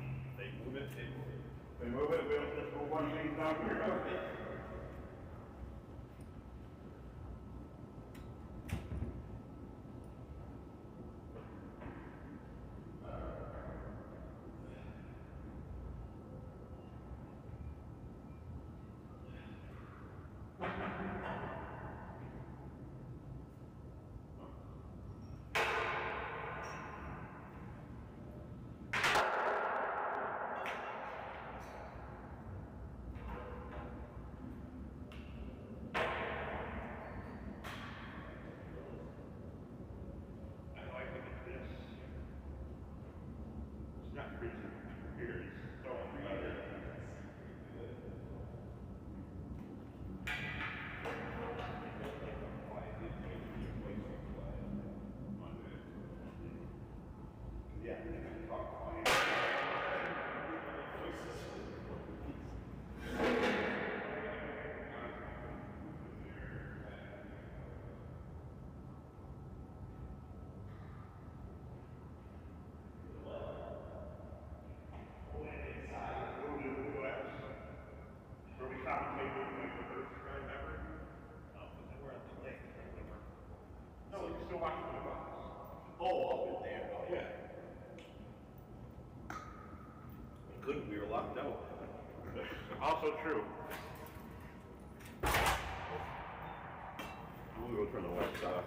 Speaker 3: move it.
Speaker 1: They move it, we'll just move one thing down here.
Speaker 3: Couldn't, we were locked out.
Speaker 1: Also true. I'm gonna go turn the lights off.